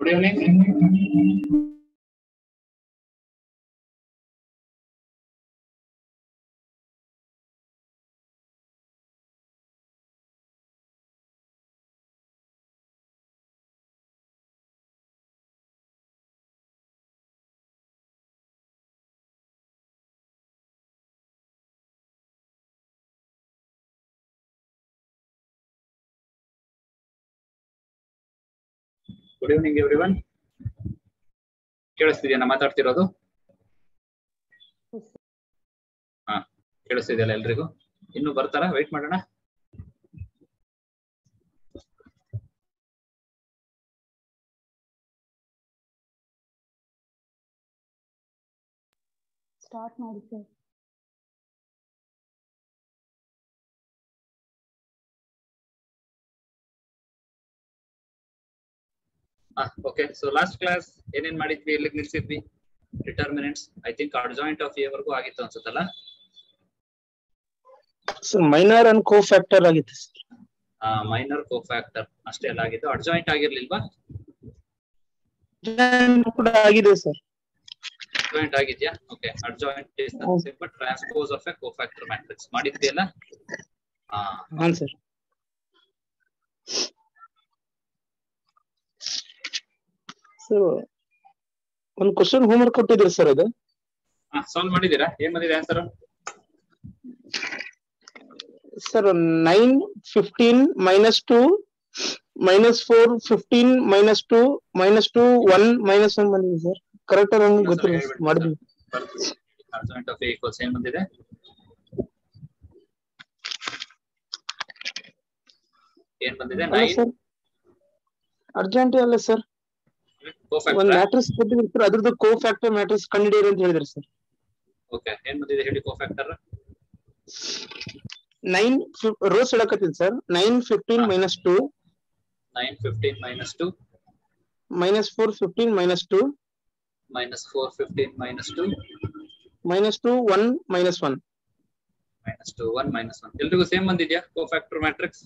Good evening. Good evening, everyone. ಕೇಳಿಸ್ತಿದೆಯಾ ಮಾತಾಡ್ತಿರೋದು? ಹಾ, ಕೇಳಿಸ್ತಿದೆಯಲ್ಲ ಎಲ್ರಿಗೂ? ಇನ್ನು ಬರ್ತಾರಾ? ವೇಟ್ ಮಾಡೋಣ. ಸ್ಟಾರ್ಟ್ ಮಾಡಿ sir. Okay, so last class ಏನೇನ್ ಮಾಡಿದ್ವಿ, ಎಲ್ಲಿಗೆ ನಿಲ್ಸಿದ್ವಿ? Determinants, I think adjoint of A ವರೆಗೂ ಆಗಿತ್ತು ಅನ್ಸುತ್ತಲ್ಲ? Sir minor and cofactor ಆಗಿತ್ತು ಸರ್. ಮೈನರ್ ಕೋ ಫ್ಯಾಕ್ಟರ್ ಅಷ್ಟೇ ಎಲ್ಲ ಆಗಿತ್ತು, ಅಡ್ಜಾಯಿಂಟ್ ಆಗಿರ್ಲಿಲ್ವಾ? ಕೂಡ ಆಗಿದೆ ಸರ್. ಅಡ್ಜಾಯಿಂಟ್ ಆಗಿದ್ಯಾ? Okay, adjoint is the simple transpose of A cofactor matrix ಮಾಡಿದ್ಯಲ್ಲ? ಹಾಂ ಸರ್. ಸರ್ ಒಂದು ಕ್ವಶನ್ ಹೋಮ್ ವರ್ಕ್ ಕೊಟ್ಟಿದ್ರಿ ಸರ್, ಅದು ಸಾಲ್ವ್ ಮಾಡಿದೀರಾ? ಏನ್ ಬಂದಿದೆ ಆನ್ಸರ್? ಸರ್ 9 15 -2 -4 15 -2 -2 1 -1 ಬಂದಿದೆ ಸರ್. ಕರೆಕ್ಟ್ ನಮ್ಗೆ ಗೊತ್ತಿಲ್ಲ, ಮಾಡಿದ್ವಿ. ಅಡ್ಜಾಯಿಂಟ್ ಆಫ್ ಎ ಈಕ್ವಲ್ಸ್ ಏನ್ ಬಂದಿದೆ? ಏನ್ ಬಂದಿದೆ? 9 ಸರ್ ಅರ್ಜೆಂಟ್ ಅಲ್ಲ ಸರ್, ಒಂದು ಮ್ಯಾಟ್ರಿಕ್ಸ್ ಕೊಟ್ಟಿದ್ರು ಸರ್, ಅದ್ರದ್ದು ಕೋ ಫ್ಯಾಕ್ಟರ್ ಮ್ಯಾಟ್ರಿಕ್ಸ್ ಕಂಡುಹಿಡಿಯಿರಿ ಅಂತ ಹೇಳಿದ್ರಿ ಸರ್. ಓಕೆ, ಏನ್ ಬಂದಿದೆ ಹೇಳಿ? ಕೋ ಫ್ಯಾಕ್ಟರ್ 9 ರೋಸ್ ಹೇಳಕತ್ತಿದ್ ಸರ್. 9 15 -2 9 15 -2 -4 15 -2 -4 15 -2 -2 1 -1 -2 1 -1 ಎಲ್ರಿಗೂ ಸೇಮ್ ಬಂದಿದ್ಯಾ? ಕೋ ಫ್ಯಾಕ್ಟರ್ ಮ್ಯಾಟ್ರಿಕ್ಸ್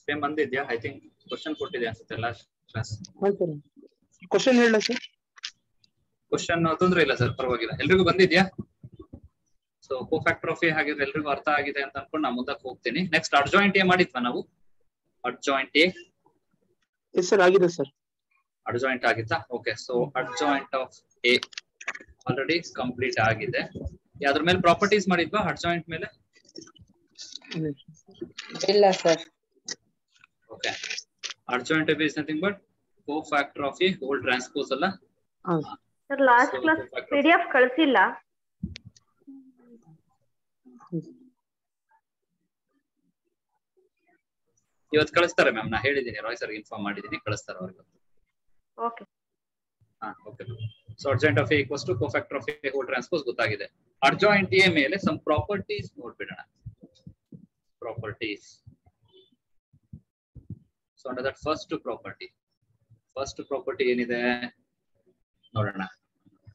ಸೇಮ್ ಬಂದಿದ್ಯಾ? ಐ ಥಿಂಕ್ ಕ್ವಶನ್ ಕೊಟ್ಟಿದೆ ಅನ್ಸುತ್ತೆ ಲಾಸ್ಟ್ ಕ್ಲಾಸ್. ಕ್ವಶನ್ ಹೇಳ ಸರ್. ಕ್ವಶನ್ ತೊಂದ್ರೆ ಇಲ್ಲ ಸರ್, ಪರವಾಗಿಲ್ಲ. ಎಲ್ರಿಗೂ ಬಂದಿದ್ಯಾ? So cofactor of A ಹಾಗಿದ್ರೆ ಎಲ್ರಿಗೂ ಅರ್ಥ ಆಗಿದೆ ಅಂತ ಅನ್ಕೊಂಡು ನಾನು ಮುಂದಕ್ಕೆ ಹೋಗ್ತೀನಿ. ನೆಕ್ಸ್ಟ್ ಅಡ್ಜಾಯಿಂಟ್ ಎ ಮಾಡಿದ್ವಾ ನಾವು? ಅಡ್ಜಾಯಿಂಟ್ ಎ ಸರ್ ಆಗಿದೆ ಸರ್. ಅಡ್ಜಾಯಿಂಟ್ ಆಗಿತ್ತಾ? Okay, so adjoint of A already complete ಆಗಿದೆ. ಯಾವ್ದ್ರ ಮೇಲೆ ಪ್ರಾಪರ್ಟೀಸ್ ಮಾಡಿದ್ವಾ ಅಡ್ಜಾಯಿಂಟ್ ಮೇಲೆ? ಇಲ್ಲ sir. Okay, adjoint of A is nothing but cofactor of A whole transpose ಅಲ್ಲ? ಸರ್ ಲಾಸ್ಟ್ ಕ್ಲಾಸ್ ಪಿಡಿಎಫ್ ಕಳಿಸಿಲ್ಲ. ಇವತ್ತು ಕಳಿಸ್ತಾರೆ ಮ್ಯಾಮ್, ನಾ ಹೇಳಿದ್ದೀನಿ, ರಾಯ್ ಸರ್ ಇನ್ಫಾರ್ಮ್ ಮಾಡಿದ್ದೀನಿ, ಕಳಿಸ್ತಾರೆ ಅವ್ರಿಗೆ. Okay. Okay. So adjoint of A equals to cofactor of A whole transpose ಗೊತ್ತಾಗಿದೆ. ಅಡ್ಜಾಯಿಂಟ್ ಎ ಮೇಲೆ ಸಮ್ ಪ್ರಾಪರ್ಟೀಸ್ ನೋಡ್ಬಿಡೋಣ. Properties. So under that first property ಏನಿದೆ ನೋಡೋಣ.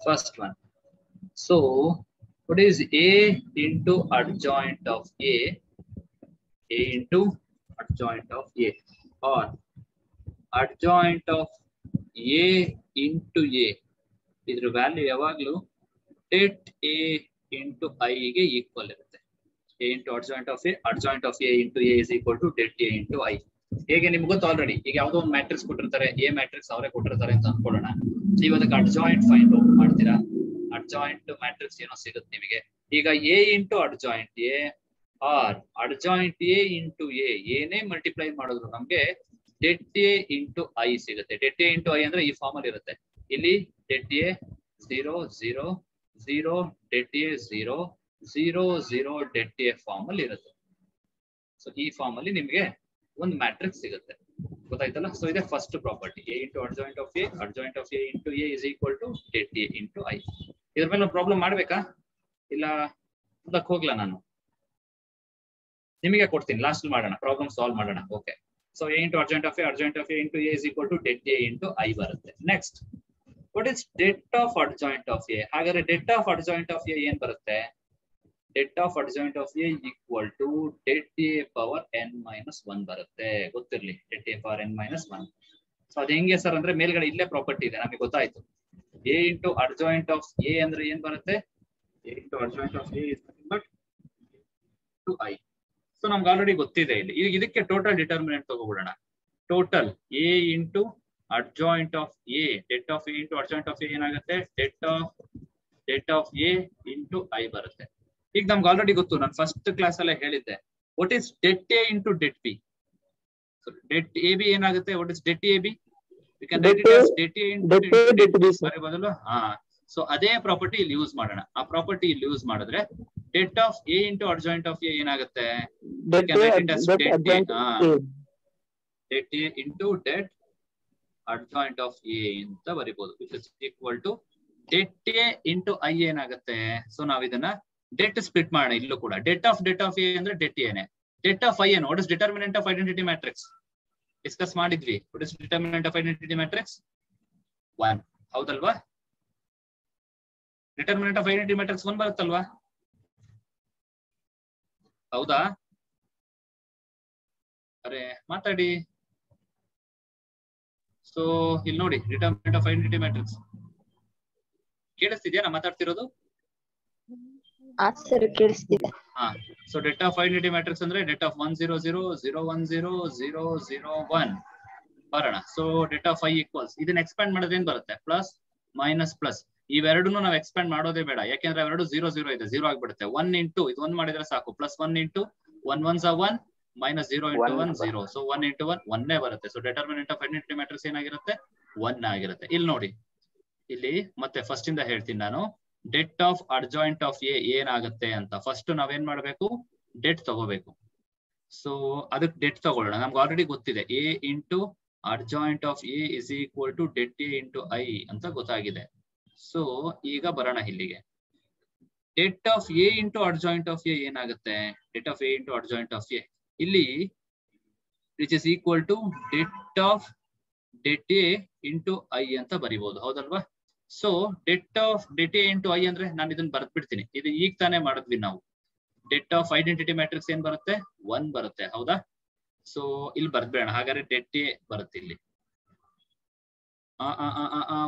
First one, so what is A into adjoint of A into adjoint of A, or adjoint of A into A ಇದರ value ಯಾವಾಗಲೂ det A into I ಗೆ equal ಇರುತ್ತೆ. A into adjoint of A into A is equal to det A into I. ಹೇಗೆ ನಿಮ್ಗೆ ಗೊತ್ತು already. ಈಗ ಯಾವುದೋ ಒಂದು ಮ್ಯಾಟ್ರಿಕ್ಸ್ ಕೊಟ್ಟಿರ್ತಾರೆ, ಎ ಮ್ಯಾಟ್ರಿಕ್ಸ್ ಅವರೇ ಕೊಟ್ಟಿರ್ತಾರೆ ಅಂತ ಅನ್ಕೊಳ್ಳೋಣ. ನೀವು ಅದಕ್ಕೆ ಅಡ್ಜಾಯಿಂಟ್ ಫೈಂಡ್ ಔಟ್ ಮಾಡ್ತೀರಾ. ಅಡ್ಜಾಯಿಂಟ್ ಮ್ಯಾಟ್ರಿಕ್ಸ್ ಏನೋ ಸಿಗುತ್ತೆ ನಿಮಗೆ. ಈಗ A into adjoint A or adjoint A into A ಏನೇ ಮಲ್ಟಿಪ್ಲೈ ಮಾಡಿದ್ರು ನಮ್ಗೆ det A into I ಸಿಗುತ್ತೆ. det A into I ಅಂದ್ರೆ ಈ ಫಾರ್ಮ್ ಅಲ್ಲಿ ಇರುತ್ತೆ. ಇಲ್ಲಿ det A 0 0 0 det A 0 0 0 det A form ಅಲ್ಲಿ ಇರುತ್ತೆ. ಸೊ ಈ ಫಾರ್ಮ್ ಅಲ್ಲಿ ನಿಮಗೆ ಒಂದು ಮ್ಯಾಟ್ರಿಕ್ಸ್ ಸಿಗುತ್ತೆ, ಗೊತ್ತಾಯ್ತಲ್ಲ? ಸೊ ಇದೆ first property, A into adjoint of A into A is equal to det A into I. ಇದ್ರ ಮೇಲೆ ಪ್ರಾಬ್ಲಮ್ ಮಾಡ್ಬೇಕಾ ಇಲ್ಲ ಅದಕ್ಕೆ ಹೋಗ್ಲಾ? ನಾನು ನಿಮಗೆ ಕೊಡ್ತೀನಿ, ಲಾಸ್ಟ್ ಮಾಡೋಣ, ಪ್ರಾಬ್ಲಮ್ ಸಾಲ್ವ್ ಮಾಡೋಣ. Okay, so A into adjoint of A into A is equal to det A into I ಬರುತ್ತೆ. Next, what is det of adjoint of A? ಹಾಗಾದ್ರೆ det of adjoint of A ಏನ್ ಬರುತ್ತೆ? Det of adjoint of A equal to det A power n minus one ಬರುತ್ತೆ. ಗೊತ್ತಿರ್ಲಿ, det A power n minus one. So ಅದು ಹೆಂಗೆ sir ಅಂದ್ರೆ ಮೇಲ್ಗಡೆ ಇಲ್ಲೇ ಪ್ರಾಪರ್ಟಿ ಇದೆ, ನಮಗೆ ಗೊತ್ತಾಯ್ತು. A into adjoint of A ಅಂದ್ರೆ ಏನ್ ಬರುತ್ತೆ? A into adjoint of A is nothing but to I. So ನಮ್ಗೆ ಆಲ್ರೆಡಿ ಗೊತ್ತಿದೆ ಇಲ್ಲಿ. ಈಗ ಇದಕ್ಕೆ ಟೋಟಲ್ ಡಿಟರ್ಮಿನೆಂಟ್ ತಗೋಬಿಡೋಣ. Total A into adjoint of A, det of A into adjoint of A ಏನಾಗುತ್ತೆ? Det of A into I ಬರುತ್ತೆ. ಈಗ ನಮ್ಗೆ ಆಲ್ರೆಡಿ ಗೊತ್ತು, ನಾನು ಫಸ್ಟ್ ಕ್ಲಾಸ್ ಅಲ್ಲೇ ಹೇಳಿದ್ದೆ, what is det A into det B. Det A B ಏನಾಗುತ್ತೆ? What is det A B? We can write it as det A into det B ಬರೆಯಬಹುದು. So ಅದೇ ಪ್ರಾಪರ್ಟಿ ಇಲ್ಲಿ ಯೂಸ್ ಮಾಡೋಣ. ಆ ಪ್ರಾಪರ್ಟಿ ಇಲ್ಲಿ use ಮಾಡಿದ್ರೆ det of A into adjoint of A ಏನಾಗುತ್ತೆ? Det A into det adjoint of A ಅಂತ ಬರಿಬಹುದು, which is equal to det A into I ಏನಾಗುತ್ತೆ? ಸೊ ನಾವ್ ಇದನ್ನ ಡೆಟ್ ಸ್ಪ್ಲಿಟ್ ಮಾಡೋಣ. ಇಲ್ಲೂ ಕೂಡ ಡೆಟ್ ಆಫ್ ಎ ಅಂದ್ರೆ ಡೆಟ್ ಎನೆ, ಡೆಟ್ ಆಫ್ ಐ ಏನು? What is determinant of identity matrix? Discuss ಮಾಡಿದ್ವಿ. What is determinant of identity matrix? 1. ಹೌದಲ್ವಾ? ಡಿಟರ್ಮಿನೆಂಟ್ ಆಫ್ ಐಡೆಂಟಿಟಿ ಮ್ಯಾಟ್ರಿಕ್ಸ್ 1 ಬರುತ್ತಲ್ವಾ? ಹೌದಾ? ಅರೆ ಮಾತಾಡಿ. ಸೊ ಇಲ್ಲಿ ನೋಡಿ, ಡಿಟರ್ಮಿನೆಂಟ್ ಆಫ್ ಐಡೆಂಟಿಟಿ ಮ್ಯಾಟ್ರಿಕ್ಸ್ ಕೇಳಿಸ್ತಿದ್ಯಾ ನಾ ಮಾತಾಡ್ತಿರೋದು? ಸರ್ ಕೇಳಿಸ್ತಿದೆ. So det of identity matrix ಅಂದ್ರೆ ಡೆಟ್ ಆಫ್ 1 0 0 0 1 0 0 0 1 ಬರೋಣ. So det of I equals, ಇದನ್ನ ಎಕ್ಸ್ಪ್ಯಾಂಡ್ ಮಾಡಿದ್ರೆ ಏನ್ ಬರುತ್ತೆ? Plus minus plus. ಇವೆರಡನ್ನು ನಾವು ಎಕ್ಸ್ಪ್ಯಾಂಡ್ ಮಾಡೋದೇ ಬೇಡ, ಯಾಕೆಂದ್ರೆ ಅವೆರಡು 0 0 ಇದೆ, 0 ಆಗ್ಬಿಡುತ್ತೆ. 1 ಇಂಟು ಇದು 1 ಮಾಡಿದ್ರೆ ಸಾಕು, plus 1 into 1 1s 1 minus 0 into 1 0. So 1 into 1 1 ಬರುತ್ತೆ. So determinant of identity matrix ಏನಾಗಿರುತ್ತೆ? 1 ಆಗಿರುತ್ತೆ. ಇಲ್ಲಿ ನೋಡಿ, ಇಲ್ಲಿ ಮತ್ತೆ ಫಸ್ಟ್ ಇಂದ ಹೇಳ್ತೀನಿ ನಾನು. Debt of adjoint of A ಏನಾಗುತ್ತೆ ಅಂತ ಫಸ್ಟ್ ನಾವೇನ್ ಮಾಡ್ಬೇಕು? ಡೆಟ್ ತಗೋಬೇಕು. ಸೊ ಅದಕ್ಕೆ ಡೆಟ್ ತಗೊಳ್ಳೋಣ. ನಮ್ಗೆ ಆಲ್ರೆಡಿ ಗೊತ್ತಿದೆ, A into adjoint of A is equal to det A into I ಅಂತ ಗೊತ್ತಾಗಿದೆ. ಸೊ ಈಗ ಬರೋಣ ಇಲ್ಲಿಗೆ. Det of A into adjoint of A ಏನಾಗುತ್ತೆ? Det of A into adjoint of A ಇಲ್ಲಿ which is equal to det A into I ಅಂತ ಬರಿಬಹುದು. ಹೌದಲ್ವಾ? So det A into I ಅಂದ್ರೆ ನಾನು ಇದನ್ನ ಬರ್ದ್ಬಿಡ್ತೀನಿ. ಇದು ಈಗ ತಾನೇ ಮಾಡಿದ್ವಿ ನಾವು. ಡೆಟ್ ಆಫ್ ಐಡೆಂಟಿಟಿ ಮ್ಯಾಟ್ರಿಕ್ಸ್ ಏನ್ ಬರುತ್ತೆ? 1 ಬರುತ್ತೆ. ಹೌದಾ? ಸೊ ಇಲ್ಲಿ ಬರ್ದ್ಬೇಡ, ಹಾಗಾದ್ರೆ ಡೆಟ್ ಎ ಬರುತ್ತೆ ಇಲ್ಲಿ.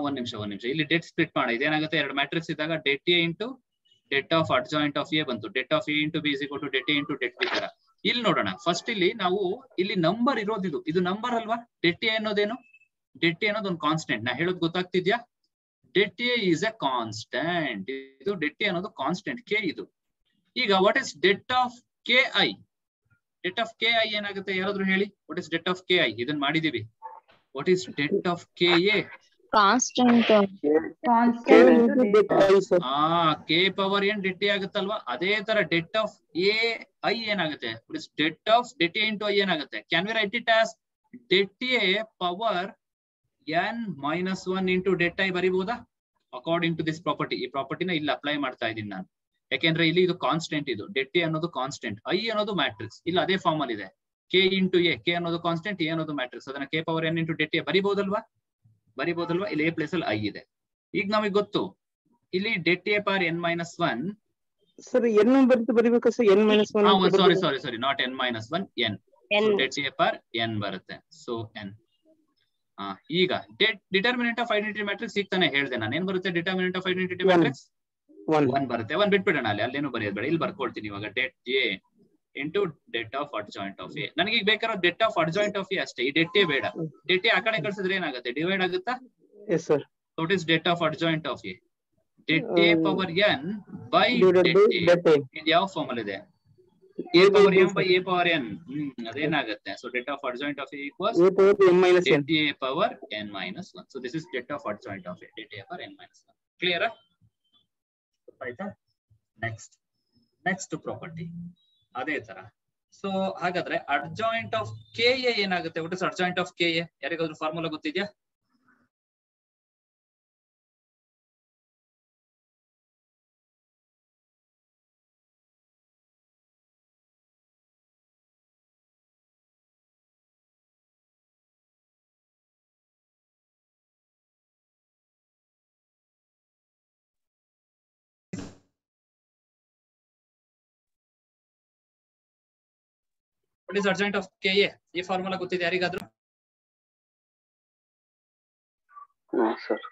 ಒಂದ್ ನಿಮಿಷ. ಇಲ್ಲಿ ಡೆಟ್ ಸ್ಪ್ಲಿಟ್ ಮಾಡೋಣ. ಇದೇನಾಗುತ್ತೆ? ಎರಡು ಮ್ಯಾಟ್ರಿಕ್ಸ್ ಇದ್ದಾಗ det A into det of adjoint of A ಬಂತು. Det of A into B is equal to det A into det B ತರ. ಇಲ್ಲಿ ನೋಡೋಣ. ಫಸ್ಟ್ ಇಲ್ಲಿ ನಾವು ಇಲ್ಲಿ ನಂಬರ್ ಇರೋದು ಇದು ನಂಬರ್ ಅಲ್ವಾ? ಡೆಟ್ ಎ ಅನ್ನೋದೇನು? ಡೆಟ್ ಎ ಅನ್ನೋದು ಒಂದು ಕಾನ್ಸ್ಟೆಂಟ್. ನಾ ಹೇಳೋದು ಗೊತ್ತಾಗ್ತಿದ್ಯಾ? Det A is a constant. ಇದು ಡೆಟ್ ಎ ಅನ್ನೋದು ಕಾನ್ಸ್ಟೆಂಟ್ ಕೆ ಇದು. ಈಗ what is det of K I? Det of K I ಏನಾಗುತ್ತೆ? ಯಾರಾದ್ರೂ ಹೇಳಿ, what is det of K I? ಇದನ್ನ ಮಾಡಿದೀವಿ. What is det of K A? Constant. K power n det A ಆಗುತ್ತಲ್ವಾ? ಅದೇ ತರ ಡೆಟ್ ಆಫ್ ಎ ಐ ಏನಾಗುತ್ತೆ? Det of det A into I ಏನಾಗುತ್ತೆ? Can we write it as det A power n minus 1 into det I ಬರಿಬಹುದಾ? According to this property. ಈ ಪ್ರಾಪರ್ಟಿನ ಇಲ್ಲಿ apply ಮಾಡ್ತಾ ಇದ್ದೀನಿ ನಾನು, ಯಾಕೆಂದ್ರೆ ಇಲ್ಲಿ ಇದು ಕಾನ್ಸ್ಟೆಂಟ್. ಇದು ಡೆಟ್ ಎ ಅನ್ನೋದು ಕಾನ್ಸ್ಟೆಂಟ್, ಐ ಅನ್ನೋದು ಮ್ಯಾಟ್ರಿಕ್ಸ್. ಇಲ್ಲ ಅದೇ ಫಾರ್ಮ್ ಅಲ್ಲಿ ಇದೆ. ಕೆ ಇಂಟು ಎ, ಕೆ ಅನ್ನೋದು ಕಾನ್ಸ್ಟೆಂಟ್, ಎ ಅನ್ನೋದು ಮ್ಯಾಟ್ರಿಕ್ಸ್. ಅದನ್ನ K power n into det A ಬರಿಬಹುದಲ್ವಾ? ಇಲ್ಲಿ ಎ ಪ್ಲೇಸ್ ಅಲ್ಲಿ ಐ ಇದೆ. ಈಗ ನಮಗೆ ಗೊತ್ತು ಇಲ್ಲಿ det A power n minus 1. Sir n ಬರಿಬೇಕಾ sir? N minus 1. Sorry not n minus 1, n. Det A power n ಬರುತ್ತೆ. So n. ಈಗ ಡಿಟರ್ಮಿನೆಂಟ್ ಆಫ್ ಐಡೆಂಟಿಟಿ ಮ್ಯಾಟ್ರಿಕ್ಸ್ ಈಗ ತಾನೇ ಹೇಳಿದೆ ನಾನು. ಏನ್ ಬರುತ್ತೆ ಡಿಟರ್ಮಿನೆಂಟ್ ಆಫ್ ಐಡೆಂಟಿಟಿ ಮ್ಯಾಟ್ರಿಕ್ಸ್? 1 ಬರುತ್ತೆ. 1 ಬಿಟ್ಬಿಡೋಣ, ಅಲ್ಲೇನು ಬರೆಯೋದು ಬೇಡ, ಇಲ್ಲಿ ಬರ್ಕೊಳ್ತೀನಿ ಇವಾಗ. Det A into det of adjoint of A. ನನಗೆ ಈಗ ಬೇಕಾರೋ det of adjoint of A ಅಷ್ಟೇ, ಈ ಡೆಟ್ ಎ ಬೇಡ. ಡೆಟ್ ಎ ಆ ಕಡೆ ಕಳ್ಸಿದ್ರೆ ಏನಾಗುತ್ತೆ? ಡಿವೈಡ್ ಆಗುತ್ತಾ? Yes sir. What is det of adjoint of A? Det A power n by det A. ಇದು ಯಾವ ಫಾರ್ಮ್ ಅಲ್ಲಿ ಇದೆ? a power m by a power n. ಅದೇನಾಗುತ್ತೆ? So det of adjoint of A equals det A power n minus 1. So this is det of adjoint of A, det A power n minus 1. Clear ಆಯ್ತಾ? Next property ಅದೇ ತರ. So ಹಾಗಾದ್ರೆ adjoint of K A ಏನಾಗುತ್ತೆ? What is adjoint of K A? ಯಾರಿಗಾದ್ರೂ formula ಗೊತ್ತಿದ್ಯಾ? What is adjoint of K A? ಈ formula ಗೊತ್ತಿದೆ ಯಾರಿಗಾದ್ರೂ? ಸರ್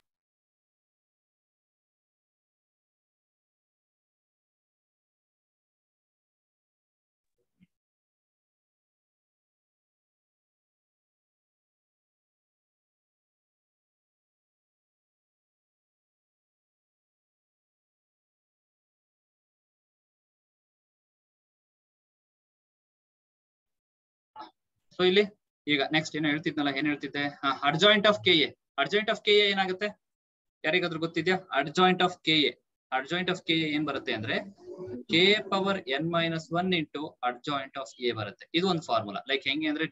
ಸೊ ಇಲ್ಲಿ ಈಗ ನೆಕ್ಸ್ಟ್ ಏನ್ ಹೇಳ್ತಿದ್ದೆ adjoint of K A. Adjoint of K A ಏನಾಗುತ್ತೆ ಯಾರಿಗಾದ್ರೂ ಗೊತ್ತಿದ್ಯಾ? Adjoint of K A, adjoint of K A ಏನ್ ಬರುತ್ತೆ ಅಂದ್ರೆ K power n minus 1 into adjoint of A ಬರುತ್ತೆ. ಇದು ಒಂದು ಫಾರ್ಮುಲಾ. ಲೈಕ್ ಹೆಂಗೆ ಅಂದ್ರೆ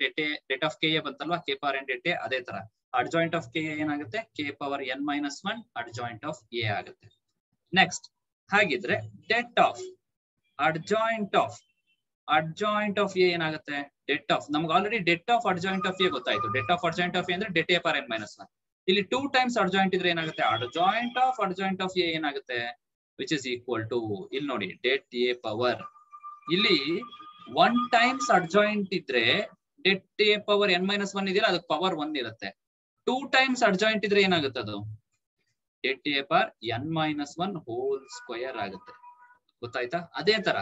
ಡೆಟ್ ಆಫ್ ಕೆ ಎ ಬಂತಲ್ವಾ, K power n det A, ಅದೇ ತರ ಅಡ್ಜಾಯಿಂಟ್ ಆಫ್ ಕೆ ಎ ಏನಾಗುತ್ತೆ? K power n minus 1 adjoint of A ಆಗುತ್ತೆ. ನೆಕ್ಸ್ಟ್ ಹಾಗಿದ್ರೆ det of adjoint of A ಏನಾಗುತ್ತೆ? ಡೆಟ್ ಆಫ್, ನಮ್ಗೆ ಆಲ್ರೆಡಿ det of adjoint of A ಗೊತ್ತಾಯ್ತು. Det of adjoint of A ಅಂದ್ರೆ det A power n minus 1. ಇಲ್ಲಿ 2 times adjoint ಇದ್ರೆ ಏನಾಗುತ್ತೆ? ಅಡ್ಜಾಯಿಂಟ್ ಆಫ್ ಎ ಏನಾಗುತ್ತೆ? ವಿಚ್ ಇಸ್ ಈಕ್ವಲ್ ಟು, ಇಲ್ಲಿ ನೋಡಿ, ಡೆಟ್ ಎ ಪವರ್, ಇಲ್ಲಿ 1 ಟೈಮ್ಸ್ ಅಡ್ಜಾಯಿಂಟ್ ಇದ್ರೆ det A power n minus 1 ಇದೆಯಲ್ಲ ಅದಕ್ಕೆ ಪವರ್ 1 ಇರುತ್ತೆ. 2 ಟೈಮ್ಸ್ ಅಡ್ಜಾಯಿಂಟ್ ಇದ್ರೆ ಏನಾಗುತ್ತೆ? ಅದು debt A power n minus 1 whole square ಆಗುತ್ತೆ. ಗೊತ್ತಾಯ್ತಾ? ಅದೇ ತರ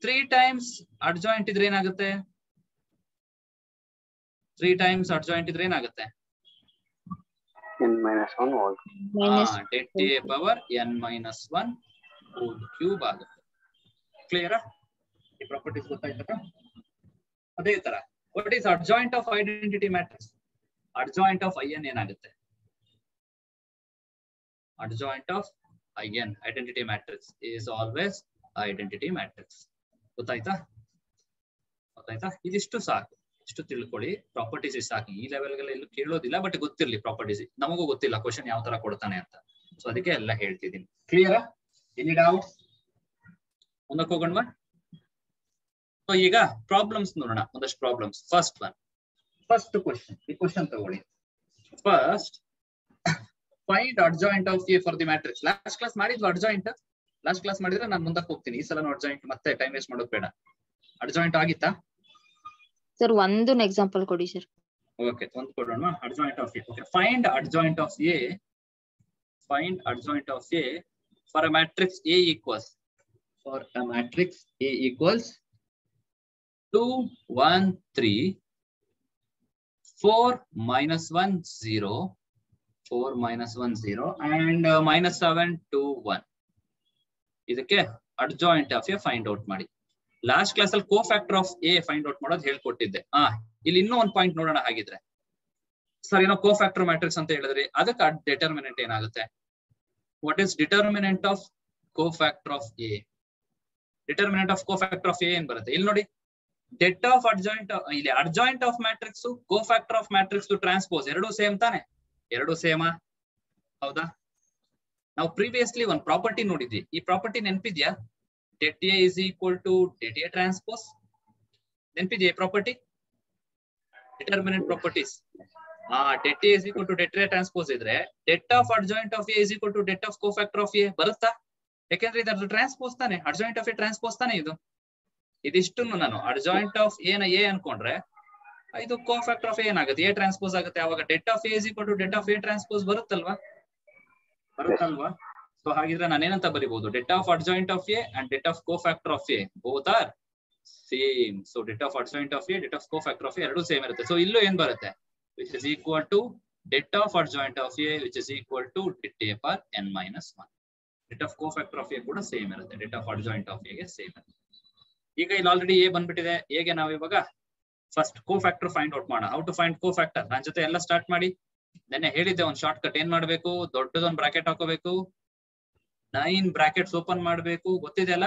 3 ಟೈಮ್ಸ್ ಅಡ್ಜಾಯಿಂಟ್ ಇದ್ರೆ ಏನಾಗುತ್ತೆ? 3 ಟೈಮ್ಸ್ ಅಡ್ಜಾಯಿಂಟ್ ಇದ್ರೆ ಏನಾಗುತ್ತೆ? n minus 1 whole. Debt A power n minus 1 whole cube ಆಗುತ್ತೆ. ಕ್ಲಿಯರಾ? ಈ ಪ್ರಾಪರ್ಟೀಸ್ ಗೊತ್ತಾಯ್ತಾ? ಅದೇ ತರ what is adjoint of identity matrix? Adjoint of IN ಏನಾಗುತ್ತೆ? Adjoint of IN identity matrix is always identity matrix. ಗೊತ್ತಾಯ್ತಾ? ಇದಿಷ್ಟು ಸಾಕು, ಇಷ್ಟು ತಿಳ್ಕೊಳ್ಳಿ. ಪ್ರಾಪರ್ಟೀಸ್ ಸಾಕು. ಈ ಲೆವೆಲ್ಗೆಲ್ಲ ಎಲ್ಲೂ ಕೇಳೋದಿಲ್ಲ, ಬಟ್ ಗೊತ್ತಿರ್ಲಿ ಪ್ರಾಪರ್ಟೀಸ್. ನಮಗೂ ಗೊತ್ತಿಲ್ಲ ಕ್ವಶನ್ ಯಾವ ತರ ಕೊಡ್ತಾನೆ ಅಂತ, ಸೊ ಅದಕ್ಕೆ ಎಲ್ಲ ಹೇಳ್ತಿದ್ದೀನಿ. ಕ್ಲಿಯರಾ? Any doubt? ಮುಂದಕ್ಕೆ ಹೋಗೋಣ. ಸೊ ಈಗ ಪ್ರಾಬ್ಲಮ್ಸ್ ನೋಡೋಣ, ಒಂದಷ್ಟು ಪ್ರಾಬ್ಲಮ್ಸ್. ಫಸ್ಟ್ ಕ್ವಶನ್, ಈ ಕ್ವಶನ್ ತಗೊಳ್ಳಿ. First, find adjoint of A for the matrix. Last class ಮಾಡಿದ್ವಿ ಅಡ್ಜಾಯಿಂಟ್. ಲಾಸ್ಟ್ ಕ್ಲಾಸ್ ಮಾಡಿದ್ರೆ ನಾನು ಮುಂದಕ್ಕೆ ಹೋಗ್ತೀನಿ. ಈ ಸಲ ಅಡ್ಜಾಯಿಂಟ್ ಮತ್ತೆ ಟೈಮ್ ವೇಸ್ಟ್ ಮಾಡೋದು ಬೇಡ. ಅಡ್ಜಾಯಿಂಟ್ ಆಗಿತ್ತಾ ಸರ್? ಒಂದು ಎಕ್ಸಾಂಪಲ್ ಕೊಡಿ ಸರ್. ಓಕೆ, ಒಂದು ಕೊಡೋಣ. Adjoint of A. Okay, find adjoint of A. Find adjoint of A for a matrix A equals, for a matrix A equals 2 1 3 4 minus 1 0 4 minus 1 0 and minus 7 2 1. ಇದಕ್ಕೆ adjoint of A find out ಮಾಡಿ. Last class ಅಲ್ಲಿ cofactor of A find out ಮಾಡೋದು ಹೇಳ್ಕೊಟ್ಟಿದ್ದೆ. ಇಲ್ಲಿ ಇನ್ನೂ ಒಂದು point ನೋಡೋಣ. ಹಾಗಿದ್ರೆ sir, ಏನೋ ಕೋಫ್ಯಾಕ್ಟರ್ ಮ್ಯಾಟ್ರಿಕ್ಸ್ ಅಂತ ಹೇಳಿದ್ರಿ, ಅದಕ್ಕೆ ಡಿಟರ್ಮಿನೆಂಟ್ ಏನಾಗುತ್ತೆ? What is determinant of cofactor of A? Determinant of cofactor of A ಏನ್ ಬರುತ್ತೆ? ಇಲ್ಲಿ ನೋಡಿ, ಡೆಟ್ ಆಫ್ ಅಡ್ಜಾಯಿಂಟ್, ಇಲ್ಲಿ adjoint of matrix, cofactor of matrix transpose ಎರಡೂ ಸೇಮ್ ತಾನೆ? ಎರಡು ಸೇಮಾ? ಹೌದಾ? ನಾವು ಪ್ರೀವಿಯಸ್ಲಿ ಒಂದು ಪ್ರಾಪರ್ಟಿ ನೋಡಿದ್ವಿ. ಈ ಪ್ರಾಪರ್ಟಿ ನೆನಪಿದ್ಯಾ? Det A is equal to det A transpose. ನೆನಪಿದ್ಯಾ property? Determinant properties. Det A is equal to det A transpose ಇದ್ರೆ det of adjoint of A is equal to det of cofactor of A ಬರುತ್ತಾ? ಯಾಕೆಂದ್ರೆ ಇದರ transpose ತಾನೆ, adjoint of A transpose ತಾನೆ ಇದು. ಇದಿಷ್ಟು ನಾನು ಅಡ್ಜಾಯಿಂಟ್ ಆಫ್ ಎ ನ ಎ ಅನ್ಕೊಂಡ್ರೆ ಇದು ಕೋಫ್ಯಾಕ್ಟರ್ ಆಫ್ ಎ ಏನಾಗುತ್ತೆ? ಎ ಟ್ರಾನ್ಸ್ಪೋಸ್ ಆಗುತ್ತೆ. ಅವಾಗ det of A is equal to det of A transpose ಬರುತ್ತಲ್ವಾ? ಸೊ ಹಾಗಿದ್ರೆ ನಾನೇನಂತ ಬರೀಬಹುದು? Det of adjoint of A and det of cofactor of A both are same. So det of adjoint of A, det of cofactor of A ಎರಡೂ same ಇರುತ್ತೆ. So ಇಲ್ಲೂ ಏನ್ ಬರುತ್ತೆ? Which is equal to det of adjoint of A which is equal to det A power n minus 1. Det of cofactor of A ಕೂಡ same ಇರುತ್ತೆ, det of adjoint of A ಗೆ same ಇರುತ್ತೆ. ಈಗ ಇಲ್ಲಿ already A ಬಂದ್ಬಿಟ್ಟಿದೆ. ಹೇಗೆ ನಾವು ಇವಾಗ ಫಸ್ಟ್ ಕೋಫ್ಯಾಕ್ಟರ್ ಫೈಂಡ್ ಔಟ್ ಮಾಡೋಣ. How to find cofactor? ನನ್ನ ಜೊತೆ ಎಲ್ಲ ಸ್ಟಾರ್ಟ್ ಮಾಡಿ. ನೆನ್ನೆ ಹೇಳಿದ್ದೆ ಒಂದು ಶಾರ್ಟ್ ಕಟ್. ಏನ್ ಮಾಡ್ಬೇಕು? ದೊಡ್ಡದೊಂದು ಬ್ರಾಕೆಟ್ ಹಾಕೋಬೇಕು, 9 ಬ್ರಾಕೆಟ್ಸ್ ಓಪನ್ ಮಾಡ್ಬೇಕು. ಗೊತ್ತಿದೆ ಅಲ್ಲ?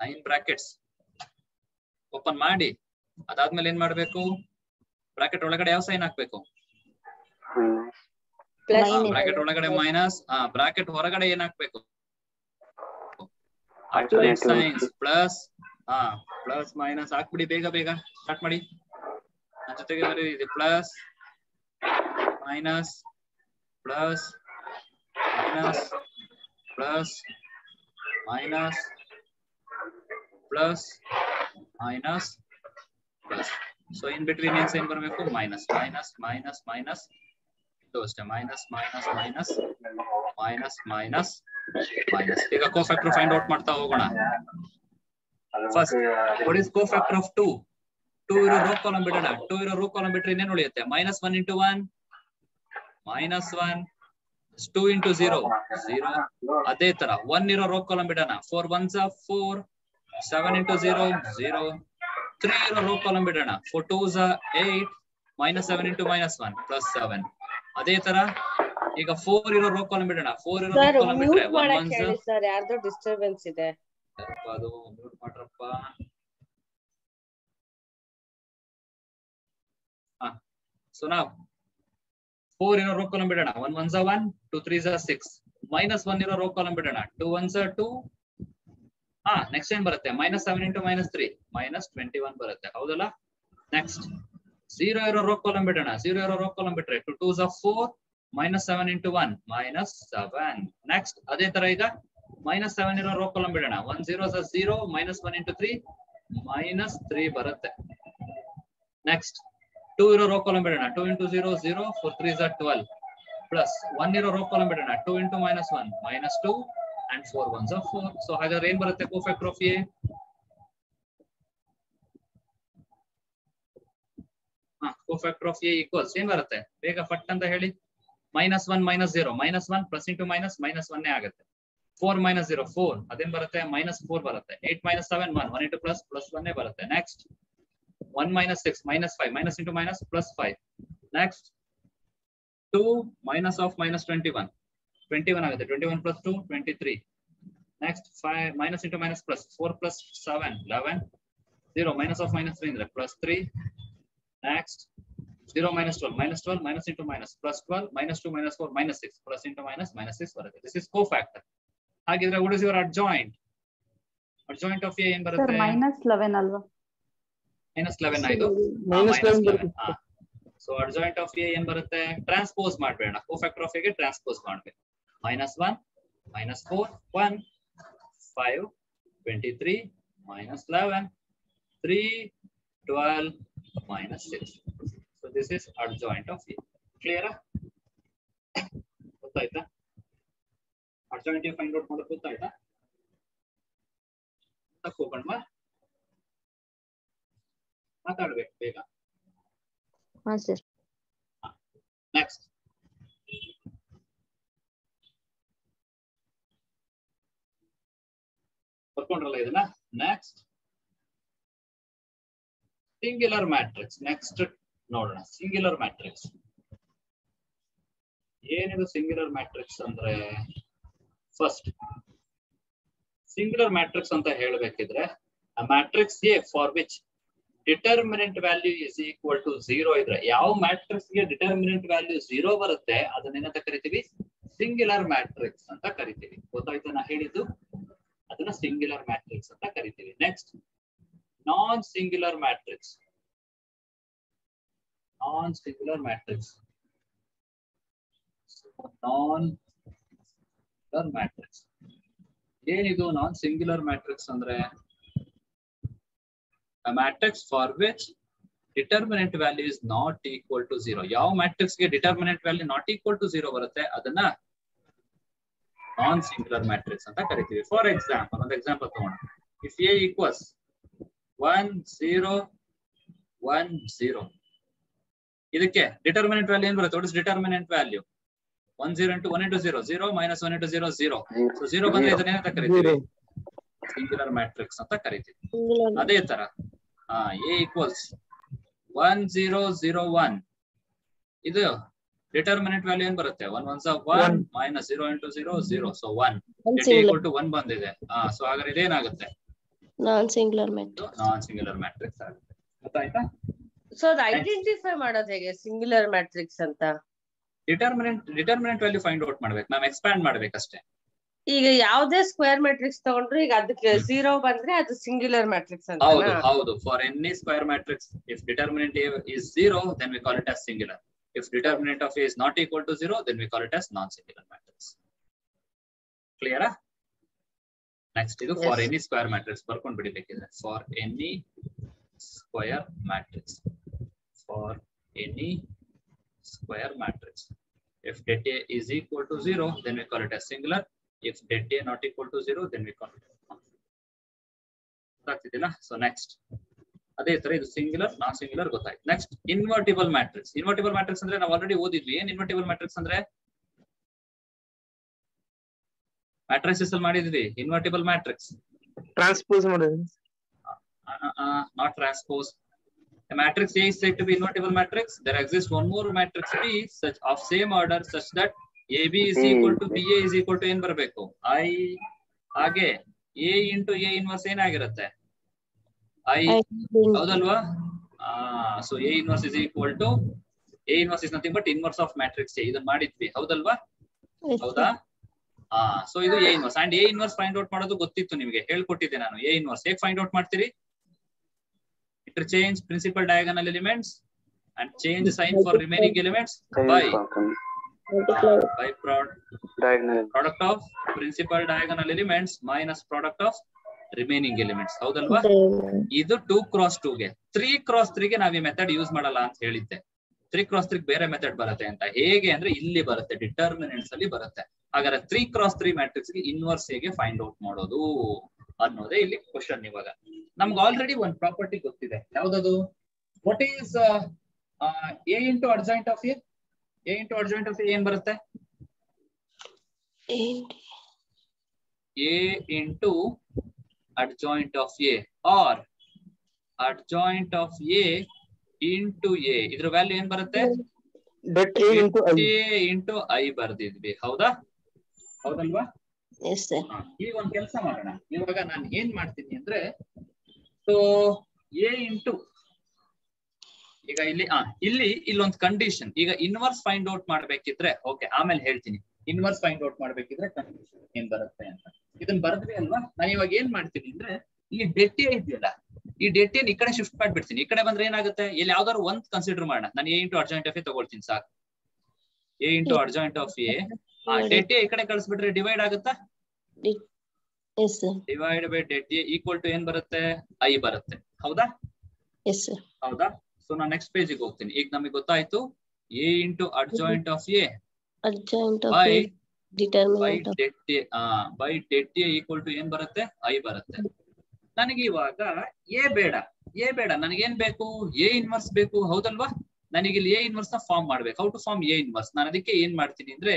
9 ಬ್ರಾಕೆಟ್ಸ್ ಓಪನ್ ಮಾಡಿ ಅದಾದ್ಮೇಲೆ ಏನ್ ಮಾಡ್ಬೇಕು? ಬ್ರಾಕೆಟ್ ಒಳಗಡೆ ಯಾವ ಸೈನ್ ಹಾಕ್ಬೇಕು? ಬ್ರಾಕೆಟ್ ಒಳಗಡೆ ಮೈನಸ್, ಬ್ರಾಕೆಟ್ ಹೊರಗಡೆ ಏನ್ ಹಾಕ್ಬೇಕು? Alternate signs. Plus, plus minus ಹಾಕ್ಬಿಡಿ. ಬೇಗ ಬೇಗ ಸ್ಟಾರ್ಟ್ ಮಾಡಿ. ನನ್ನ ಜೊತೆಗೆ ಬರೀ plus minus plus minus plus minus plus minus plus. So in between ಏನ್ ಸೈನ್ ಬರಬೇಕು? ಮೈನಸ್ ಮೈನಸ್ ಮೈನಸ್ ಮೈನಸ್, ಇದು ಅಷ್ಟೇ minus minus minus minus minus minus. ಈಗ ಕೋಫ್ಯಾಕ್ಟರ್ ಫೈಂಡ್ ಔಟ್ ಮಾಡ್ತಾ ಹೋಗೋಣ. First what is cofactor of 2? 2 ಇರೋ row column ಬಿಡೋಣ. 2 ಇರೋ ರೋ ಕಾಲಮ್ ಬಿಟ್ರೆ ಇನ್ನೇನು ಉಳಿಯುತ್ತೆ? -1 × 1 -1, 2 × 0 0. ಅದೇ ತರ 1 ಇರೋ ರೋ ಕಾಲಮ್ ಬಿಡೋಣ. 4 1s are 4, 7 × 0 0. 3 ಇರೋ ರೋ ಕಾಲಮ್ ಬಿಡೋಣ. 4 2s are 8, -7 × -1 +7. ಅದೇ ತರ ಈಗ 4 ಇರೋ ರೋ ಕಾಲಮ್ ಬಿಡೋಣ. 4 ಇರೋ ರೋ ಕಾಲಮ್ ಬಿಟ್ರೆ 1 1s ಸರ್ ಯಾರ್ದೋ ಡಿಸ್ಟರ್ಬೆನ್ಸ್ ಇದೆ. ಅದು ಮ್ಯೂಟ್ ಮಾಡ್ರಪ್ಪ. So now 4 ಇರೋ ರೋ ಕಾಲಮ್ ಬಿಡೋಣ. 1 1s are 1, 2 3s are 6. -1 ಇರೋ ರೋ ಕಾಲಮ್ ಬಿಡೋಣ. 2 1s are 2. ನೆಕ್ಸ್ಟ್ ಏನ್ ಬರುತ್ತೆ? -7 × -3 -21 ಬರುತ್ತೆ. ಹೌದಲ್ಲ? ನೆಕ್ಸ್ಟ್ 0 ಇರೋ ರೋ ಕಾಲಮ್ ಬಿಡೋಣ. 0 ಇರೋ ರೋ ಕಾಲಮ್ ಬಿಟ್ರೆ 2 2s are 4, -7 × 1 -7. ನೆಕ್ಸ್ಟ್ ಅದೇ ತರ ಈಗ -7 ಇರೋ ರೋ ಕಾಲಮ್ ಬಿಡೋಣ. 1 0s are 0, -1 × 3 -3 ಬರುತ್ತೆ. ನೆಕ್ಸ್ಟ್ 2 ಇರೋ ರೋ ಕಾಲಮ್ ಬಿಡೋಣ. 2 × 0 0, 4 3s are 12 ಪ್ಲಸ್ 1 ಇರೋ ರೋ ಕಾಲಮ್ ಬಿಡೋಣ. 2 × -1 -2 and 4 1s are 4. ಸೊ ಹಾಗಾದ್ರೆ ಏನ್ ಬರುತ್ತೆ cofactor of A? Cofactor of A equals ಏನ್ ಬರುತ್ತೆ? ಬೇಗ ಫಟ್ ಅಂತ ಹೇಳಿ. -1 -0, -1 ಪ್ಲಸ್ ಇಂಟು ಮೈನಸ್ -1 ಆಗುತ್ತೆ. 4 -0 4, ಅದೇನ್ ಬರುತ್ತೆ? -4 ಬರುತ್ತೆ. 8 -7 1, 1 × ಪ್ಲಸ್ 1 ಬರುತ್ತೆ. Next 1 -6 -5, minus into minus +5. Next 2 minus of -21, 21 ಆಗುತ್ತೆ. 21 + 2 23. Next 5 minus into minus plus 4 + 7 11. 0 minus of -3 ಅಂದ್ರೆ +3. Next 0 -12, -12 minus into minus +12, -2 -4 -6, plus into minus -6 ಬರುತ್ತೆ. This is cofactor. ಹಾಗಿದ್ರೆ what is your adjoint? Adjoint of A ಏನ್ ಬರುತ್ತೆ? -11 ಅಲ್ವಾ? -11 ಆಯ್ತು. -11 so adjoint of A ಏನ್ ಬರುತ್ತೆ? ಟ್ರಾನ್ಸ್ಪೋಸ್ ಮಾಡ್ಬೇಡ. ಕೋಫ್ಯಾಕ್ಟರ್ ಆಫ್ ಎ ಗೆ ಟ್ರಾನ್ಸ್ಪೋಸ್ ಮಾಡ್ಬೇಕು. -1 -4 1 5 23 -11 3 12 -6. So this is adjoint of A. Clear? ಗೊತ್ತಾಯ್ತಾ? ಅಡ್ಜಾಯಿಂಟ್ ಎ ಫೈಂಡ್ ಔಟ್ ಮಾಡೋದು ಗೊತ್ತಾಯ್ತಾ? ತಕ್ಕೋಕಣ್ವಾ ಮಾತಾಡ್ಬೇಕು ಬೇಗ. ಹಾ ಸರ್. ನೆಕ್ಸ್ಟ್ ಬರ್ಕೊಂಡ್ರಲ್ಲ ಇದನ್ನ. Next singular matrix. ನೆಕ್ಸ್ಟ್ ನೋಡೋಣ ಸಿಂಗ್ಯುಲರ್ ಮ್ಯಾಟ್ರಿಕ್ಸ್. ಏನಿದು ಸಿಂಗ್ಯುಲರ್ ಮ್ಯಾಟ್ರಿಕ್ಸ್ ಅಂದ್ರೆ? ಫಸ್ಟ್ ಸಿಂಗ್ಯುಲರ್ ಮ್ಯಾಟ್ರಿಕ್ಸ್ ಅಂತ ಹೇಳ್ಬೇಕಿದ್ರೆ a matrix A for which determinant value is equal to 0 ಇದ್ರೆ, ಯಾವ ಮ್ಯಾಟ್ರಿಕ್ಸ್ ಗೆ ಡಿಟರ್ಮಿನೆಂಟ್ ವ್ಯಾಲ್ಯೂ 0 ಬರುತ್ತೆ ಅದನ್ನೇನಂತ ಕರಿತೀವಿ? ಸಿಂಗ್ಯುಲರ್ ಮ್ಯಾಟ್ರಿಕ್ಸ್ ಅಂತ ಕರಿತೀವಿ. ಗೊತ್ತಾಯ್ತು ನಾ ಹೇಳಿದ್ದು? ಅದನ್ನ ಸಿಂಗ್ಯುಲರ್ ಮ್ಯಾಟ್ರಿಕ್ಸ್ ಅಂತ ಕರಿತೀವಿ. ನೆಕ್ಸ್ಟ್ ನಾನ್ singular matrix. Non singular matrix. Non singular matrix ಏನಿದು? ನಾನ್ ಸಿಂಗ್ಯುಲರ್ ಮ್ಯಾಟ್ರಿಕ್ಸ್ ಅಂದ್ರೆ a matrix for which determinant value is not equal to 0. ಯಾವ ಮ್ಯಾಟ್ರಿಕ್ಸ್ ಗೆ determinant value not equal to 0 ಬರುತ್ತೆ ಅದನ್ನ ನಾನ್ ಸಿಂಗ್ಯುಲರ್ ಮ್ಯಾಟ್ರಿಕ್ಸ್ ಅಂತ ಕರಿತೀವಿ. ಫಾರ್ ಎಕ್ಸಾಂಪಲ್ ಒಂದು example ತಗೋಣ. ಇಫ್ A equals 1 0 1 0, ಇದಕ್ಕೆ ಡಿಟರ್ಮಿನೆಂಟ್ ವ್ಯಾಲ್ಯೂ ಏನ್ ಬರುತ್ತೆ? What is determinant value? 1 0 × 1 × 0 0 -1 × 0 0. So 0 ಬಂದ್ರೆ ಇದನ್ನೇನಂತ ಕರಿತೀವಿ? ಸಿಂಗ್ಯುಲರ್ ಮ್ಯಾಟ್ರಿಕ್ಸ್ ಅಂತ ಕರಿತೀವಿ. ಅದೇ ತರ A equals 1 0 0 1, ಇದು ಡಿಟರ್ಮಿನೆಂಟ್ ವ್ಯಾಲ್ಯೂ ಏನ್ ಬರುತ್ತೆ? 1 1s are 1 -0 × 0 0. So 1 equal to 1 ಬಂದಿದೆ. ಸೊ ಹಾಗಾದ್ರೆ ಇದೇನಾಗುತ್ತೆ? Non singular matrix. Non singular matrix ಆಗುತ್ತೆ. ಗೊತ್ತಾಯ್ತಾ? ಸೊ ಅದು ಐಡೆಂಟಿಫೈ ಮಾಡೋದು ಹೇಗೆ ಸಿಂಗ್ಯುಲರ್ ಮ್ಯಾಟ್ರಿಕ್ಸ್ ಅಂತ? ಡಿಟರ್ಮಿನೆಂಟ್ ವ್ಯಾಲ್ಯೂ ಫೈಂಡ್ ಔಟ್ ಮಾಡ್ಬೇಕು. ನಾವು ಎಕ್ಸ್ಪ್ಯಾಂಡ್ ಮಾಡ್ಬೇಕಷ್ಟೇ. ಈಗ ಯಾವ್ದೇ ಸ್ಕ್ವೇರ್ ಮ್ಯಾಟ್ರಿಕ್ಸ್ ತಗೊಂಡ್ರು ಈಗ ಅದಕ್ಕೆ 0 ಬಂದ್ರೆ ಅದು ಸಿಂಗ್ಯುಲರ್ ಮ್ಯಾಟ್ರಿಕ್ಸ್ ಅಂತ. ಹೌದು. For any square matrix if determinant A is 0 then we call it as singular. If determinant of A is not equal to 0 then we call it as non-singular matrix. Clear? Next ಇದು for any square matrix ಬರ್ಕೊಂಡು ಬಿಡಬೇಕಿದೆ. For any square matrix. For any square matrix, if det A is equal to 0, then we call it as singular. If det A not equal to 0, then we call it as so next. ಅದೇ ತರ ಇದು singular non singular ಗೊತ್ತಾಯ್ತು. Next invertible matrix. Invertible matrix ಅಂದ್ರೆ ನಾವು already ಓದಿದ್ವಿ. ಏನ್ invertible matrix ಅಂದ್ರೆ matrices ಅಲ್ಲಿ ಮಾಡಿದ್ವಿ. ಇನ್ವರ್ಟಿಬಲ್ ಮ್ಯಾಟ್ರಿಕ್ಸ್ ಟ್ರಾನ್ಸ್ಪೋಸ್ ಮಾಡಿದ್ವಿ. Not transpose. A matrix A is said to be invertible matrix. There exists one more matrix B such of same order such that AB is equal to BA is equal to ಏನ್ ಬರಬೇಕು? I ಹಾಗೆ A into A inverse ಏನಾಗಿರುತ್ತೆ? I ಹೌದಲ್ವಾ? So A inverse is equal to A inverse is nothing but inverse of matrix A. ಇದನ್ನ ಮಾಡಿದ್ವಿ ಹೌದಲ್ವಾ? ಹೌದಾ? So ಇದು A inverse and A inverse find out ಮಾಡೋದು ಗೊತ್ತಿತ್ತು ನಿಮಗೆ, ಹೇಳ್ಕೊಟ್ಟಿದ್ದೆ ನಾನು. A inverse ಹೇಗೆ find out ಮಾಡ್ತೀರಿ? Interchange principal diagonal elements and change sign for remaining elements by product of principal diagonal elements minus product of remaining elements. ಹೌದಲ್ವಾ? ಇದು 2x2 ಗೆ. 3x3 ಗೆ ನಾವು ಈ ಮೆಥಡ್ ಯೂಸ್ ಮಾಡಲ್ಲ ಅಂತ ಹೇಳಿದ್ದೆ. 3x3 ಬೇರೆ ಮೆಥಡ್ ಬರುತ್ತೆ ಅಂತ. ಹೇಗೆ ಅಂದ್ರೆ ಇಲ್ಲಿ ಬರುತ್ತೆ, ಡಿಟರ್ಮಿನೆಂಟ್ಸ್ ಅಲ್ಲಿ ಬರುತ್ತೆ. ಹಾಗಾದ್ರೆ 3x3 ಮ್ಯಾಟ್ರಿಕ್ಸ್ ಗೆ ಇನ್ವರ್ಸ್ ಹೇಗೆ ಫೈಂಡ್ ಔಟ್ ಮಾಡೋದು ಅನ್ನೋದೇ ಇಲ್ಲಿ ಕ್ವಶನ್. ಇವಾಗ ನಮ್ಗೆ ಆಲ್ರೆಡಿ ಒಂದು ಪ್ರಾಪರ್ಟಿ ಗೊತ್ತಿದೆ. ಯಾವ್ದದು? What is A into adjoint of A? A into adjoint of A ಏನ್ ಬರುತ್ತೆ? A into adjoint of A or adjoint of A into A. ಇದ್ರ ವ್ಯಾಲ್ಯೂ ಏನ್ ಬರುತ್ತೆ? det A into I ಬರ್ದಿದ್ವಿ. ಹೌದಾ? ಹೌದಲ್ವಾ? Yes, sir. ಈಗ ಒಂದ್ ಕೆಲಸ ಮಾಡೋಣ. ಇವಾಗ ನಾನು ಏನ್ ಮಾಡ್ತೀನಿ ಅಂದ್ರೆ, ಸೊ A ಇಂಟು ಈಗ ಇಲ್ಲೊಂದು ಕಂಡೀಷನ್. ಈಗ ಇನ್ವರ್ಸ್ ಫೈಂಡ್ ಔಟ್ ಮಾಡ್ಬೇಕಿದ್ರೆ ಓಕೆ, ಆಮೇಲೆ ಹೇಳ್ತೀನಿ. ಇನ್ವರ್ಸ್ ಫೈಂಡ್ ಔಟ್ ಮಾಡ್ಬೇಕಿದ್ರೆ ಕಂಡೀಷನ್ ಏನ್ ಬರುತ್ತೆ ಅಂತ. ಇದನ್ನ ಬರೆದ್ವಿ ಅಲ್ವಾ? ನಾನು ಇವಾಗ ಏನ್ ಮಾಡ್ತೀನಿ ಅಂದ್ರೆ, ಇಲ್ಲಿ det A ಇದೆಯಲ್ಲ, ಈ det A ಈ ಕಡೆ ಶಿಫ್ಟ್ ಮಾಡ್ಬಿಡ್ತೀನಿ. ಈ ಕಡೆ ಬಂದ್ರೆ ಏನಾಗುತ್ತೆ? ಇಲ್ಲಿ ಯಾವ್ದಾದ್ರು ಒಂದ್ ಕನ್ಸಿಡರ್ ಮಾಡೋಣ. ನಾನು A into adjoint of A ತಗೊಳ್ತೀನಿ ಸಾಕು. A into adjoint of A. det A ಈ ಕಡೆ ಕಳಿಸ್ಬಿಟ್ರೆ ಡಿವೈಡ್ ಆಗುತ್ತಾ? Yes, sir. Divide by det A equal to ಏನ್ ಬರುತ್ತೆ? I ಬರುತ್ತೆ. ಹೌದಾ? Yes, sir. ಹೌದಾ? ಸೊ ನಾನು ನೆಕ್ಸ್ಟ್ ಪೇಜಿಗೆ ಹೋಗ್ತೀನಿ. ಈಗ ನಮಗೆ ಗೊತ್ತಾಯ್ತು A into adjoint of A Adjoint of by A, determinant of det A equal to ಏನ್ ಬರುತ್ತೆ? I ಬರುತ್ತೆ. ನನಗೆ ಇವಾಗ A ಬೇಡ, ನನಗೇನ್ ಬೇಕು? A ಇನ್ವರ್ಸ್ ಬೇಕು. ಹೌದಲ್ವಾ? ನನಗೆ ಇಲ್ಲಿ A ಇನ್ವರ್ಸ್ ನ ಫಾರ್ಮ್ ಮಾಡ್ಬೇಕು. How to form A inverse? ನಾನು ಅದಕ್ಕೆ ಏನ್ ಮಾಡ್ತೀನಿ ಅಂದ್ರೆ,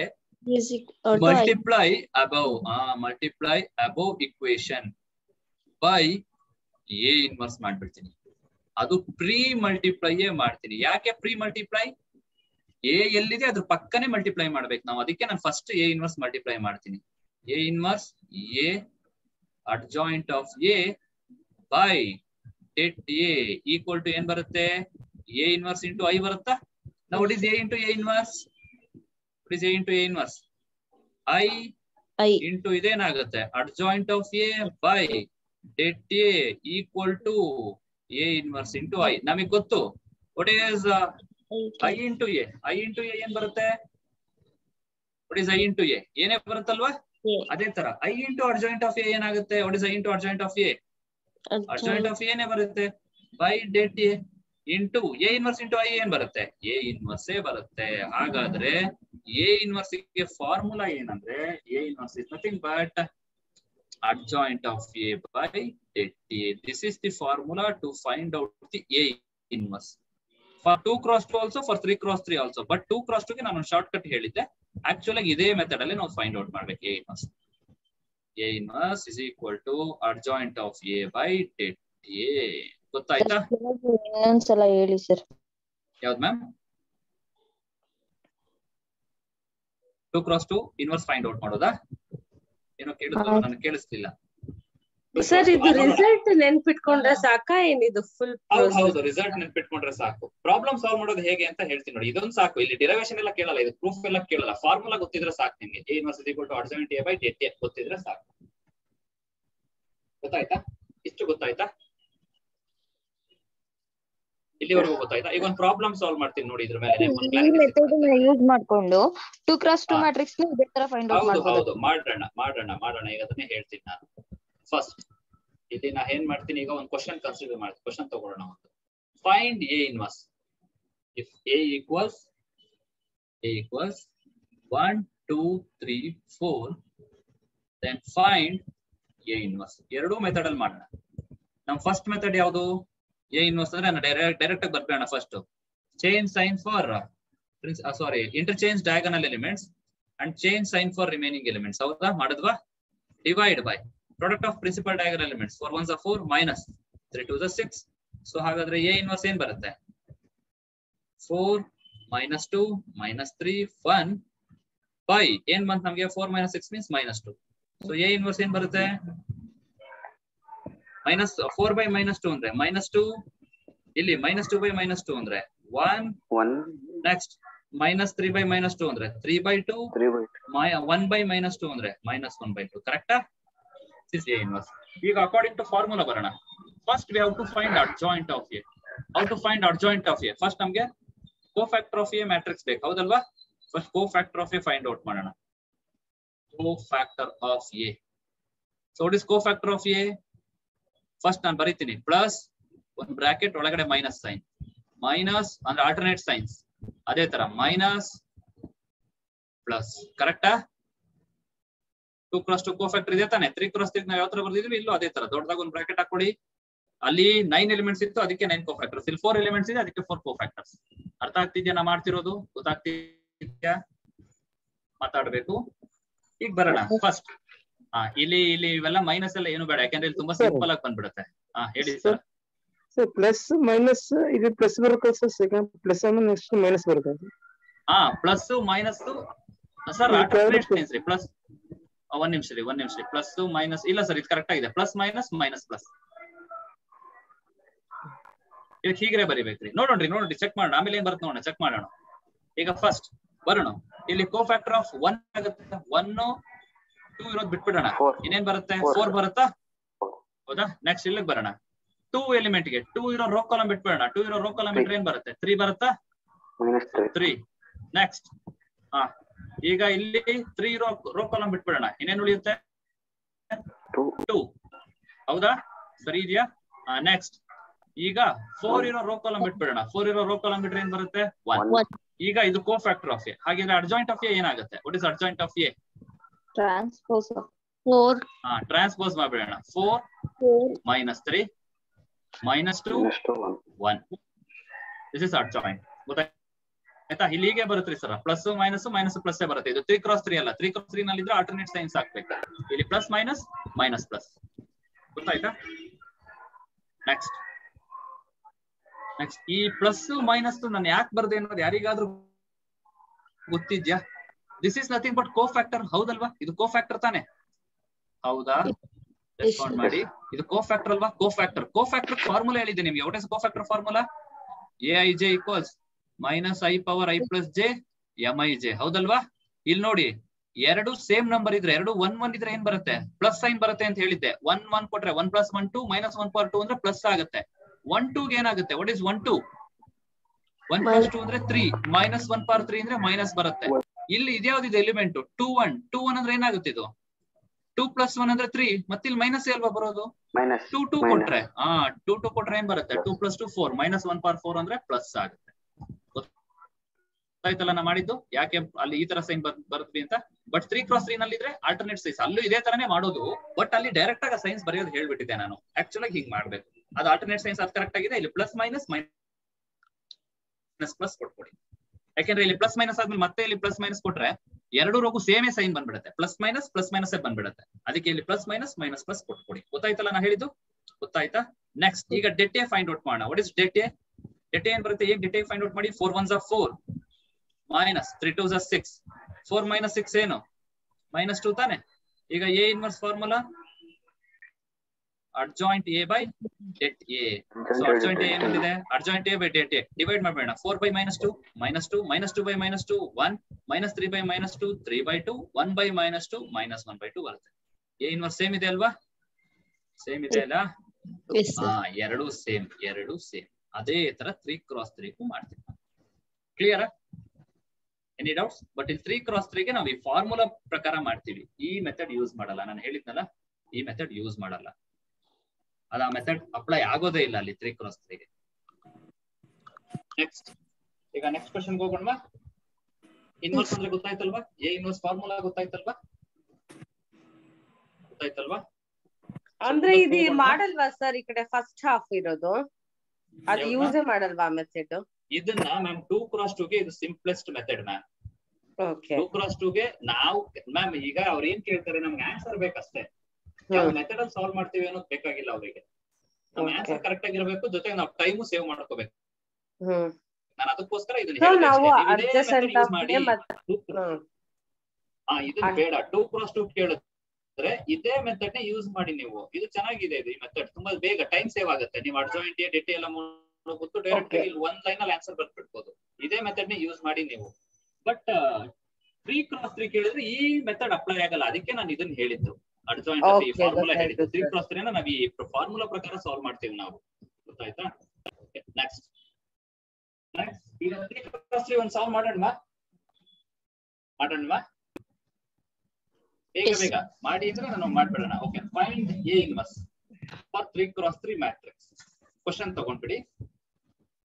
multiply above equation by A inverse ಮಾಡ್ಬಿಡ್ತೀನಿ. ಅದು ಪ್ರೀ ಮಲ್ಟಿಪ್ಲೈಯೇ ಮಾಡ್ತೀನಿ. ಯಾಕೆ ಪ್ರೀ ಮಲ್ಟಿಪ್ಲೈ? A ಎಲ್ಲಿದೆ ಅದ್ರ ಪಕ್ಕನೆ ಮಲ್ಟಿಪ್ಲೈ ಮಾಡ್ಬೇಕು ನಾವು. ಅದಕ್ಕೆ ನಾನು ಫಸ್ಟ್ A ಇನ್ವರ್ಸ್ ಮಲ್ಟಿಪ್ಲೈ ಮಾಡ್ತೀನಿ. A inverse A adjoint of A by det A equal to ಏನ್ ಬರುತ್ತೆ? A ಇನ್ವರ್ಸ್ ಇಂಟು I ಬರುತ್ತಾ? ನಾವು what is A into A inverse? What is A into A inverse? I into ಇದೇನಾಗುತ್ತೆ? Adjoint of A by det A equal to A inverse into I. ನಮಗೆ ಗೊತ್ತು what is I into A. I into A ಏನ್ ಬರುತ್ತೆ? What is I into A? ಏನೇ ಬರುತ್ತಲ್ವಾ? ಅದೇ ತರ I into adjoint of A ಏನಾಗುತ್ತೆ? What is I into adjoint of A? Adjoint of ಏನೇ ಬರುತ್ತೆ? By det A into A inverse into I ಏನ್ ಬರುತ್ತೆ? A ಇನ್ವರ್ಸ್ ಬರುತ್ತೆ. ಹಾಗಾದ್ರೆ A ಇನ್ವರ್ಸ್ ಗೆ ಫಾರ್ಮುಲಾ ಏನಂದ್ರೆ, A inverse is nothing but adjoint of A by det A. This is the formula to find out the A inverse for 2x2 also, for 3x3 also. But 2x2 ಗೆ ನಾನು shortcut ಹೇಳಿದ್ದೆ. Actually ಇದೇ method ಅಲ್ಲಿ ನಾವು find out ಮಾಡ್ಬೇಕು A inverse. A inverse is equal to adjoint of A by det A. ಗೊತ್ತಾಯ್ತಾ? ಇನ್ನೊಂದ್ಸಲ ಹೇಳಿ ಸರ್. ಯಾವ್ದು ma'am? 2x2 inverse find out ಮಾಡೋದಾ? ಏನೋ ಕೇಳಿದ್ರು, ನನಗೆ ಕೇಳಿಸ್ಲಿಲ್ಲ. ಸರ್ ಇದು ರಿಸಲ್ಟ್ ನೆನ್ಪಿಟ್ಕೊಂಡ್ರೆ ಸಾಕಾ ಏನಿದು ಫುಲ್? ಹೌದು, ರಿಸಲ್ಟ್ ನೆನ್ಪಿಟ್ಕೊಂಡ್ರೆ ಸಾಕು. ಪ್ರಾಬ್ಲಮ್ ಸಾಲ್ವ್ ಮಾಡೋದು ಹೇಗೆ ಅಂತ ಹೇಳ್ತೀನಿ ನೋಡಿ. ಇದೊಂದು ಸಾಕು. ಇಲ್ಲಿ ಡಿರೈವೇಶನ್ ಎಲ್ಲ ಕೇಳಲ್ಲ, ಇದು ಪ್ರೂಫ್ ಎಲ್ಲ ಕೇಳಲ್ಲ. ಫಾರ್ಮುಲಾ ಗೊತ್ತಿದ್ರೆ ಸಾಕು ನಿಮ್ಗೆ. A inverse is equal to adjoint A by det A ಗೊತ್ತಿದ್ರೆ ಸಾಕು. ಗೊತ್ತಾಯ್ತಾ? ಇಷ್ಟು ಗೊತ್ತಾಯ್ತಾ? ಇಲ್ಲಿವರೆಗೂ ಗೊತ್ತಾಯ್ತಾ? ಈಗ ಒಂದು ಪ್ರಾಬ್ಲಮ್ ಸಾಲ್ವ್ ಮಾಡ್ತೀನಿ ನೋಡಿ. ಇದ್ರ ಮೇಲೆ ಈ ಮೆಥಡ್ ನ ಯೂಸ್ ಮಾಡ್ಕೊಂಡು 2x2 ಮ್ಯಾಟ್ರಿಕ್ಸ್ ನ ಇದೇ ತರ ಫೈಂಡ್ ಔಟ್ ಮಾಡಬಹುದು. ಹೌದು, ಮಾಡೋಣ. ಈಗ ಅದನ್ನೇ ಹೇಳ್ತೀನಿ ನಾನು. ಫಸ್ಟ್ ಇಲ್ಲಿ ನಾ ಏನ್ ಮಾಡ್ತೀನಿ ಈಗ ಒಂದು ಕ್ವಶನ್ ಕನ್ಸಿಡರ್ ಮಾಡ್ತೀನಿ. ಕ್ವಶನ್ ತಗೊಳ್ಳೋಣ ಒಂದು. Find A inverse if A equals 1 2 3 4 then find A inverse. ಎರಡೂ ಮೆಥಡ್ ಅಲ್ಲಿ ಮಾಡೋಣ. ನಮ್ ಫಸ್ಟ್ ಮೆಥಡ್ ಯಾವುದು? ಎ ಇನ್ವರ್ಸ್ ಅಂದ್ರೆ ನಾನು ಡೈರೆಕ್ಟ್ ಆಗಿ ಬರ್ಬೇಡ. First change sign for interchange diagonal elements and change sign for remaining elements. ಹೌದಾ? ಮಾಡಿದ್ವಾ? Divide by product of principal diagonal elements 4 1s 4 minus 3 2s 6. So ಹಾಗಾದ್ರೆ ಎ ಇನ್ವರ್ಸ್ ಏನ್ ಬರುತ್ತೆ? 4 minus 2 minus 3 1 by ಏನ್ ಬಂತ ನಮಗೆ? 4 minus 6 means -2. So A inverse ಏನ್ ಬರುತ್ತೆ? -4 by -2 ಅಂದ್ರೆ -2. ಇಲ್ಲಿ -2 by -2 ಅಂದ್ರೆ 1. ನೆಕ್ಸ್ಟ್ -3 by -2 ಅಂದ್ರೆ 3 by 2. 1 by -2 ಅಂದ್ರೆ -1 by 2. ಕರೆಕ್ಟಾ? This is A inverse. ಈಗ ಅಕಾರ್ಡಿಂಗ್ ಟು ಫಾರ್ಮುಲಾ ಬರೋಣ. First we have to find adjoint of A. How to find adjoint of A? First ನಮಗೆ cofactor of A ಮ್ಯಾಟ್ರಿಕ್ಸ್ ಬೇಕು. ಹೌದಲ್ವಾ? First cofactor of A find out ಮಾಡೋಣ. cofactor of A. So what is cofactor of A? First ನಾನು ಬರೀತೀನಿ plus ಒಂದು bracket ಒಳಗಡೆ minus sine. Minus ಅಂದ್ರೆ alternate science. ಅದೇ ತರ ಮೈನಸ್ ಪ್ಲಸ್. ಕರೆಕ್ಟಾ? 2 × 2 ಕೋಫ್ಯಾಕ್ಟರ್ ಇದೆ ತಾನೆ. 3 × 3 ನಾವು ಯಾವ ತರ ಬರ್ದಿದ್ವಿ ಇಲ್ಲೂ ಅದೇ ತರ ದೊಡ್ಡದಾಗ ಒಂದು ಬ್ರಾಕೆಟ್ ಹಾಕೊಳ್ಳಿ. ಅಲ್ಲಿ 9 ಎಲಿಮೆಂಟ್ಸ್ ಇತ್ತು, ಅದಕ್ಕೆ 9 ಕೋಫ್ಯಾಕ್ಟರ್ಸ್. ಇಲ್ಲಿ 4 ಎಲಿಮೆಂಟ್ಸ್ ಇದೆ, ಅದಕ್ಕೆ 4 ಕೋಫ್ಯಾಕ್ಟರ್ಸ್. ಅರ್ಥ ಆಗ್ತಿದ್ಯಾ ನಾ ಮಾಡ್ತಿರೋದು? ಗೊತ್ತಾಗ್ತಿದ್ಯಾ? ಮಾತಾಡ್ಬೇಕು. ಈಗ ಬರೋಣ ಫಸ್ಟ್. ಇಲ್ಲಿ ಇವೆಲ್ಲ ಮೈನಸ್ ಎಲ್ಲ ಏನು ಬೇಡ, ಯಾಕಂದ್ರೆ ಇಲ್ಲಿ ತುಂಬಾ ಸಿಂಪಲ್ ಆಗಿ ಬಂದ್ಬಿಡುತ್ತೆ. ಹೇಳಿ ಸರ್. ಸರ್ ಪ್ಲಸ್ ಮೈನಸ್ ಇದು ಪ್ಲಸ್ ಬರುತ್ತೆ sir. Second plus next minus ಬರುತ್ತೆ. Plus minus sir alternate signs ರೀ. ಪ್ಲಸ್ ಒಂದ್ ನಿಮಿಷ ರೀ. ಪ್ಲಸ್ ಮೈನಸ್ ಇಲ್ಲ ಸರ್, ಇದು ಕರೆಕ್ಟ್ ಆಗಿದೆ. Plus minus minus plus. ಇದಕ್ಕೆ ಹೀಗೆ ಬರಿಬೇಕ್ರಿ. ನೋಡ್ರಿ ಚೆಕ್ ಮಾಡೋಣ. ಆಮೇಲೆ ಏನ್ ಬರುತ್ತೆ ನೋಡೋಣ, ಚೆಕ್ ಮಾಡೋಣ. ಈಗ ಫಸ್ಟ್ ಬರೋಣ. ಇಲ್ಲಿ ಕೋಫ್ಯಾಕ್ಟರ್ ಆಫ್ 1 ಆಗುತ್ತೆ. 1 2 ಇರೋದು ಬಿಟ್ಬಿಡೋಣ. ಇನ್ನೇನ್ ಬರುತ್ತೆ? 4 ಬರುತ್ತಾ? ಹೌದಾ? ನೆಕ್ಸ್ಟ್ ಇಲ್ಲಿಗೆ ಬರೋಣ. 2 ಎಲಿಮೆಂಟ್ ಗೆ 2 ಇರೋ ರೋ ಕಾಲಮ್ ಬಿಟ್ಬಿಡೋಣ. 2 ಇರೋ ರೋ ಕಾಲಮ್ ಬಿಟ್ರೆ ಏನ್ ಬರುತ್ತೆ? 3 ಬರುತ್ತಾ? 3. ನೆಕ್ಸ್ಟ್ ಈಗ ಇಲ್ಲಿ 3 ಇರೋ ರೋ ಕಾಲಮ್ ಬಿಟ್ಬಿಡೋಣ. ಇನ್ನೇನು ಉಳಿಯುತ್ತೆ? 2. ಹೌದಾ? ಸರಿ ಇದೆಯಾ? ನೆಕ್ಸ್ಟ್ ಈಗ 4 ಇರೋ ರೋ ಕಾಲಮ್ ಬಿಟ್ಬಿಡೋಣ. 4 ಇರೋ ರೋ ಕಾಲಮ್ ಬಿಟ್ರೆ ಏನ್ ಬರುತ್ತೆ? 1. ಈಗ ಇದು ಕೋಫ್ಯಾಕ್ಟರ್ ಆಫ್ ಎ. ಹಾಗಿದ್ರೆ ಅಡ್ಜಾಯಿಂಟ್ ಆಫ್ ಎ ಏನಾಗುತ್ತೆ? What is adjoint of A? Transpose of 4. Transpose ಮಾಡ್ಬಿಡೋಣ. 4 -3 -2 1. This is adjoint. ಗೊತ್ತಾಯ್ತಾ? ಇಲ್ಲಿ ಹೀಗೆ ಬರುತ್ತೆ sir. Plus minus minus plus ಬರುತ್ತೆ. ಇದು 3 × 3 ಅಲ್ಲ. 3 × 3 ನಲ್ಲಿ ಇದ್ರೆ ಆಲ್ಟರ್ನೇಟ್ ಸೈನ್ಸ್ ಹಾಕ್ಬೇಕು. ಇಲ್ಲಿ ಪ್ಲಸ್ ಮೈನಸ್ ಮೈನಸ್ ಪ್ಲಸ್. ಗೊತ್ತಾಯ್ತಾ? ನೆಕ್ಸ್ಟ್ ಈ ಪ್ಲಸ್ ಮೈನಸ್ ನಾನು ಯಾಕೆ ಬರ್ದೆ ಅನ್ನೋದು ಯಾರಿಗಾದ್ರೂ ಗೊತ್ತಿದ್ಯಾ? This is nothing but cofactor. ಹೌದಲ್ವಾ? ಇದು ಕೋಫ್ಯಾಕ್ಟರ್ ತಾನೆ. ಹೌದಾ? ರೆಸ್ಪಾಂಡ್ ಮಾಡಿ. ಇದು ಕೋಫ್ಯಾಕ್ಟರ್ ಅಲ್ವಾ? ಕೋಫ್ಯಾಕ್ಟರ್ ಫಾರ್ಮುಲಾ ಹೇಳಿದ್ದೆ ನಿಮ್ಗೆ. What is cofactor formula? aij equals -i power i + j mij. ಹೌದಲ್ವಾ? ಇಲ್ಲಿ ನೋಡಿ, ಎರಡು ಸೇಮ್ ನಂಬರ್ ಇದ್ರೆ, ಎರಡು 1 1 ಇದ್ರೆ ಏನ್ ಬರುತ್ತೆ? ಪ್ಲಸ್ ಸೈನ್ ಬರುತ್ತೆ ಅಂತ ಹೇಳಿದ್ದೆ. 1 1 ಕೊಟ್ರೆ 1 + 1 2 -1 / 2 ಅಂದ್ರೆ ಪ್ಲಸ್ ಆಗುತ್ತೆ. 1 2 ಗೆ ಏನಾಗುತ್ತೆ? What is 1 2? 1 + 2 ಅಂದ್ರೆ 3, -1 / 3 ಅಂದ್ರೆ ಮೈನಸ್ ಬರುತ್ತೆ. ಇಲ್ಲಿ ಇದ್ಯಾವ್ದಿದೆ ಎಲಿಮೆಂಟ್? 2 1. 2 1 ಅಂದ್ರೆ ಏನಾಗುತ್ತೆ? ಇದು 2 + 1 ಅಂದ್ರೆ 3. ಮತ್ತೆ ಇಲ್ಲಿ ಮೈನಸ್ ಅಲ್ವಾ ಬರೋದು? 2 2 ಕೊಟ್ರೆ 2 2 ಕೊಟ್ರೆ ಏನ್ ಬರುತ್ತೆ? 2 + 2 4, -1 / 4 ಅಂದ್ರೆ ಪ್ಲಸ್ ಆಗುತ್ತೆ. ಗೊತ್ತಾಯ್ತಲ್ಲ ನಾ ಮಾಡಿದ್ದು? ಯಾಕೆ ಅಲ್ಲಿ ಈ ತರ ಸೈನ್ ಬರುತ್ತೆ ಅಂತ. ಬಟ್ 3 × 3 ನಲ್ಲಿ ಇದ್ರೆ ಆಲ್ಟರ್ನೇಟ್ ಸೈನ್ಸ್. ಅಲ್ಲೂ ಇದೇ ತರನೇ ಮಾಡೋದು, ಬಟ್ ಅಲ್ಲಿ ಡೈರೆಕ್ಟ್ ಆಗಿ ಸೈನ್ಸ್ ಬರೆಯೋದು ಹೇಳ್ಬಿಟ್ಟಿದ್ದೆ ನಾನು. ಆಕ್ಚುಲ್ ಆಗಿ ಹಿಂಗ್ ಮಾಡ್ಬೇಕು. ಅದು ಆಲ್ಟರ್ನೇಟ್ ಸೈನ್ಸ್ ಅದು ಕರೆಕ್ಟ್ ಆಗಿದೆ. ಇಲ್ಲಿ ಪ್ಲಸ್ ಮೈನಸ್ ಪ್ಲಸ್ ಕೊಟ್ಕೊಡಿ. ಯಾಕೆಂದ್ರೆ ಇಲ್ಲಿ ಪ್ಲಸ್ ಮೈನಸ್ ಆದ್ಮೇಲೆ ಮತ್ತೆ ಇಲ್ಲಿ ಪ್ಲಸ್ ಮೈನಸ್ ಕೊಟ್ರೆ ಎರಡು ರೋಗು ಸೇಮೇ ಸೈನ್ ಬಂದ್ಬಿಡುತ್ತೆ. ಪ್ಲಸ್ ಮೈನಸ್ ಬಂದ್ಬಿಡುತ್ತೆ. ಅದಕ್ಕೆ ಇಲ್ಲಿ ಪ್ಲಸ್ ಮೈನಸ್ ಪ್ಲಸ್ ಕೊಟ್ಕೊಡಿ. ಗೊತ್ತಾಯ್ತಲ್ಲ ನಾ ಹೇಳಿದ್ದು? ಗೊತ್ತಾಯ್ತಾ? ನೆಕ್ಸ್ಟ್ ಈಗ ಡೆಟ್ ಎ ಫೈಂಡ್ ಔಟ್ ಮಾಡೋಣ. What is det A? Det A ಏನ್ ಬರುತ್ತೆ? ಈಗ ಡೆಟ್ ಎ ಫೈಂಡ್ ಔಟ್ ಮಾಡಿ. 4 1s 4 -3 2s 6. 4 - 6 ಏನು? -2 ತಾನೆ. ಈಗ A inverse formula adjoint a by det a. So adjoint a ಏನಿದೆ? adjoint a by det a divide ಮಾಡಬೇಡ. 4 by -2 -2 -2 by -2 1 -3 by -2 3 by 2 1 by -2 -1 by 2 ಬರುತ್ತೆ. a ಇನ್ವರ್ಸ್ ಸೇಮ್ ಇದೆ ಅಲ್ವಾ? Same ಇದೆ ಅಲ್ಲ? ಎರಡು ಸೇಮ್. ಅದೇ ತರ 3 × 3 ಗೂ ಮಾಡ್ತೀವಿ. ಕ್ಲಿಯರ್? Any doubts? ಬಟ್ ಇಲ್ಲಿ 3 × 3 ಗೆ ನಾವು ಈ ಫಾರ್ಮುಲಾ ಪ್ರಕಾರ ಮಾಡ್ತೀವಿ. ಈ ಮೆಥಡ್ ಯೂಸ್ ಮಾಡಲ್ಲ. ನಾನು ಹೇಳಿದ್ನಲ್ಲ, ಈ ಮೆಥಡ್ ಯೂಸ್ ಮಾಡಲ್ಲ. ಅದ ಆ ಮೆಥಡ್ ಅಪ್ಲೈ ಆಗೋದೇ ಇಲ್ಲ ಅಲ್ಲಿ 3x3ಗೆ. ನೆಕ್ಸ್ಟ್ ಈಗ ನೆಕ್ಸ್ಟ್ ಕ್ವಶನ್ ಹೋಗೋಣವಾ. ಇನ್ವರ್ಸ್ ಅಂದ್ರೆ ಗೊತ್ತಾಯ್ತಲ್ವಾ? ಎ ಇನ್ವರ್ಸ್ ಫಾರ್ಮುಲಾ ಗೊತ್ತಾಯ್ತಲ್ವಾ? ಅಂದ್ರೆ ಇದು ಮಾಡಲ್ವಾ ಸರ್, ಈ ಕಡೆ ಫಸ್ಟ್ ಹಾಫ್ ಇರೋದು ಅದು ಯೂಸೇ ಮಾಡಲ್ವಾ ಮೆಥಡ್? ಇದನ್ನ ಮ್ಯಾಮ್ 2x2 ಗೆ ಇದು simplest method ma'am. Okay 2x2 ಗೆ ನಾವು ಮ್ಯಾಮ್ ಈಗ ಅವ್ರು ಏನ್ ಕೇಳ್ತಾರೆ, ನಮ್ಗೆ ಆನ್ಸರ್ ಬೇಕಷ್ಟೇ. ಯಾವ ಮೆಥಡ್ ಅಲ್ಲಿ ಸಾಲ್ವ್ ಮಾಡ್ತೀವಿ ಅನ್ನೋದು ಬೇಕಾಗಿಲ್ಲ ಅವರಿಗೆ. ನಮ್ಮ ಆನ್ಸರ್ ಕರೆಕ್ಟ್ ಆಗಿರ್ಬೇಕು, ಜೊತೆಗೆ ನಾವು ಟೈಮ್ ಸೇವ್ ಮಾಡ್ಕೋಬೇಕು. ನಾನು ಅದಕ್ಕೋಸ್ಕರ ಇದನ್ನ ಹೇಳಿದೆ ಯೂಸ್ ಮಾಡಿ. ಇದನ್ನ ಬೇಡ 2x2 ಕೇಳಿದ್ರೆ ಇದೇ ಮೆಥಡ್ ನೇ ಯೂಸ್ ಮಾಡಿ ನೀವು. ಇದು ಚೆನ್ನಾಗಿದೆ, ಇದು ಈ ಮೆಥಡ್ ತುಂಬಾ ಬೇಗ ಟೈಮ್ ಸೇವ್ ಆಗುತ್ತೆ. ನೀವು ಅಡ್ಜಾಯಿಂಟ್ ಡೆಟ್ ಎಲ್ಲ ಗೊತ್ತು ಡೈರೆಕ್ಟ್ ಆಗಿ ಒಂದ್ ಲೈನ್ ಅಲ್ಲಿ ಆನ್ಸರ್ ಬರ್ಬಿಡ್ಬೋದು. ಇದೇ ಮೆಥಡ್ ನೇ ಯೂಸ್ ಮಾಡಿ ನೀವು. ಬಟ್ 3x3 ಕೇಳಿದ್ರೆ ಈ ಮೆಥಡ್ ಅಪ್ಲೈ ಆಗಲ್ಲ, ಅದಕ್ಕೆ ನಾನು ಇದನ್ನ ಹೇಳಿದ್ದು. ಅಡ್ಜಾಯಿಂಟ್ ಈ ಫಾರ್ಮುಲಾ ಹೇಳಿದ್ದು 3x3 ನ ನಾವು ಈ ಫಾರ್ಮುಲಾ ಪ್ರಕಾರ ಸಾಲ್ವ್ ಮಾಡ್ತೀವಿ ನಾವು. ಗೊತ್ತಾಯ್ತಾ? ನೆಕ್ಸ್ಟ್ ಈಗ 3x3 ಒಂದು ಸಾಲ್ವ್ ಮಾಡೋಣ. ಬೇಗ ಮಾಡಿ ಅಂದ್ರೆ ನಾನು ಮಾಡ್ಬಿಡೋಣ. Okay, find A inverse for 3x3 matrix. Question ತಗೊಂಡ್ಬಿಡಿ.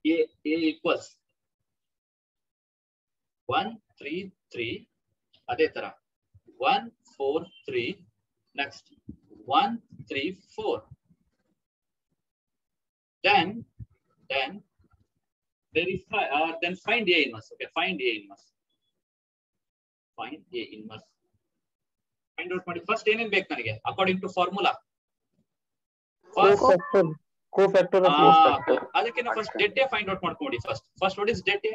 ಎ ಈಕ್ವಲ್ಸ್ 1 3 3, ಅದೇ ತರ 1 4 3, next 1 3 4. then verify then find A inverse. Okay, find A inverse. Find out ಮಾಡಿ. ಫಸ್ಟ್ ಏನೇನ್ ಬೇಕು ನನಗೆ ಅಕಾರ್ಡಿಂಗ್ ಟು ಫಾರ್ಮುಲಾ? ಕೋಫ್ಯಾಕ್ಟರ್ ಅದಕ್ಕೆ first det A find out ಮಾಡ್ಕೊಳ್ಳಿ. First what is det A?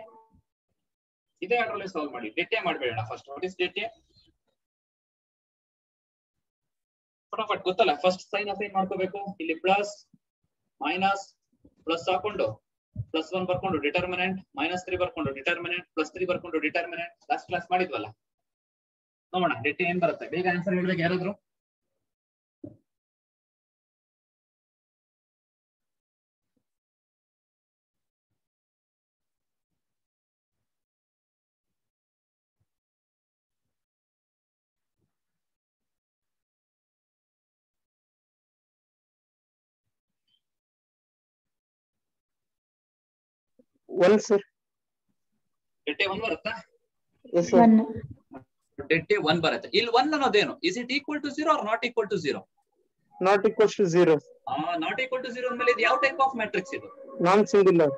ಇದೇ ಆರ್ಡರ್ ಸಾಲ್ವ್ ಮಾಡಿ. ಡೆಟ್ ಎ ಮಾಡಬೇಡ. First what is det A? ಫಟಾಫಟ್ ಗೊತ್ತಲ್ಲ. ಫಸ್ಟ್ ಸೈನ್ ಅಸೈನ್ ಮಾಡ್ಕೋಬೇಕು. ಇಲ್ಲಿ ಪ್ಲಸ್ ಮೈನಸ್ ಪ್ಲಸ್ ಹಾಕೊಂಡು +1 ಬರ್ಕೊಂಡು ಡಿಟರ್ಮಿನೆಂಟ್, -3 ಬರ್ಕೊಂಡು ಡಿಟರ್ಮಿನೆಂಟ್, +3 ಬರ್ಕೊಂಡು ಡಿಟರ್ಮಿನೆಂಟ್. ಲಾಸ್ಟ್ ಕ್ಲಾಸ್ ಮಾಡಿದ್ವಲ್ಲ, ನೋಡೋಣ ಡೆಟ್ ಏನ್ ಬರುತ್ತೆ. ಬೇಗ ಆನ್ಸರ್ ಹೇಳ್ಬೇಕು ಯಾರಾದ್ರು. One sir. ಡೆಟ್ ಎ 1 ಬರುತ್ತಾ? One. ಡೆಟ್ ಎ 1 ಬರುತ್ತೆ. ಇಲ್ಲಿ 1 ಅನ್ನೋದೇನು? Is it equal to 0 or not equal to 0? Not equal to 0. Not equal to 0 ಅಂದ್ಮೇಲೆ ಇದು ಯಾವ ಟೈಪ್ ಆಫ್ ಮ್ಯಾಟ್ರಿಕ್ಸ್ ಇದು? Non singular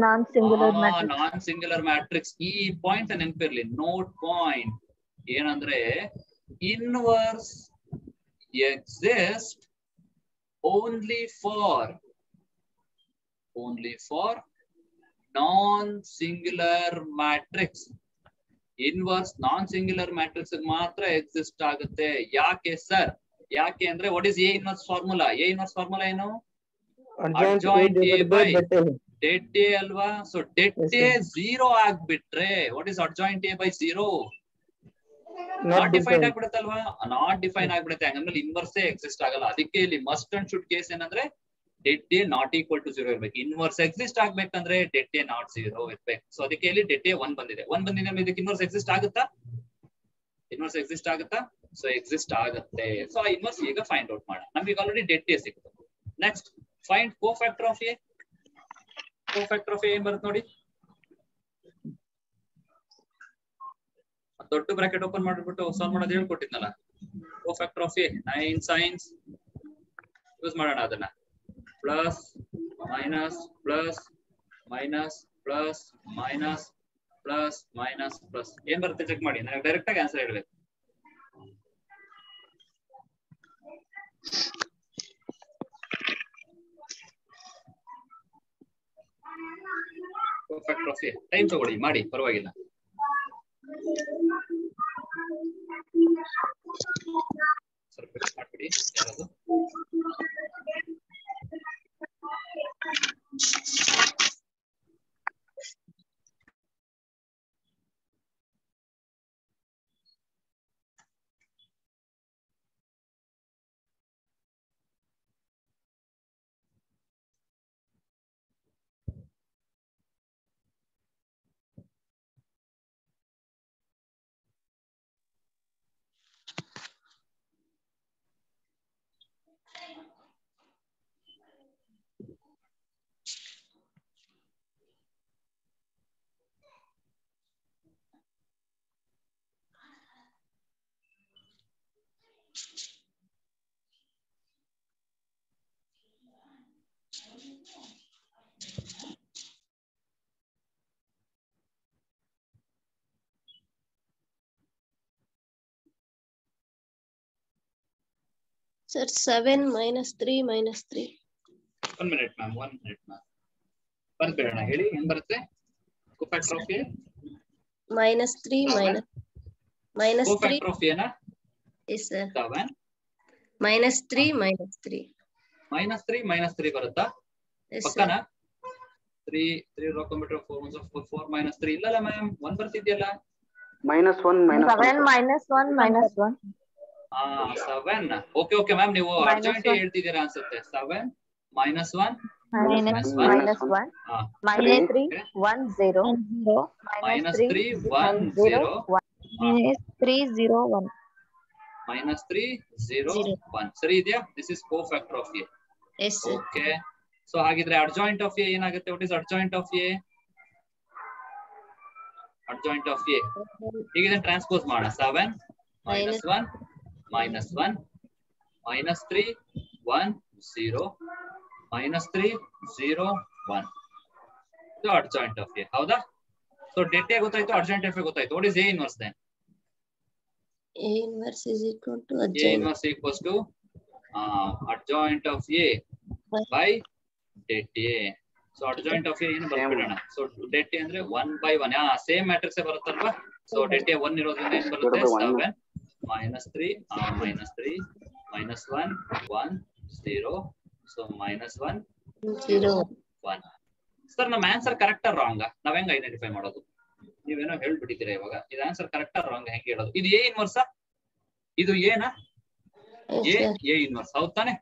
Non-singular matrix. Non singular matrix. ಈ point ನೆನಪಿರ್ಲಿ, ನೋಟ್ ಪಾಯಿಂಟ್. ಏನಂದ್ರೆ inverse exist only for non singular matrix. Inverse non singular matrix ಮಾತ್ರ exist ಆಗುತ್ತೆ. ಯಾಕೆ ಸರ್? ಯಾಕೆ ಅಂದ್ರೆ what is A inverse formula? A inverse formula ಏನು? Adjoint A by det A ಅಲ್ವಾ? ಸೊ ಡೆಟ್ ಎ 0 ಆಗ್ಬಿಟ್ರೆ what is adjoint A by 0? Not define ಆಗ್ಬಿಡುತ್ತಲ್ವಾ? Not define ಆಗ್ಬಿಡುತ್ತೆ. ಹಂಗಂದ್ರೆ ಇನ್ವರ್ಸೇ ಎಕ್ಸಿಸ್ಟ್ ಆಗಲ್ಲ. ಅದಕ್ಕೆ ಇಲ್ಲಿ ಮಸ್ಟ್ ಅಂಡ್ ಶುಡ್ ಕೇಸ್ ಏನಂದ್ರೆ det A not equal to 0 ಇರ್ಬೇಕು. ಇನ್ವರ್ಸ್ ಎಕ್ಸಿಸ್ಟ್ ಆಗ್ಬೇಕಂದ್ರೆ ಡೆಟ್ ಎ ನಾಟ್ 0 ಇರ್ಬೇಕು. ಸೊ ಅದಕ್ಕೆ ಇಲ್ಲಿ ಡೆಟ್ ಎ 1 ಬಂದಿದೆ. 1 ಬಂದಿದೆ, ಇದಕ್ಕೆ ಇನ್ವರ್ಸ್ ಎಕ್ಸಿಸ್ಟ್ ಆಗುತ್ತಾ? ಇನ್ವರ್ಸ್ ಎಕ್ಸಿಸ್ಟ್ ಆಗುತ್ತಾ? ಸೊ ಎಕ್ಸಿಸ್ಟ್ ಆಗುತ್ತೆ. ಸೊ ಆ ಇನ್ವರ್ಸ್ ಈಗ ಫೈಂಡ್ ಔಟ್ ಮಾಡೋಣ. ನಮಗೆ ಆಲ್ರೆಡಿ ಡೆಟ್ ಎ ಸಿಕ್ತು. Next find cofactor of A. Cofactor of A ಏನ್ ಬರುತ್ತೆ ನೋಡಿ. ದೊಡ್ಡ ಬ್ರಾಕೆಟ್ ಓಪನ್ ಮಾಡಿಬಿಟ್ಟು ಸಾಲ್ವ್ ಮಾಡೋದು ಹೇಳ್ಕೊಟ್ಟಿದ್ನಲ್ಲ. Cofactor of A 9 signs use ಮಾಡೋಣ. ಅದನ್ನ plus minus plus minus plus minus plus minus plus ಏನ್ ಬರುತ್ತೆ ಚೆಕ್ ಮಾಡಿ. ನನಗೆ ಡೈರೆಕ್ಟ್ ಆಗಿ ಆನ್ಸರ್ ಹೇಳ್ಬೇಕು. ಕೋಫ್ಯಾಕ್ಟರ್ ಆಫ್ ಎ ಟೈಮ್ ತಗೊಳ್ಳಿ, ಮಾಡಿ, ಪರವಾಗಿಲ್ಲ. ಸ್ವಲ್ಪ ಮಾಡ್ಬಿಡಿ ಯಾರಾದ್ರು. Sir, 7 minus 3 minus 3. 1 minute ma'am, 1 minute ma'am. ಬರ್ಬೇಡ ಹೇಳಿ ಏನ್ ಬರುತ್ತೆ? Cofactor of A Minus 3 minus 3. Cofactor of A ನಾ? Yes, sir. 7 Minus 3 minus 3. minus 3 ಬರುತ್ತಾ? Yes, sir. ಪಕ್ಕನಾ? 3 ರೋ ಕಂಪ್ಯೂಟರ್ 4 minus 3 ಇಲ್ಲಲ್ಲ ಮ್ಯಾಮ್ 1 ಬರ್ತಿದ್ಯಲ್ಲ? -1 7 minus 1 minus 1. 7 ಓಕೆ ಮ್ಯಾಮ್ ನೀವು ಅರ್ಜೆಂಟ್ ಹೇಳ್ತಿದ್ದೀರಾ ಅನ್ಸುತ್ತೆ. 7 minus 1 minus 1 minus 1 minus 3 1 0 minus 3 1 0 minus 3 0 1 minus 3 0 1 ಸರಿ ಇದೆಯಾ? This is cofactor of A. Yes, sir. Okay so ಹಾಗಿದ್ರೆ ಅಡ್ಜಾಯಿಂಟ್ ಆಫ್ ಎ ಏನಾಗುತ್ತೆ? What is adjoint of A? Adjoint of A ಈಗ ಇದನ್ನ transpose ಮಾಡೋಣ. 7 minus 1 minus 1 minus 3 1 0 minus 3 0 1 ಇದು adjoint of A. ಹೌದಾ? So det A ಗೊತ್ತಾಯ್ತು, adjoint of A ಗೊತ್ತಾಯ್ತು. What is A inverse then? A inverse is equal to A adjoint. inverse equals to adjoint of A by det A. So adjoint of A ಏನು ಬರ್ಬಿಡೋಣ. So det A ಅಂದ್ರೆ 1 by 1. Same matrix ಬರುತ್ತಲ್ವಾ? So det A 1 ಇರೋದ್ರಿಂದ ಏನು ಬರುತ್ತೆ? 7 minus 3 minus 3 minus 1 1 0. So minus 1 0 1. Sir ನಮ್ಮ answer correct R wrong? ನಾವ್ ಹೆಂಗ್ identify ಮಾಡೋದು? ನೀವೇನೋ ಹೇಳ್ಬಿಟ್ಟಿದ್ದೀರಾ ಇವಾಗ. ಇದು ಆನ್ಸರ್ ಕರೆಕ್ಟ್ ಆರ್ ರಾಂಗ್ ಹೆಂಗ್ ಹೇಳೋದು? ಇದು ಎ ಇನ್ವರ್ಸ್, ಇದು ಏನಾ? ಎ ಇನ್ವರ್ಸ್ ಹೌದ್ ತಾನೆ?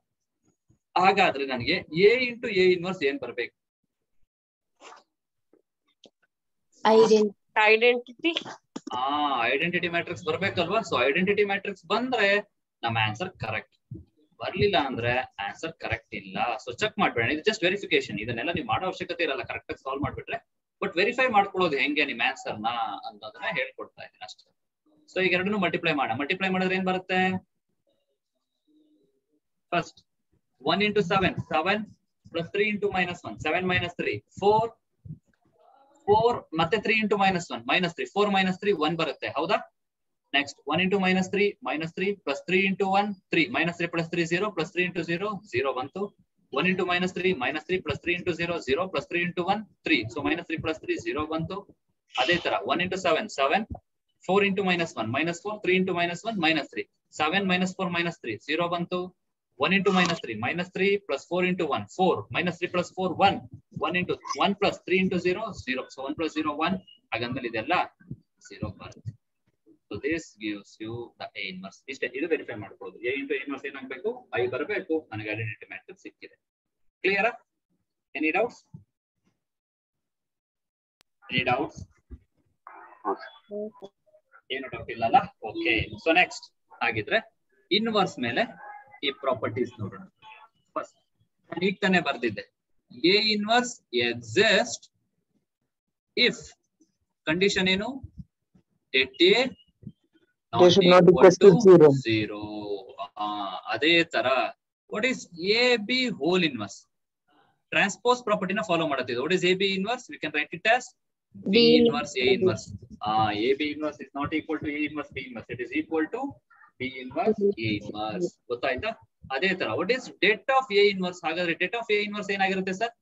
ಹಾಗಾದ್ರೆ ನನಗೆ ಎ ಇಂಟು ಎ ಇನ್ವರ್ಸ್ ಏನ್ ಬರ್ಬೇಕು? ಐಡೆಂಟಿಟಿ ಐಡೆಂಟಿಟಿ ಮ್ಯಾಟ್ರಿಕ್ಸ್ ಬರ್ಬೇಕಲ್ವಾ? ಸೊ ಐಡೆಂಟಿಟಿ ಮ್ಯಾಟ್ರಿಕ್ಸ್ ಬಂದ್ರೆ ನಮ್ಮ ಆನ್ಸರ್ ಕರೆಕ್ಟ್, ಬರ್ಲಿಲ್ಲ ಅಂದ್ರೆ ಆನ್ಸರ್ ಕರೆಕ್ಟ್ ಇಲ್ಲ. ಸೊ ಚೆಕ್ ಮಾಡ್ಬೇಡ, ಇದು ಜಸ್ಟ್ ವೆರಿಫಿಕೇಶನ್. ಇದನ್ನೆಲ್ಲ ನೀವು ಮಾಡೋ ಅವಶ್ಯಕತೆ ಇರಲ್ಲ, ಕರೆಕ್ಟ್ ಆಗಿ ಸಾಲ್ವ್ ಮಾಡ್ಬಿಟ್ರೆ. ಬಟ್ ವೆರಿಫೈ ಮಾಡ್ಕೊಳ್ಳೋದು ಹೆಂಗೆ ನಿಮ್ಮ ಆನ್ಸರ್ ನ ಅನ್ನೋದನ್ನ ಹೇಳ್ಕೊಡ್ತಾ ಇದ್ದೀನಿ ಅಷ್ಟೇ. ಸೊ ಈಗ ಎರಡನ್ನೂ ಮಲ್ಟಿಪ್ಲೈ ಮಾಡಿದ್ರೆ ಏನ್ ಬರುತ್ತೆ? First 1 into 7 7 plus 3 into minus 1 7 minus 3 4 ಮತ್ತೆ 3 into minus 1 minus 3 4 minus 3 1 ಬರುತ್ತೆ. ಹೌದಾ? Next 1 into minus 3 plus 3 into 1 3 minus 3 plus 3 0 plus 3 into 0 0 ಬಂತು. 1 into minus 3 plus 3 into 0 0 plus 3 into 1 3. So minus 3 plus 3 0 ಬಂತು. ಅದೇ ತರ 1 into 7 7 4 into minus 1 minus 4 3 into minus 1 minus 3 7 minus 4 minus 3 0 ಬಂತು. 1 into minus 3 plus 4 into 1 4 minus 3 plus 4 1 1 into 1 plus 3 into 0 0. So 1 plus 0 1 ಹಾಗಂದ್ರೆ ಇದೆಲ್ಲ 0 ಬರುತ್ತೆ. So this gives you the A inverse. ಇಷ್ಟೇ, ಇದು verify ಮಾಡ್ಕೊಳ್ಳೋದು. A into A inverse ಏನಾಗಬೇಕು? I ಬರಬೇಕು, ನನಗೆ ಐಡೆಂಟಿಟಿ ಮ್ಯಾಟ್ರಿಕ್ಸ್ ಸಿಕ್ಕಿದೆ. ಕ್ಲಿಯರಾ? Any doubts? ಏನು ಡೌಟ್ ಇಲ್ಲಲ್ಲ? ಓಕೆ. ಸೊ ನೆಕ್ಸ್ಟ್ ಹಾಗಿದ್ರೆ ಇನ್ವರ್ಸ್ ಮೇಲೆ ಈ ಪ್ರಾಪರ್ಟೀಸ್ ನೋಡೋಣ. ಫಸ್ಟ್ ನಾನು ಈಗ ತಾನೇ ಬರ್ದಿದ್ದೆ, A inverse exist if condition ಏನು? Det A not equal to 0. ಅದೇ ತರ what is A B whole inverse? Transpose ಪ್ರಾಪರ್ಟಿನ ಫಾಲೋ ಮಾಡುತ್ತಿದೆ. What is A B inverse? We can write it as B inverse A inverse. A B inverse is not equal to A inverse B inverse, it is equal to B inverse A inverse. ಗೊತ್ತಾಯ್ತಾ? ಅದೇ ತರ what is det of A inverse? ಹಾಗಾದ್ರೆ det of A inverse ಏನಾಗಿರುತ್ತೆ sir?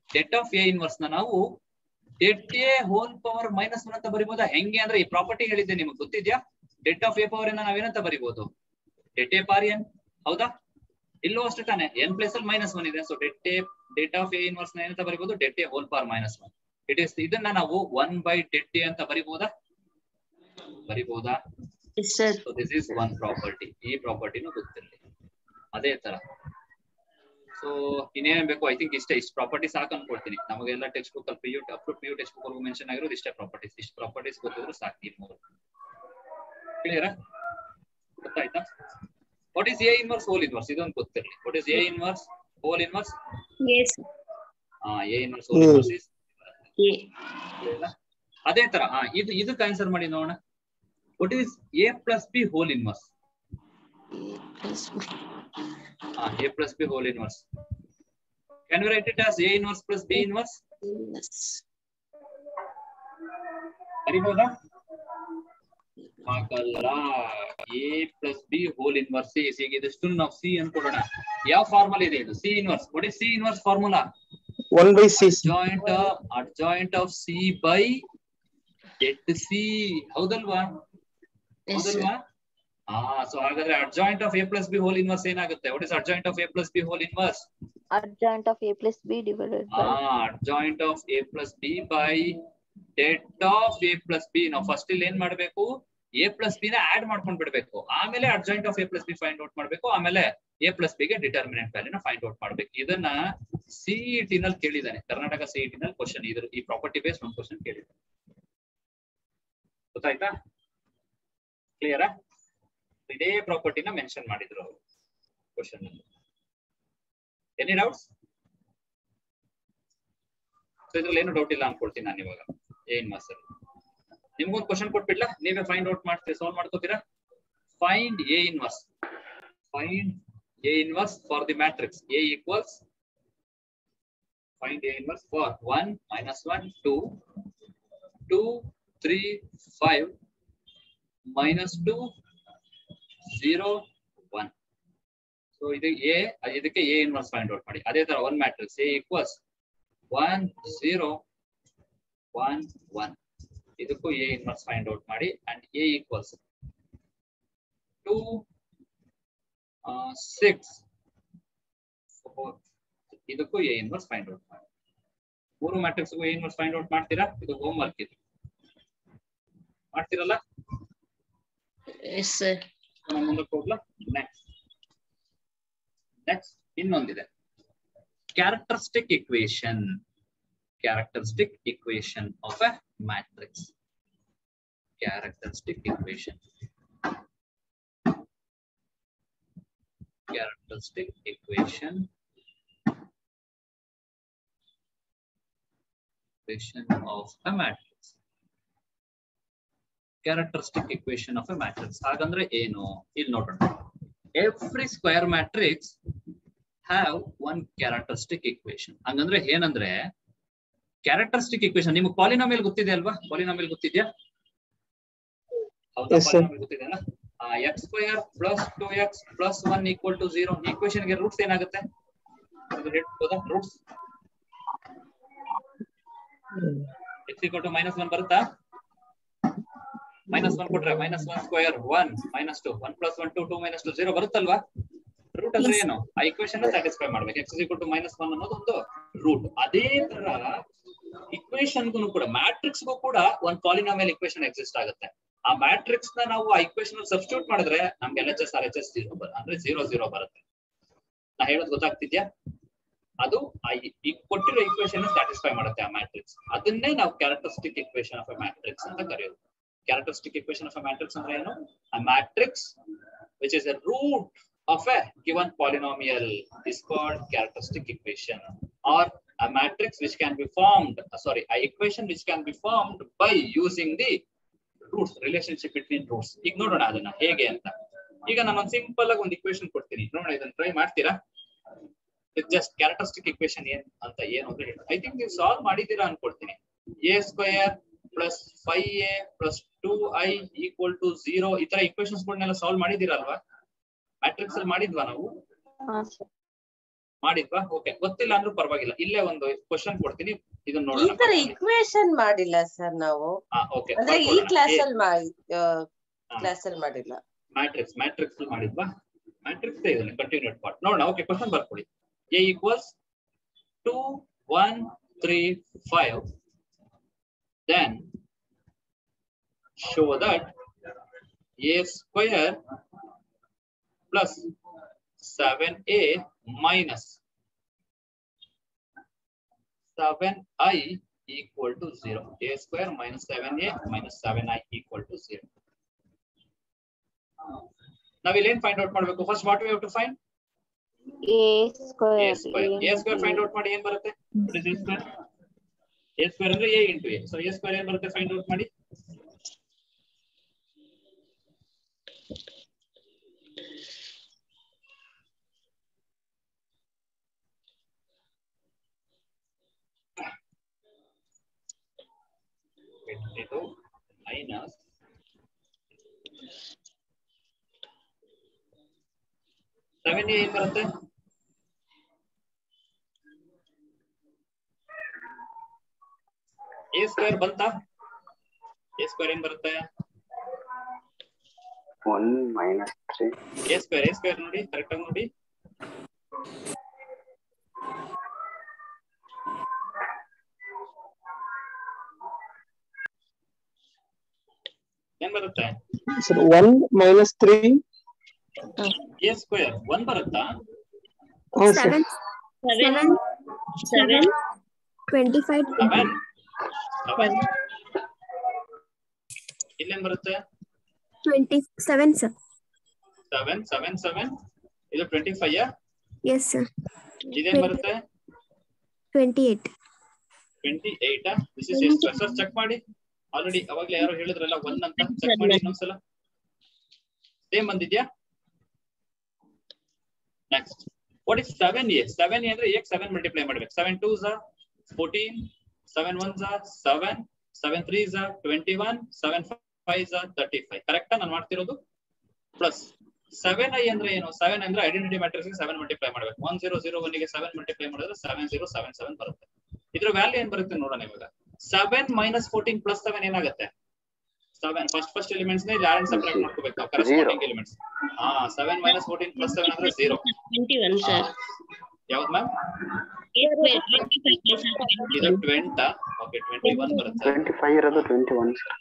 Det of A inverse ನ ನಾವು debt A whole power -1 ಅಂತ ಬರಿಬಹುದಾ? ಹೆಂಗೆ ಅಂದ್ರೆ ಈ ಪ್ರಾಪರ್ಟಿ ಹೇಳಿದ್ದೆ ನಿಮಗೆ ಗೊತ್ತಿದ್ಯಾ? ಡೆಟ್ ಆಫ್ ಎ ಪವರ್ ಅನ್ನ ನಾವೇನಂತ ಬರಿಬಹುದು? Det A power n. ಹೌದಾ? ಇಲ್ಲೂ ಅಷ್ಟೇ ತಾನೆ, ಎನ್ ಪ್ಲೇಸ್ ಅಲ್ಲಿ -1 ಇದೆ. So det of A inverse ನ ಏನಂತ ಬರಿಬಹುದು? Det A whole power -1. It is ಇದನ್ನ ನಾವು 1 by ಡೆಟ್ ಎ ಅಂತ ಬರಿಬಹುದಾ? So this is one property. ಈ ಪ್ರಾಪರ್ಟಿನೂ ಗೊತ್ತಿರಲಿ. ಅದೇ ತರ ಸೊ ಇನ್ನೇನ್ ಬೇಕು? ಐ ಥಿಂಕ್ ಇಷ್ಟು ಪ್ರಾಪರ್ಟಿ ಸಾಕು ಅನ್ಕೊಳ್ತೀನಿ. ನಮಗೆಲ್ಲ ಟೆಕ್ಸ್ಟ್ ಬುಕ್ ಅಲ್ಲಿ PU ಟೆಕ್ಸ್ಟ್ ಬುಕ್ ಅಲ್ಲಿ ಮೆನ್ಷನ್ ಆಗಿರೋದು ಇಷ್ಟೇ ಪ್ರಾಪರ್ಟೀಸ್. ಇಷ್ಟು ಪ್ರಾಪರ್ಟೀಸ್ ಗೊತ್ತಿದ್ರು ಸಾಕು. ಈ ಮೂರು ಕ್ಲಿಯರ್? ಗೊತ್ತಾಯ್ತಾ? What is A inverse hole inverse? ಇದೊಂದು ಗೊತ್ತಿರಲಿ. What is A inverse hole inverse? Yes. A inverse hole inverse is ಅದೇ ತರ. ಇದಕ್ಕೆ ಆನ್ಸರ್ ಮಾಡಿ ನೋಡೋಣ. What is A plus B whole inverse? A plus B whole inverse. Can we write it as A inverse plus B inverse? Yes. ಬರಿಬಹುದಾ? ಹಾಕಲ್ಲ. A plus B whole inverse A. ಈಗ ಇದಷ್ಟು ನಾವು ಸಿ ಅನ್ಕೊಡೋಣ. ಯಾವ formula ಇದೆ ಇದು? C inverse. What is C inverse formula? 1/c. Adjoint of C by det C. ಹೌದಲ್ವಾ? ಹೌದಲ್ವಾ? ಸೊ ಹಾಗಾದ್ರೆ adjoint of A plus B whole inverse ಏನಾಗುತ್ತೆ? What is adjoint of A plus B whole inverse? Adjoint of a plus b divided by adjoint of A plus B by debt of A plus B. ನಾವು first ಇಲ್ಲಿ ಏನ್ ಮಾಡ್ಬೇಕು? A plus B ನ add ಮಾಡ್ಕೊಂಡ್ ಬಿಡ್ಬೇಕು. ಆಮೇಲೆ adjoint of A plus B find out ಮಾಡ್ಬೇಕು. ಆಮೇಲೆ ಎ ಪ್ಲಸ್ ಬಿ ಗೆ ಡಿಟರ್ಮಿನೆಂಟ್ ವ್ಯಾಲ್ಯೂನ ಫೈಂಡ್ ಔಟ್ ಮಾಡ್ಬೇಕು. ಇದನ್ನ ಸಿಇಟಿ ನಲ್ಲಿ ಕೇಳಿದಾನೆ. ಕರ್ನಾಟಕ ಸಿಇಟಿ ನಲ್ಲಿ ಕ್ವಶನ್ ಇದ್ರ ಈ ಪ್ರಾಪರ್ಟಿ ಬೇಸ್ ಒಂದು ಕ್ವಶನ್ ಕೇಳಿದ್ದಾನೆ. ಗೊತ್ತಾಯ್ತಾ? ಕ್ಲಿಯರಾ? ಇದೇ ಪ್ರಾಪರ್ಟಿನ ಮೆನ್ಷನ್ ಮಾಡಿದ್ರು ಅವರು ಕ್ವಶನ್ ಅಲ್ಲಿ. Any doubts? ಇದ್ರಲ್ಲಿ ಏನು ಡೌಟ್ ಇಲ್ಲ ಅನ್ಕೊಳ್ತೀನಿ ನಾನು ಇವಾಗ. ಏನ್ ಮಾಸ್ಟರ್ ನಿಮ್ಗೊಂದು ಕ್ವಶನ್ ಕೊಟ್ಬಿಡ್ಲಾ? ನೀವೇ ಫೈಂಡ್ ಔಟ್ ಮಾಡ್ತೀರಾ, ಸಾಲ್ವ್ ಮಾಡ್ಕೋತೀರಾ? Find A inverse. Find A inverse for the matrix A equals. Find A inverse for 1 -1 2 2 3 5 -2 0 1. So ಇದು ಎ, ಇದಕ್ಕೆ ಎ ಇನ್ವರ್ಸ್ ಫೈಂಡ್ ಔಟ್ ಮಾಡಿ. ಅದೇ ತರ ಒಂದು ಮ್ಯಾಟ್ರಿಕ್ಸ್ ಎ ಈಕ್ವಲ್ಸ್ 1 0 1 1. ಇದಕ್ಕೂ ಎ ಇನ್ವರ್ಸ್ ಫೈಂಡ್ ಔಟ್ ಮಾಡಿ. And A equals 2 6 4. ಇದಕ್ಕೂ A inverse find out ಮಾಡಿ. ಮೂರು ಮ್ಯಾಟ್ರಿಕ್ಸ್ಗೂ ಎ ಇನ್ವರ್ಸ್ ಫೈಂಡ್ ಔಟ್ ಮಾಡ್ತೀರಾ? ಇದು ಹೋಮ್ ವರ್ಕ್ ಇದೆ, ಮಾಡ್ತೀರಲ್ಲ? Yes, sir. ನಾನು ಮುಂದಕ್ಕೆ ಹೋಗ್ಲಾ? ನೆಕ್ಸ್ಟ್ ಇನ್ನೊಂದಿದೆ, characteristic equation. Characteristic equation of A matrix. Characteristic equation. Characteristic equation of a matrix. Characteristic equation of a matrix ಹಾಗಂದ್ರೆ ಏನು? ಇಲ್ಲಿ ನೋಡೋಣ. Every square matrix have one characteristic equation. ಹಂಗಂದ್ರೆ ಏನಂದ್ರೆ characteristic equation ನಿಮಗೆ ಪಾಲಿನಾಮಿಯಲ್ ಗೊತ್ತಿದೆ ಅಲ್ವಾ? ಪಾಲಿನಾಮಿಯಲ್ ಗೊತ್ತಿದ್ಯಾ? ಹೌದಾ? ಪಾಲಿನಾಮಿಯಲ್ ಗೊತ್ತಿದೆಯಲ್ಲ? x square plus 2x plus 1 equal to 0. Equation ಗೆ ರೂಟ್ಸ್ ಏನಾಗುತ್ತೆ? ರೂಟ್ಸ್ x equal to -1 ಬರುತ್ತಾ? -1 ಕೊಟ್ರೆ -1 ಸ್ಕ್ವೇರ್ 1 -2 1 + 1 2 2 -2 0 ಬರುತ್ತಲ್ವಾ? ರೂಟ್ ಅಂದ್ರೆ ಏನು? ಆ ಈಕ್ವೇಶನ್ ಸ್ಯಾಟಿಸ್ಫೈ ಮಾಡ್ಬೇಕು. x equal to -1 ಅನ್ನೋದು ಒಂದು ರೂಟ್. ಅದೇ ತರ ಈಕ್ವೇಶನ್ಗೂ ಕೂಡ ಮ್ಯಾಟ್ರಿಕ್ಸ್ಗೂ ಕೂಡ ಒಂದು ಪಾಲಿನಾಮಿಯಲ್ ಈಕ್ವೇಶನ್ ಎಕ್ಸಿಸ್ಟ್ ಆಗುತ್ತೆ. ಆ ಮ್ಯಾಟ್ರಿಕ್ಸ್ ನ ನಾವು ಆ ಈಕ್ವೇಶನ್ ಅಲ್ಲಿ ಸಬ್ಸ್ಟಿಟ್ಯೂಟ್ ಮಾಡಿದ್ರೆ ನಮ್ಗೆ LHS RHS 0 ಅಂದ್ರೆ 0 0 ಬರುತ್ತೆ. ನಾ ಹೇಳೋದು ಗೊತ್ತಾಗ್ತಿದ್ಯಾ? ಅದು ಈ ಕೊಟ್ಟಿರೋ ಈಕ್ವೇಶನ್ ಸ್ಯಾಟಿಸ್ಫೈ ಮಾಡುತ್ತೆ ಆ ಮ್ಯಾಟ್ರಿಕ್ಸ್. ಅದನ್ನೇ ನಾವು characteristic equation of A matrix ಅಂತ ಕರೆಯೋದು. Characteristic equation of A matrix ಅಂದ್ರೆ ಏನು? a matrix which is a root of a given polynomial is called characteristic equation, or a matrix which can be formed, a equation which can be formed by using the roots, relationship between roots. ಈಗ ನೋಡೋಣ ಅದನ್ನ ಹೇಗೆ ಅಂತ. ಈಗ ನಾನು simple ಆಗಿ ಒಂದು equation ಕೊಡ್ತೀನಿ, ನೋಡೋಣ ಇದನ್ನ ಟ್ರೈ ಮಾಡ್ತೀರಾ? ಜಸ್ಟ್ ಕ್ಯಾರೆಕ್ಟರಿಸ್ಟಿಕ್ ಇಕ್ವೇಶನ್ ಏನ್ ಅಂತ ಏನು ಅಂತ ಹೇಳಿ ಐ ಥಿಂಕ್ ನೀವು ಸಾಲ್ವ್ ಮಾಡಿದೀರಾ ಅನ್ಕೊಳ್ತೀನಿ. a² + 5a + 2i = 0 ಈ ತರ ಇಕ್ವೇಶನ್ಸ್ ಗಳನ್ನೆಲ್ಲ ಸಾಲ್ವ್ ಮಾಡಿದೀರಾ ಅಲ್ವಾ? ಮ್ಯಾಟ್ರಿಕ್ಸ್ ಅಲ್ಲಿ ಮಾಡಿದ್ವಾ ನಾವು? ಮಾಡಿದ್ವಾ? ಓಕೆ, ಗೊತ್ತಿಲ್ಲ ಅಂದ್ರೂ ಪರವಾಗಿಲ್ಲ. ಇಲ್ಲೇ ಒಂದು ಕ್ವಶನ್ ಕೊಡ್ತೀನಿ, ಇದನ್ನ ನೋಡೋಣ. ಈ ತರ ಇಕ್ವೇಶನ್ ಮಾಡಿಲ್ಲ ಸರ್ ನಾವು. ಓಕೆ, ಅಂದ್ರೆ ಈ ಕ್ಲಾಸ್ ಅಲ್ಲಿ ಮಾಡಿಲ್ಲ. ಮ್ಯಾಟ್ರಿಕ್ಸ್ ಅಲ್ಲಿ ಮಾಡಿದ್ವಾ? ಮ್ಯಾಟ್ರಿಕ್ಸ್ ಇದನ್ನ ಕಂಟಿನ್ಯೂಡ್ ಪಾರ್ಟ್ ನೋಡೋಣ. ಓಕೆ, ಕ್ವಶನ್ ಬರ್ಕೊಳ್ಳಿ. a = 2 1 3 5. Then show that a² plus 7a minus 7i equal to 0. a² minus 7a minus 7i equal to 0. Now we'll find out ಮಾಡಬೇಕು. First what we have to find? a² find out ಮಾಡಿ ಏನು ಬರುತ್ತೆ? What is a²? a² ಅಂದ್ರೆ a into a. So a² ಏನು ಬರುತ್ತೆ? find out ಮಾಡಿ. -2 - 7a ಏನ್ ಬರುತ್ತೆ? a ಸ್ಕ್ವೇರ್ ಬಂತಾ? a ಸ್ಕ್ವೇರ್ ಏನ್ ಬರುತ್ತೆ? 1 minus 3. a ಸ್ಕ್ವೇರ್ ನೋಡಿ ಕರೆಕ್ಟ್ ಆಗಿ ನೋಡಿ. ಏನ್ ಬರುತ್ತೆ? Sir, 1 minus 3. a ಸ್ಕ್ವೇರ್ 1 ಬರುತ್ತಾ? Oh, sir. 7 25 7 ಇಲ್ಲೇನ್ ಬರುತ್ತೆ? 27 sir. 7 ಇದು 25 ಯಾ? Yes sir. ಇದೇನ್ ಬರುತ್ತೆ? 28. 28 this is a square. Sir check ಮಾಡಿ. ಆಲ್ರೆಡಿ ಅವಾಗಲೇ ಯಾರೋ ಹೇಳಿದ್ರಲ್ಲ 1 ಅಂತ. ಚೆಕ್ ಮಾಡಿ ಇನ್ನೊಂದ್ಸಲ. ಸೇಮ್ ಬಂದಿದ್ಯಾ? Next what is 7a? 7a ಅಂದ್ರೆ ಏಕ್ 7 ಮಲ್ಟಿಪ್ಲೈ ಮಾಡ್ಬೇಕು. 7 2s are 14, 7 1s are 7, 7 3s are 21, 7 5s are 35. ಕರೆಕ್ಟಾ ನಾನು ಮಾಡ್ತಿರೋದು? ಪ್ಲಸ್ 7i ಅಂದ್ರೆ ಏನು? 7 ಅಂದ್ರೆ ಐಡೆಂಟಿಟಿ ಮ್ಯಾಟ್ರಿಕ್ಸ್ ಗೆ 7 ಮಲ್ಟಿಪ್ಲೈ ಮಾಡಬೇಕು. 1001 ಗೆ 7 ಮಲ್ಟಿಪ್ಲೈ ಮಾಡಿದ್ರೆ 7077 ಬರುತ್ತೆ. ಇದರ ವ್ಯಾಲ್ಯೂ ಏನ್ ಬರುತ್ತೆ ನೋಡೋಣ ಇವಾಗ. 7 minus 14 plus 7 ಏನಾಗುತ್ತೆ? 7 ಫಸ್ಟ್ ಎಲಿಮೆಂಟ್ಸ್ ನೇ ಲ್ಯಾರೆಂಟ್ ಸಬ್ಟ್ರಾಕ್ಟ್ ಮಾಡ್ಕೋಬೇಕು ನಾವು ಕರೆಸ್ಪಾಂಡಿಂಗ್ ಎಲಿಮೆಂಟ್ಸ್. 7 minus 14 plus 7 ಅಂದ್ರೆ 0. 21 sir. ಯಾವುದು ಮ್ಯಾಮ್? ಇದು 20. ಓಕೆ 21 ಬರುತ್ತೆ. 25 ಇರೋದು 21 sir.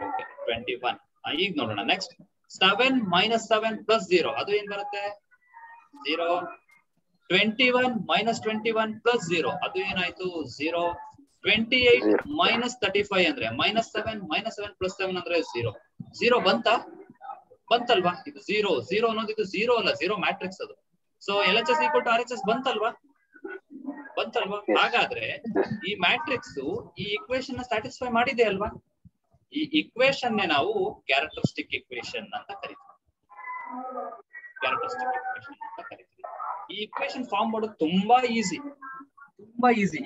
ಓಕೆ 21. ಈಗ ನೋಡೋಣ ನೆಕ್ಸ್ಟ್. 7 minus 7 plus 0 ಅದು ಏನ್ ಬರುತ್ತೆ? 0. 21 minus 21 plus 0 ಅದು ಏನಾಯ್ತು? 0. 28 minus 35 ಅಂದ್ರೆ -7 plus 7 ಅಂದ್ರೆ 0. 0 ಬಂತಲ್ವಾ? ಇದು 0 ಅನ್ನೋದು ಇದು 0 ಅಲ್ಲ, 0 ಮ್ಯಾಟ್ರಿಕ್ಸ್ ಅದು. So LHS equal to RHS ಬಂತಲ್ವಾ? ಹಾಗಾದ್ರೆ ಈ ಮ್ಯಾಟ್ರಿಕ್ಸ್ ಈ ಇಕ್ವೇಶನ್ ನ ಸ್ಯಾಟಿಸ್ಫೈ ಮಾಡಿದೆ ಅಲ್ವಾ? ಈ ಇಕ್ವೇಶನ್ ನೇ ನಾವು ಕ್ಯಾರೆಕ್ಟರಿಸ್ಟಿಕ್ ಇಕ್ವೇಶನ್ ಅಂತ ಕರಿತೀವಿ. ಈ ಇಕ್ವೇಶನ್ ಫಾರ್ಮ್ ಮಾಡೋದು ತುಂಬಾ ಈಸಿ.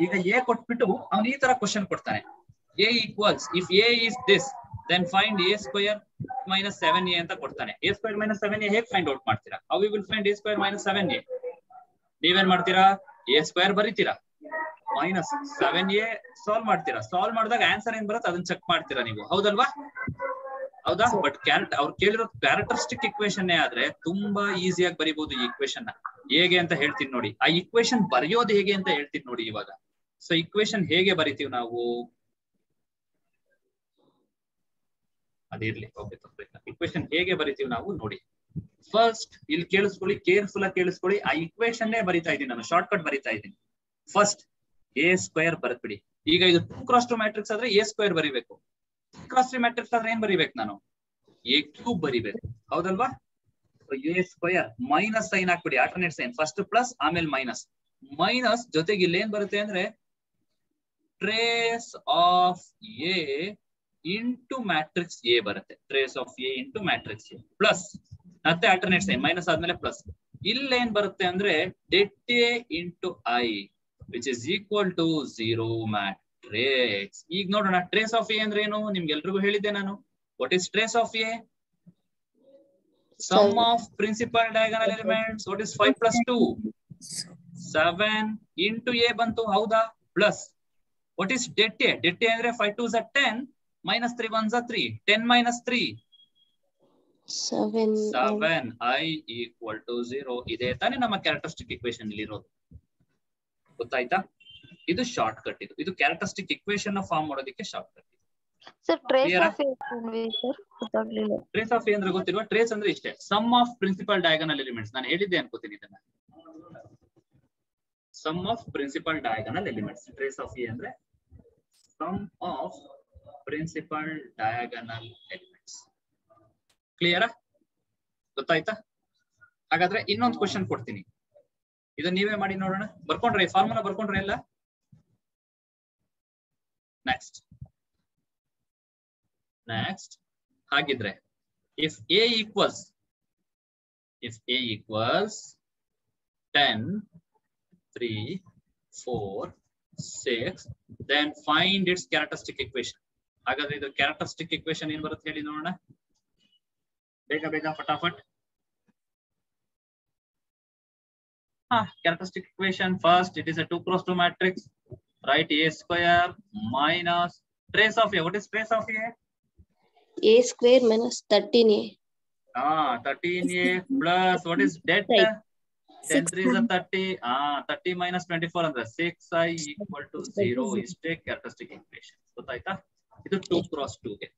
ಈಗ a ಕೊಟ್ಬಿಟ್ಟು ಅವನು ಈ ತರ ಕ್ವಶನ್ ಕೊಡ್ತಾನೆ. a equals if a is this then find a square minus 7a ಅಂತ ಕೊಡ್ತಾನೆ. a square minus 7a ಹೇಗೆ ಫೈಂಡ್ ಔಟ್ ಮಾಡ್ತೀರಾ? how we will find a square minus 7a? ನೀವೇನ್ ಮಾಡ್ತೀರಾ? a square ಬರೀತೀರಾ, minus 7a solve ಮಾಡ್ತೀರಾ. Solve ಮಾಡಿದಾಗ answer ಏನ್ ಬರುತ್ತೆ ಅದನ್ನ ಚೆಕ್ ಮಾಡ್ತೀರಾ ನೀವು, ಹೌದಲ್ವಾ? ಹೌದಾ? ಬಟ್ ಅವ್ರು ಕೇಳಿರೋ ಕ್ಯಾರೆಕ್ಟರಿಸ್ಟಿಕ್ ಇಕ್ವೇಶನ್ ಆದ್ರೆ ತುಂಬಾ ಈಸಿಯಾಗಿ ಬರೀಬಹುದು ಈ ಇಕ್ವೇಶನ್ ನ. ಹೇಗೆ ಅಂತ ಹೇಳ್ತೀನಿ ನೋಡಿ. ಆ ಇಕ್ವೇಶನ್ ಬರೆಯೋದು ಹೇಗೆ ಅಂತ ಹೇಳ್ತೀನಿ ನೋಡಿ ಇವಾಗ. ಸೊ ಇಕ್ವೇಶನ್ ಹೇಗೆ ಬರಿತೀವಿ ನಾವು? ಅದಿರ್ಲಿ, ಓಕೆ ತಪ್ಪಿಲ್ಲ. ಇಕ್ವೇಶನ್ ಹೇಗೆ ಬರಿತೀವಿ ನಾವು ನೋಡಿ. ಫಸ್ಟ್ ಇಲ್ಲಿ ಕೇಳಿಸ್ಕೊಳ್ಳಿ, ಕೇರ್ಫುಲ್ ಆಗಿ ಕೇಳಿಸ್ಕೊಳ್ಳಿ. ಆ ಇಕ್ವೇಶನ್ ಬರಿತಾ ಇದ್ದೀನಿ ನಾನು, ಶಾರ್ಟ್ ಕಟ್ ಬರಿತಾ ಇದ್ದೀನಿ. ಫಸ್ಟ್ a ಸ್ಕ್ವೇರ್ ಬರ್ದ್ಬಿಡಿ. ಈಗ ಇದು 2 cross 2 ಮ್ಯಾಟ್ರಿಕ್ಸ್ ಆದ್ರೆ a ಸ್ಕ್ವೇರ್ ಬರಿಬೇಕು. 3 cross 3 ಮ್ಯಾಟ್ರಿಕ್ಸ್ ಆದ್ರೆ ಏನ್ ಬರಿಬೇಕು ನಾನು? a ಕ್ಯೂಬ್ ಬರಿಬೇಕು, ಹೌದಲ್ವಾ? a ಸ್ಕ್ವೇರ್ ಮೈನಸ್ ಸೈನ್ ಹಾಕ್ಬಿಡಿ, ಆಲ್ಟರ್ನೇಟ್ ಸೈನ್. ಫಸ್ಟ್ ಪ್ಲಸ್ ಆಮೇಲೆ ಮೈನಸ್ ಜೊತೆಗೆ ಇಲ್ಲಿ ಏನ್ ಬರುತ್ತೆ ಅಂದ್ರೆ trace of a into matrix a ಬರುತ್ತೆ. Trace of a into matrix a plus ಮತ್ತೆ ಆಲ್ಟರ್ನೇಟ್ ಸೈನ್, ಮೈನಸ್ ಆದ್ಮೇಲೆ ಪ್ಲಸ್. ಇಲ್ಲೇನ್ ಬರುತ್ತೆ ಅಂದ್ರೆ det a into i which is equal to 0 matrix. ಈಗ ನೋಡೋಣ ಟ್ರೇಸ್ ಆಫ್ a ಅಂದ್ರೆ ಏನು? ನಿಮ್ಗೆ ಎಲ್ರಿಗೂ ಹೇಳಿದ್ದೆ ನಾನು. What is trace of a? Sum of principal diagonal elements. What is 5 plus 2? 7 into a ಬಂತು, ಹೌದಾ? Plus what is det a? Det a ಅಂದ್ರೆ 5 2s are 10 minus 3 1s are 3. 10 minus 3 7 i equal to 0. ಇದೇ ತಾನೇ ನಮ್ಮ characteristic equation ಇಲ್ಲಿ ಇರೋದು, ಗೊತ್ತಾಯ್ತಾ? ಇದು ಶಾರ್ಟ್ ಕಟ್. ಇದು ಕ್ಯಾರೆಕ್ಟರಿಸ್ಟಿಕ್ ಇಕ್ವೇಶನ್ ನ ಫಾರ್ಮ್ ಮಾಡೋದಕ್ಕೆ shortcut. Sir trace of A sir ಗೊತ್ತಾಗ್ಲಿಲ್ಲ. ಟ್ರೇಸ್ ಆಫ್ ಎ ಅಂದ್ರೆ ಗೊತ್ತಿಲ್ವಾ? ಟ್ರೇಸ್ ಅಂದ್ರೆ ಇಷ್ಟೇ, sum of principal diagonal elements. ನಾನು ಹೇಳಿದ್ದೆ ಅನ್ಕೋತೀನಿ ಇದನ್ನ. Sum of principal diagonal elements. Trace of A ಅಂದ್ರೆ sum of principal diagonal elements. ಕ್ಲಿಯರಾ? ಗೊತ್ತಾಯ್ತಾ? ಹಾಗಾದ್ರೆ ಇನ್ನೊಂದು ಕ್ವಶನ್ ಕೊಡ್ತೀನಿ, ಇದನ್ನ ನೀವೇ ಮಾಡಿ ನೋಡೋಣ. ಬರ್ಕೊಂಡ್ರೆ ಫಾರ್ಮುಲಾ ಬರ್ಕೊಂಡ್ರೆ ಎಲ್ಲ? ನೆಕ್ಸ್ಟ್ ಹಾಗಿದ್ರೆ if a equals 10 3 4 6 then find its characteristic equation. ಹಾಗಾದ್ರೆ ಇದು ಕ್ಯಾರೆಕ್ಟರಿಸ್ಟಿಕ್ ಇಕ್ವೇಶನ್ ಏನ್ ಬರುತ್ತೆ ಹೇಳಿ ನೋಡೋಣ. ಬೇಗ ಫಟಾಫಟ್. characteristic equation first. It is a 2 cross 2 matrix. Write a square minus trace of a. What is trace of a? A square minus 13a. 13a plus what is det? 10 3 is a 30. 30 minus 24 ಅಂದ್ರೆ 6i equal to 0 ಇಷ್ಟೇ characteristic equation. ಗೊತ್ತಾಯ್ತಾ? ಇದು 2 cross 2 ಗೆ.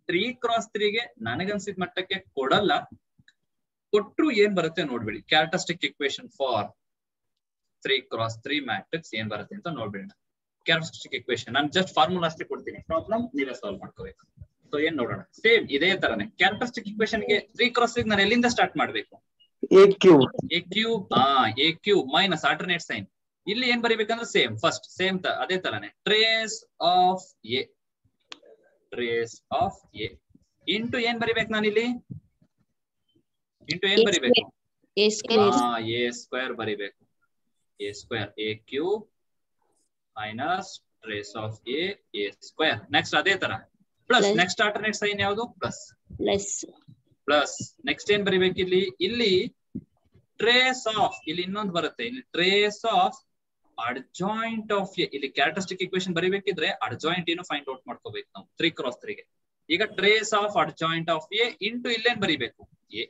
3 cross 3 ಗೆ ನನಗನ್ಸಿದ ಮಟ್ಟಕ್ಕೆ ಕೊಡಲ್ಲ. ಕೊಟ್ರು ಏನ್ ಬರುತ್ತೆ ನೋಡ್ಬಿಡಿ. characteristic equation for 3 cross 3 matrix ಏನ್ ಬರುತ್ತೆ ಅಂತ ನೋಡ್ಬಿಡಿ. characteristic equation ನಾನು ಜಸ್ಟ್ ಫಾರ್ಮುಲಾ ಅಷ್ಟೇ ಕೊಡ್ತೀನಿ. ಪ್ರಾಬ್ಲಮ್ ನೀವೇ ಸಾಲ್ವ್ ಮಾಡ್ಕೋಬೇಕು. ಸೊ ಏನ್ ನೋಡೋಣ. ಸೇಮ್ ಇದೇ ತರನೇ characteristic equation ಗೆ 3 cross 3 ನಾನು ಎಲ್ಲಿಂದ ಸ್ಟಾರ್ಟ್ ಮಾಡ್ಬೇಕು? a cube minus alternate sign. ಇಲ್ಲಿ ಏನ್ ಬರಿಬೇಕಂದ್ರೆ ಸೇಮ್ ಫಸ್ಟ್ ಸೇಮ್ ಅದೇ ತರನೇ trace of a ಇಂಟು ಏನ್ ಬರಿಬೇಕು ನಾನು ಇಲ್ಲಿ? ಇಂಟು ಏನ್ ಬರಿಬೇಕು? A square. a ಸ್ಕ್ವೇರ್ ಬರಿಬೇಕು. a square a cube minus trace of a square. Next ಅದೇ ತರ ಪ್ಲಸ್. ನೆಕ್ಸ್ಟ್ ಆಲ್ಟರ್ನೇಟ್ ಸೈನ್ ಯಾವುದು? ಪ್ಲಸ್. ನೆಕ್ಸ್ಟ್ ಏನ್ ಬರಿಬೇಕು ಇಲ್ಲಿ? ಇಲ್ಲಿ ಟ್ರೇಸ್ ಆಫ್, ಇಲ್ಲಿ ಇನ್ನೊಂದು ಬರುತ್ತೆ. ಇಲ್ಲಿ trace of adjoint of A. ಇಲ್ಲಿ ಕ್ಯಾರೆಕ್ಟರಿಸ್ಟಿಕ್ ಇಕ್ವೇಶನ್ ಬರಿಬೇಕಿದ್ರೆ ಅಡ್ಜಾಯಿಂಟ್ ಏನು ಫೈಂಡ್ ಔಟ್ ಮಾಡ್ಕೋಬೇಕು ನಾವು 3 cross 3 ಗೆ. ಈಗ trace of adjoint of A into ಇಲ್ಲೇನ್ ಬರಿಬೇಕು? ಎ.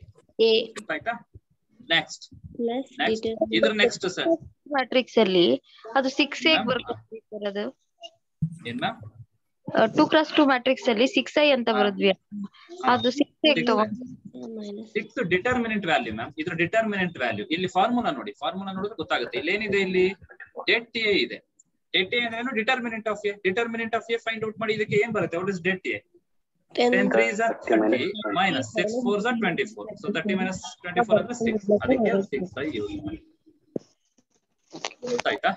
ಆಯ್ತಾ? ನೆಕ್ಸ್ಟ್ ಇದ್ರ ನೆಕ್ಸ್ಟ್ ಸರ್ ಮ್ಯಾಟ್ರಿಕ್ಸ್ ಅಲ್ಲಿ ಅದು 6a ಬರುತ್ತೆ ಸರ್. ಅದು ಏನ್ ಮ್ಯಾಮ್? 2 cross 2 ಮ್ಯಾಟ್ರಿಕ್ಸ್ ಅಲ್ಲಿ 6i ಅಂತ ಬರುದ್ವಿ. ಅದು 6a ತಗೊಂಡು 6 ಡಿಟರ್ಮಿನೆಂಟ್ ವ್ಯಾಲ್ಯೂ ಮ್ಯಾಮ್. ಇದ್ರ ಡಿಟರ್ಮಿನೆಂಟ್ ವ್ಯಾಲ್ಯೂ ಇಲ್ಲಿ ಫಾರ್ಮುಲಾ ನೋಡಿ. ಫಾರ್ಮುಲಾ ನೋಡಿದ್ರೆ ಗೊತ್ತಾಗುತ್ತೆ. ಇಲ್ಲಿ ಏನಿದೆ? ಇಲ್ಲಿ det a ಇದೆ. det a ಅಂದ್ರೆ determinant of A. Determinant of A find out ಮಾಡಿ. ಇದಕ್ಕೆ ಏನ್ ಬರುತ್ತೆ? What is det a? 10 3 is 30 minus 6 4 is 24. So 30 minus 24 is 6. ಅದಕ್ಕೆ 6 ಆಗಿ ಯೂಸ್ ಮಾಡಿ. ಆಯ್ತಾ?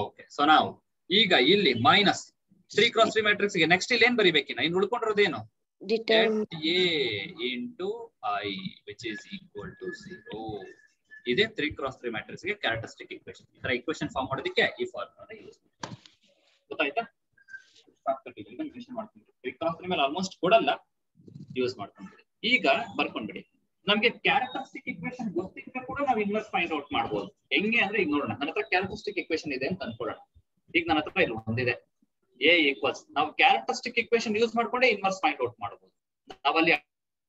ಓಕೆ. ಸೊ ನಾವು ಈಗ ಇಲ್ಲಿ ಮೈನಸ್ 3 cross 3 ಮ್ಯಾಟ್ರಿಕ್ಸ್ ಗೆ ನೆಕ್ಸ್ಟ್ ಇಲ್ಲಿ ಏನ್ ಬರಿಬೇಕಿನ? ಇನ್ನು ಉಳ್ಕೊಂಡಿರೋದೇನು? det a into I which is equal to 0. ಇದೇ 3 cross 3 ಮ್ಯಾಟ್ರಿಕ್ಸ್ ಗೆ ಕ್ಯಾರೆಕ್ಟರಿಸ್ಟಿಕ್ ಇಕ್ವೇಶನ್. ಈ ತರ ಇಕ್ವೇಶನ್ ಫಾರ್ಮ್ ಮಾಡೋದಕ್ಕೆ ಈ ಫಾರ್ಮುಲಾ ಯೂಸ್ ಮಾಡಿ. ಗೊತ್ತಾಯ್ತಾ? ಮೆನ್ಷನ್ ಮಾಡ್ಕೊಂಡ್ಬಿಡಿ. 3 cross 3 ಮೇಲೆ ಆಲ್ಮೋಸ್ಟ್ ಕೊಡಲ್ಲ, ಯೂಸ್ ಮಾಡ್ಕೊಂಡ್ಬಿಡಿ. ಈಗ ಬರ್ಕೊಂಡ್ಬಿಡಿ. ನಮ್ಗೆ ಕ್ಯಾರೆಕ್ಟರಿಸ್ಟಿಕ್ ಇಕ್ವೇಶನ್ ಗೊತ್ತಿದ್ರೆ ಕೂಡ ನಾವು ಇನ್ವರ್ಸ್ ಫೈಂಡ್ ಔಟ್ ಮಾಡಬಹುದು. ಹೆಂಗೆ ಅಂದ್ರೆ ಈಗ ನೋಡೋಣ. ನನ್ನ ಹತ್ರ ಕ್ಯಾರೆಕ್ಟರಿಸ್ಟಿಕ್ ಇಕ್ವೇಶನ್ ಇದೆ ಅಂತ ಅನ್ಕೊಳ್ಳೋಣ. ಈಗ ನನ್ನ ಹತ್ರ ಇಲ್ಲಿ ಒಂದಿದೆ a ಈಕ್ವಲ್ಸ್. ನಾವು ಕ್ಯಾರೆಕ್ಟರಿಸ್ಟಿಕ್ ಇಕ್ವೇಶನ್ ಯೂಸ್ ಮಾಡ್ಕೊಂಡೆ ಇನ್ವರ್ಸ್ ಫೈಂಡ್ ಔಟ್ ಮಾಡಬಹುದು. ನಾವಲ್ಲಿ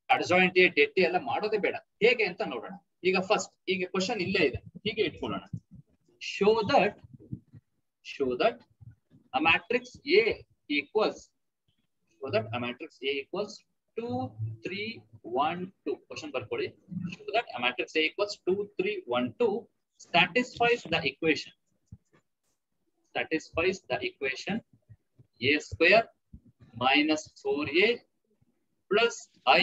ಅಡ್ಜಾಯಿಂಟ್ a det ಎಲ್ಲ ಮಾಡೋದೇ ಬೇಡ. ಹೇಗೆ ಅಂತ ನೋಡೋಣ. ಈಗ ಫಸ್ಟ್ ಈಗ ಕ್ವಶನ್ ಇಲ್ಲೇ ಇದೆ, ಹೀಗೆ ಇಟ್ಕೊಳ್ಳೋಣ. Show that a matrix A equals 2 3 1 2. Question ಬರ್ಕೊಳ್ಳಿ. Show that a matrix A equals 2 3 1 2 satisfies the equation a square minus 4a plus I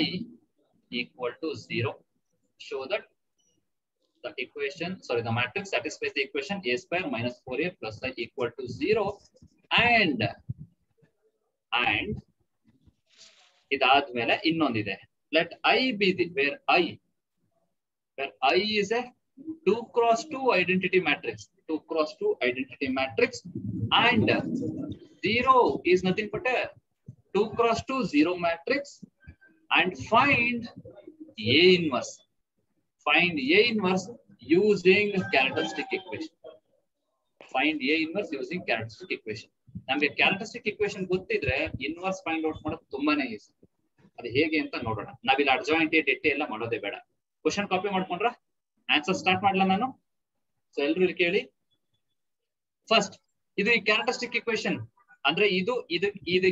equal to 0. Show that the matrix satisfies the equation a square minus 4a plus I equal to 0 and ಇದಾದ್ಮೇಲೆ ಇನ್ನೊಂದಿದೆ. let I be the where I is a 2 cross 2 identity matrix and 0 is nothing but a 2 cross 2 0 matrix and find A inverse using characteristic equation. ನಮಗೆ characteristic equation ಗೊತ್ತಿದ್ರೆ inverse find out ಮಾಡೋದು ತುಂಬಾನೇ easy. ಅದು ಹೇಗೆ ಅಂತ ನೋಡೋಣ. ನಾವಿಲ್ಲಿ adjoint det ಎಲ್ಲ ಮಾಡೋದೇ ಬೇಡ. ಕ್ವಶನ್ ಕಾಪಿ ಮಾಡ್ಕೊಂಡ್ರ ಆನ್ಸರ್ ಸ್ಟಾರ್ಟ್ ಮಾಡ್ಲಾ ನಾನು? ಸೊ ಎಲ್ರು ಇಲ್ಲಿ ಕೇಳಿ. ಫಸ್ಟ್ ಇದು ಈ ಕ್ಯಾರೆಕ್ಟರಿಸ್ಟಿಕ್ ಇಕ್ವೇಶನ್ ಅಂದ್ರೆ ಇದು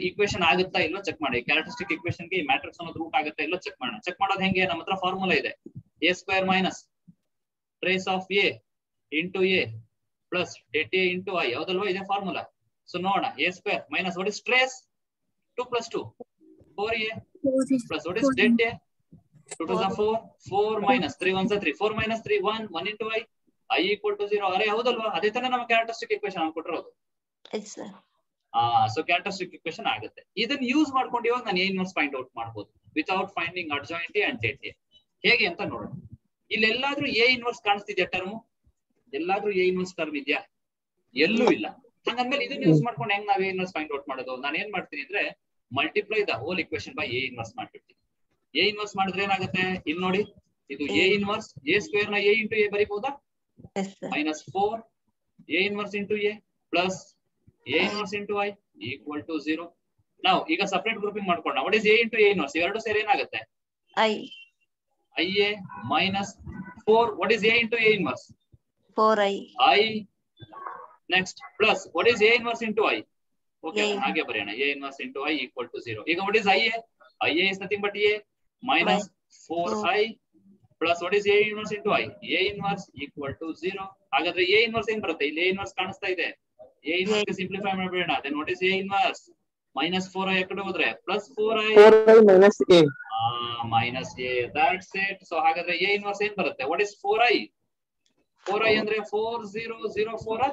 ಇಕ್ವೇಶನ್ ಆಗುತ್ತಾ ಇಲ್ಲೋ ಚೆಕ್ ಮಾಡಿ. ಕ್ಯಾರೆಕ್ಟರಿಸ್ಟಿಕ್ ಇಕ್ವೇಶನ್ ಗೆ ಈ ಮ್ಯಾಟ್ರಿಕ್ಸ್ ಅನ್ನೋದು ರೂಟ್ ಆಗುತ್ತಾ ಇಲ್ಲೋ ಚೆಕ್ ಮಾಡೋಣ. ಚೆಕ್ ಮಾಡೋದು ಹೆಂಗೆ? ನಮ್ಮ ಹತ್ರ ಫಾರ್ಮುಲಾ ಇದೆ. a ಸ್ಕ್ವೇರ್ minus trace of a into a plus det a into I. ಯಾವ್ದಲ್ವಾ ಇದೆ ಫಾರ್ಮುಲಾ? ಸೊ ನೋಡೋಣ. a ಸ್ಕ್ವೇರ್ minus what is trace? 2 plus 2 4a plus what is det a? 2 to the 4 minus 3 1 3 4 minus 3 1 into I equal to 0. ಅರೆ ಹೌದಲ್ವಾ? ಅದೇ ತಾನೇ ನಮ್ಮ characteristic equation ನಾವು ಕೊಟ್ಟಿರೋದು. ಸೊ ಕ್ಯಾರೆಕ್ಟರಿಸ್ಟಿಕ್ ಇಕ್ವೇಶನ್ ಆಗುತ್ತೆ. ಇದನ್ನ ಯೂಸ್ ಮಾಡ್ಕೊಂಡು ಇವಾಗ ನಾನು a ಇನ್ವರ್ಸ್ ಫೈಂಡ್ ಔಟ್ ಮಾಡಬಹುದು without finding adjoint a and det a. ಹೇಗೆ ಅಂತ ನೋಡೋಣ. ಇಲ್ಲೆಲ್ಲಾದ್ರೂ a ಇನ್ವರ್ಸ್ ಕಾಣಿಸ್ತಿದ್ಯಾ ಟರ್ಮ್? ಎಲ್ಲಾದ್ರೂ a ಇನ್ವರ್ಸ್ ಟರ್ಮ್ ಇದೆಯಾ? ಎಲ್ಲೂ ಇಲ್ಲ. ಹಂಗಂದ್ಮೇಲೆ ಇದನ್ನ ಯೂಸ್ ಮಾಡ್ಕೊಂಡು ಹೆಂಗ್ ನಾವು a ಇನ್ವರ್ಸ್ ಫೈಂಡ್ ಔಟ್ ಮಾಡೋದು? ನಾನು ಏನ್ ಮಾಡ್ತೀನಿ ಅಂದ್ರೆ multiply the whole equation by a inverse ಮಾಡ್ಬಿಡ್ತೀನಿ. a ಇನ್ವರ್ಸ್ ಮಾಡಿದ್ರೆ ಏನಾಗುತ್ತೆ? ಇಲ್ಲಿ ನೋಡಿ, ಇದು ಎ ಇನ್ವರ್ಸ್ ಎ ಸ್ಕ್ವೇರ್ ನ ಎ ಇಂಟು ಎ ಬರೀಬಹುದಾ? Minus 4 A inverse into A plus A inverse into I equal to 0. ನಾವು ಈಗ ಸಪರೇಟ್ ಗ್ರೂಪಿಂಗ್ ಮಾಡ್ಕೊಂಡ. What is A into A inverse? ಇವೆರಡು ಸೇರಿ ಏನಾಗುತ್ತೆ? I A minus 4. What is A into A inverse? 4i. I next plus what is A inverse into I? Okay, ಹಾಗೆ ಬರೆಯೋಣ. A inverse into I equal to 0. ಈಗ what is I A? I A is nothing but A minus 4i plus what is A inverse into I? A inverse equal to 0. ಹಾಗಾದ್ರೆ A inverse ಏನ್ ಬರುತ್ತೆ? ಇಲ್ಲಿ A inverse ಕಾಣಿಸ್ತಾ ಇದೆ. A inverse ಗೆ simplify ಮಾಡಬೇಡ. Then what is A inverse? Minus 4i ಆ ಕಡೆ ಹೋದ್ರೆ plus 4i minus A minus A. That's it. So ಹಾಗಾದ್ರೆ ಎ ಇನ್ವರ್ಸ್ ಏನ್ ಬರುತ್ತೆ? What is 4i? 4i ಅಂದ್ರೆ 4004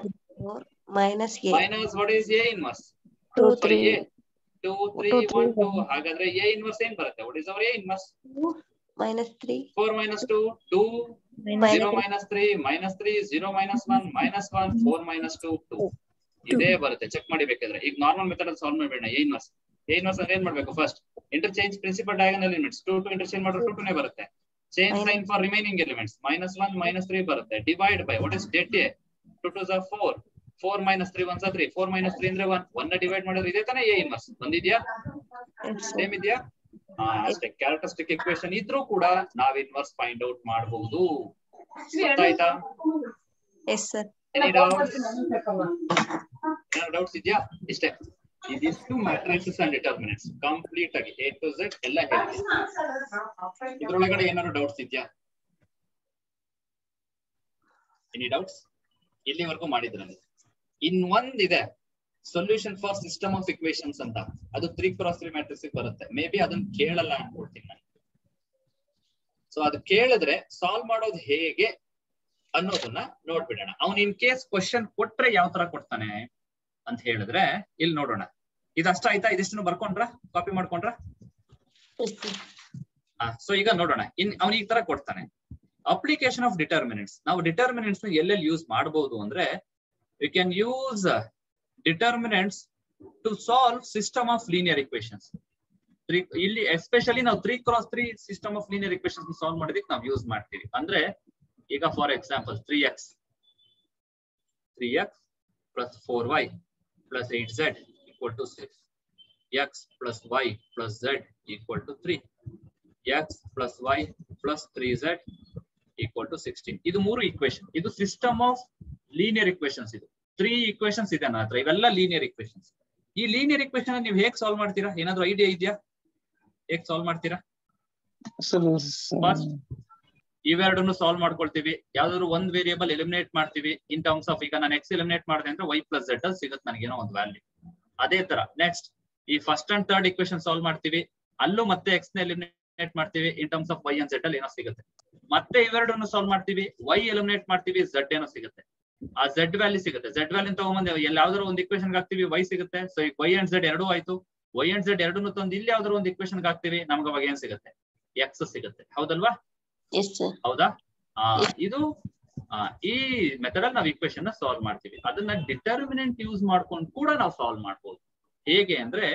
minus a minus what is A inverse? 2 3 2 3 1 2. ಹಾಗಾದ್ರೆ ಎ ಇನ್ವರ್ಸ್ ಏನ್ ಬರುತ್ತೆ? What is our A inverse? minus 3 4 minus 2 2 0 minus 3 minus 3 0 minus 1 minus 1 4 minus 2 2. ಇದೇ ಬರುತ್ತೆ. Check ಮಾಡಿ ಬೇಕಾದ್ರೆ. ಈಗ ನಾರ್ಮಲ್ ಮೆಥಡ್ ಅಲ್ಲಿ ಸಾಲ್ವ್ ಮಾಡಬೇಡ. ಎ ಇನ್ವರ್ಸ್ ಅಂದ್ರೆ ಏನ್ ಮಾಡ್ಬೇಕು? First interchange principal diagonal elements 2 2 interchange ಮಾಡಿದ್ರೆ 2 2 ನೇ ಬರುತ್ತೆ. Change sign for remaining elements -1 -3 ಬರುತ್ತೆ. Divide by what is det A? 2 2s are 4 4 minus 3 1s are 3 4 minus 3 ಅಂದ್ರೆ 1 1 ನ ಡಿವೈಡ್ ಮಾಡಿದ್ರೆ ಇದೇ ತಾನೇ ಎ ಇನ್ವರ್ಸ್. ಬಂದಿದ್ಯಾ? ಸೇಮ್ ಇದೆಯಾ? ಅಷ್ಟೇ. ಕ್ಯಾರೆಕ್ಟರಿಸ್ಟಿಕ್ ಇಕ್ವೇಶನ್ ಇದ್ರೂ ಕೂಡ ನಾವ್ ಇನ್ವರ್ಸ್ ಫೈಂಡ್ ಔಟ್ ಮಾಡಬಹುದು. ಗೊತ್ತಾಯ್ತಾ? yes sir. ಎನಿ ಡೌಟ್ಸ್ ಇದೆಯಾ? ಇಷ್ಟೇ. ಇದಿಷ್ಟು ಮ್ಯಾಟ್ರಿಕ್ಸಸ್ ಅಂಡ್ ಡಿಟರ್ಮಿನೆಂಟ್ಸ್ ಕಂಪ್ಲೀಟ್ ಆಗಿ A to Z ಎಲ್ಲ ಹೇಳಿದೆ. ಇದ್ರೊಳಗಡೆ ಏನಾದ್ರು ಡೌಟ್ಸ್ ಇದೆಯಾ? Any doubts? ಇಲ್ಲಿವರೆಗೂ ಮಾಡಿದ್ರಲ್ಲಿ ಇನ್ ಒಂದ್ ಇದೆ, solution for system of equations ಅಂತ. ಅದು 3x3 ಮ್ಯಾಟ್ರಿಕ್ಸ್ ಬರುತ್ತೆ. ಮೇ ಬಿ ಅದನ್ನ ಕೇಳಲ್ಲ ಅನ್ಕೊಳ್ತೀನಿ ನಾನು. ಸೊ ಅದು ಕೇಳಿದ್ರೆ ಸಾಲ್ವ್ ಮಾಡೋದು ಹೇಗೆ ಅನ್ನೋದನ್ನ ನೋಡ್ಬಿಡೋಣ. ಅವ್ನು ಇನ್ ಕೇಸ್ ಕ್ವಶನ್ ಕೊಟ್ರೆ ಯಾವ ತರ ಕೊಡ್ತಾನೆ ಅಂತ ಹೇಳಿದ್ರೆ ಇಲ್ಲಿ ನೋಡೋಣ. ಇದಷ್ಟ ಆಯ್ತಾ? ಇದಿಷ್ಟು ಬರ್ಕೊಂಡ್ರ? ಕಾಪಿ ಮಾಡ್ಕೊಂಡ್ರ? ಸೊ ಈಗ ನೋಡೋಣ. ಅವ್ನು ಈ ತರ ಕೊಡ್ತಾನೆ. Application of determinants. ನಾವು ಡಿಟರ್ಮಿನೆಂಟ್ಸ್ ಎಲ್ಲೆಲ್ಲಿ ಯೂಸ್ ಮಾಡಬಹುದು ಅಂದ್ರೆ, we can use determinants to solve system of linear equations. ಇಲ್ಲಿ ಎಸ್ಪೆಷಲಿ ನಾವು 3x3 system of linear equations solve ಮಾಡೋದಕ್ಕೆ ನಾವು ಯೂಸ್ ಮಾಡ್ತೀವಿ. ಅಂದ್ರೆ ಈಗ for example 3x plus 4y plus 8z equal to 6, x plus y plus z equal to 3, x plus y plus 3z equal to 16. ಇದು ಮೂರು equation. ಇದು system of linear equations. ಇದು 3 equations ಇದೆ ನನ್ನ ಹತ್ರ. ಇವೆಲ್ಲ ಲೀನಿಯರ್ ಇಕ್ವೇಶನ್ಸ್. ಈ linear equation ನೀವು ಹೇಗೆ ಸಾಲ್ವ್ ಮಾಡ್ತೀರಾ? ಏನಾದ್ರು ಐಡಿಯಾ ಇದೆಯಾ? ಹೇಗೆ ಸಾಲ್ವ್ ಮಾಡ್ತೀರಾ? ಫಸ್ಟ್ ಇವೆರಡನ್ನು ಸಾಲ್ವ್ ಮಾಡ್ಕೊಳ್ತೀವಿ. ಯಾವ್ದಾದ್ರು ಒಂದ್ ವೇರಿಯೇಬಲ್ ಎಲಿಮಿನೇಟ್ ಮಾಡ್ತೀವಿ ಇನ್ ಟರ್ಮ್ಸ್ ಆಫ್, ಈಗ ನಾನು ಎಕ್ಸ್ ಎಲಿಮಿನೇಟ್ ಮಾಡಿದೆ ಅಂದ್ರೆ y plus z ಅಲ್ಲಿ ಸಿಗುತ್ತೆ ನನಗೇನೋ ಒಂದು ವ್ಯಾಲ್ಯೂ. ಅದೇ ತರ ನೆಕ್ಸ್ಟ್ ಈ first and third equation solve ಮಾಡ್ತೀವಿ. ಅಲ್ಲೂ ಮತ್ತೆ ಎಕ್ಸ್ ನ ಎಲಿಮಿನೇಟ್ ಮಾಡ್ತೀವಿ in terms of y and z ಅಲ್ಲಿ ಏನೋ ಸಿಗುತ್ತೆ. ಮತ್ತೆ ಇವೆರಡನ್ನು ಸಾಲ್ವ್ ಮಾಡ್ತೀವಿ, y ಎಲಿಮಿನೇಟ್ ಮಾಡ್ತೀವಿ, z ಏನೋ ಸಿಗುತ್ತೆ. ಆ z ವ್ಯಾಲ್ಯೂ ಸಿಗುತ್ತೆ. z ವ್ಯಾಲ್ಯೂ ತಗೊಂಬಂದು ಯಾವ್ದಾದ್ರು ಒಂದು ಇಕ್ವೇಶನ್ ಹಾಕ್ತಿವಿ, y ಸಿಗುತ್ತೆ. ಸೊ ಈಗ y and z ಎರಡೂ ಆಯ್ತು. y and z ಎರಡನ್ನು ತಂದು ಇಲ್ಲಿ ಯಾವ್ದಾದ್ರು ಒಂದು ಇಕ್ವೇಶನ್ ಹಾಕ್ತಿವಿ, ನಮ್ಗೆ ಅವಾಗ ಏನ್ ಸಿಗುತ್ತೆ? x ಸಿಗುತ್ತೆ. ಹೌದಲ್ವಾ? ಹೌದಾ? ಇದು ಈ ಮೆಥಡ್ ಅಲ್ಲಿ ನಾವು ಇಕ್ವೇಶನ್ ನ ಸಾಲ್ವ್ ಮಾಡ್ತೀವಿ. ಅದನ್ನ ಡಿಟರ್ಮಿನೆಂಟ್ ಯೂಸ್ ಮಾಡ್ಕೊಂಡು ಕೂಡ ನಾವು ಸಾಲ್ವ್ ಮಾಡ್ಬೋದು. ಹೇಗೆ ಅಂದ್ರೆ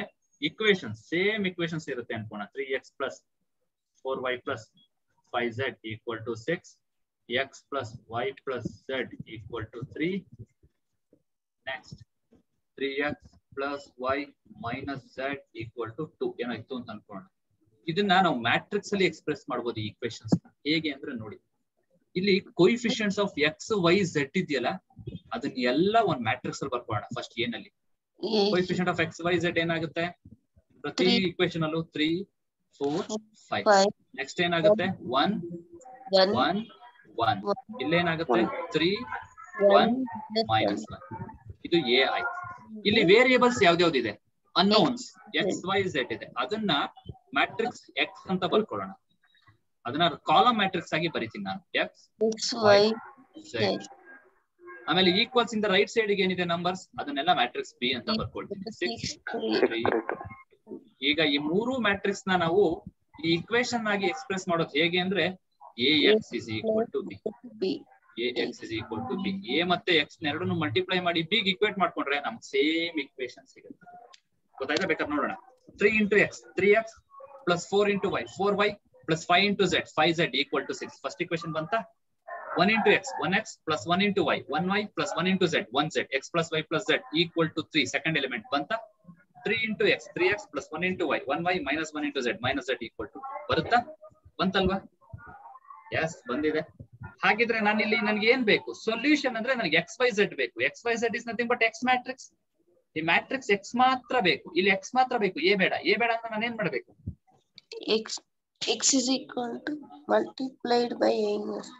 ಇಕ್ವೇಶನ್ ಸೇಮ್ ಇಕ್ವೇಶನ್ಸ್ ಇರುತ್ತೆ ಅನ್ಕೋಣ. 3x plus 4y plus 5z equal to 6, x plus y plus z equal to 3. Next 3x plus y minus z equal to 2 ಏನಾಯ್ತು ಅಂತ ಅನ್ಕೋಣ. ಇದನ್ನ ನಾವು ಮ್ಯಾಟ್ರಿಕ್ಸ್ ಅಲ್ಲಿ ಎಕ್ಸ್ಪ್ರೆಸ್ ಮಾಡಬಹುದು ಈ ಇಕ್ವೇಶನ್ಸ್. ಹೇಗೆ ಅಂದ್ರೆ ನೋಡಿ, ಇಲ್ಲಿ coefficients of x Y z ಇದೆಯಲ್ಲ, ಅದನ್ನ ಎಲ್ಲ ಒಂದ್ ಮ್ಯಾಟ್ರಿಕ್ಸ್ ಅಲ್ಲಿ ಬರ್ಕೊಳ್ಳೋಣ. ಫಸ್ಟ್ ಏನಲ್ಲಿ coefficient of x Y z ಏನಾಗುತ್ತೆ? ಪ್ರತಿ ಇಕ್ವೇಶನ್ ಅಲ್ಲೂ 3 4 5. ನೆಕ್ಸ್ಟ್ ಏನಾಗುತ್ತೆ? 1 1 1. ಇಲ್ಲೇನಾಗುತ್ತೆ? 3 1 -1. ಇದು ಎ ಆಯ್ತು. ಇಲ್ಲಿ ವೇರಿಯೇಬಲ್ಸ್ ಯಾವ್ದ್ಯಾವ್ದಿದೆ? ಅನ್ನೋನ್ಸ್ ಎಕ್ಸ್ ವೈ ಝೆಡ್ ಇದೆ. ಅದನ್ನ ಮ್ಯಾಟ್ರಿಕ್ಸ್ ಎಕ್ಸ್ ಅಂತ ಬರ್ಕೊಳ್ಳೋಣ. ಅದನ್ನ ಕಾಲಮ್ ಮ್ಯಾಟ್ರಿಕ್ಸ್ ಆಗಿ ಬರೀತೀನಿ ನಾನು. X Y Z. ಆಮೇಲೆ ಈಕ್ವಲ್ಸ್ ಇಂದ ರೈಟ್ ಸೈಡ್ ಏನಿದೆ ನಂಬರ್ಸ್, ಅದನ್ನೆಲ್ಲ ಮ್ಯಾಟ್ರಿಕ್ಸ್ ಬಿ ಅಂತ ಬರ್ಕೊಳ್ತೀನಿ. 6 3. ಈಗ ಈ ಮೂರು ಮ್ಯಾಟ್ರಿಕ್ಸ್ ನ ನಾವು ಈ ಇಕ್ವೇಶನ್ ಆಗಿ ಎಕ್ಸ್ಪ್ರೆಸ್ ಮಾಡೋದು ಹೇಗೆ ಅಂದ್ರೆ, ax is equal to b. ax is equal to b. a ಮತ್ತೆ x ಎರಡನ್ನು ಮಲ್ಟಿಪ್ಲೈ ಮಾಡಿ b ಗೆ ಇಕ್ವೇಟ್ ಮಾಡ್ಕೊಂಡ್ರೆ ನಮ್ಗೆ ಸೇಮ್ ಇಕ್ವೇಶನ್ ಸಿಗುತ್ತೆ. ಗೊತ್ತಾಯ್ತಾ? ಬೇಕಾದ್ರೆ ನೋಡೋಣ. 3 into x 3x plus 4 into y 4y plus 5 into z, 5z equal to 6. First equation banta 1 into x, 1x plus 1 into y, 1y plus 1 into z, 1z, x plus y plus z equal to 3. Second element banta 3 into x, 3x plus 1 into y, 1y minus 1 into z, minus z equal to 2. ಬರುತ್ತಾ? ಬಂತಲ್ವಾ? S ಬಂದಿದೆ. ಹಾಗಿದ್ರೆ ನಾನು ಇಲ್ಲಿ ನನಗೆ ಏನ್ ಬೇಕು? Solution ಅಂದ್ರೆ ನನಗೆ ಎಕ್ಸ್ ವೈ ಝೆಡ್ ಬೇಕು. X Y Z is nothing but X matrix. ಈ ಮ್ಯಾಟ್ರಿಕ್ಸ್ ಎಕ್ಸ್ ಮಾತ್ರ ಬೇಕು, ಇಲ್ಲಿ ಎಕ್ಸ್ ಮಾತ್ರ ಬೇಕು, ಎ ಬೇಡ. ಎ ಬೇಡ ಅಂದ್ರೆ ನಾನು ಏನ್ ಮಾಡ್ಬೇಕು? x is equal to multiplied by a inverse.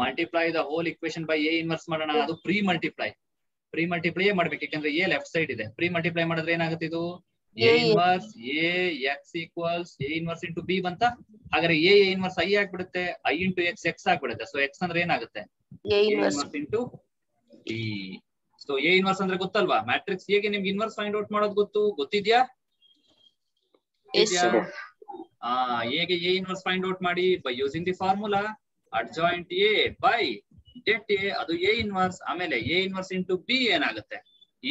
Multiply the whole equation by A inverse ಮಾಡೋಣ. ಅದು ಪ್ರೀ ಮಲ್ಟಿಪ್ಲೈ ಮಾಡ್ಬೇಕು, ಯಾಕಂದ್ರೆ ಎ ಲೆಫ್ಟ್ ಸೈಡ್ ಇದೆ. ಪ್ರೀ ಮಲ್ಟಿಪ್ಲೈ ಮಾಡಿದ್ರೆ ಏನಾಗುತ್ತೆ? ಇದು A inverse A X equals A inverse into B ಬಂತ. ಹಾಗಾದ್ರೆ ಎ ಇನ್ವರ್ಸ್ ಐ ಆಗ್ಬಿಡುತ್ತೆ, ಐ ಇಂಟು ಎಕ್ಸ್ ಎಕ್ಸ್ ಆಗ್ಬಿಡುತ್ತೆ. ಸೊ ಎಕ್ಸ್ ಅಂದ್ರೆ ಏನಾಗುತ್ತೆ? A inverse into B. So A inverse ಅಂದ್ರೆ ಗೊತ್ತಲ್ವಾ? ಮ್ಯಾಟ್ರಿಕ್ಸ್ ಹೇಗೆ ನಿಮ್ಗೆ ಇನ್ವರ್ಸ್ ಫೈಂಡ್ ಔಟ್ ಮಾಡೋದು ಗೊತ್ತಿದ್ಯಾ? ಹೇಗೆ ಎ ಇನ್ವರ್ಸ್ ಫೈಂಡ್ ಔಟ್ ಮಾಡಿ? By using the formula adjoint A by det A, ಅದು ಎ ಇನ್ವರ್ಸ್. ಆಮೇಲೆ ಎ ಇನ್ವರ್ಸ್ ಇಂಟು ಬಿ ಏನಾಗುತ್ತೆ?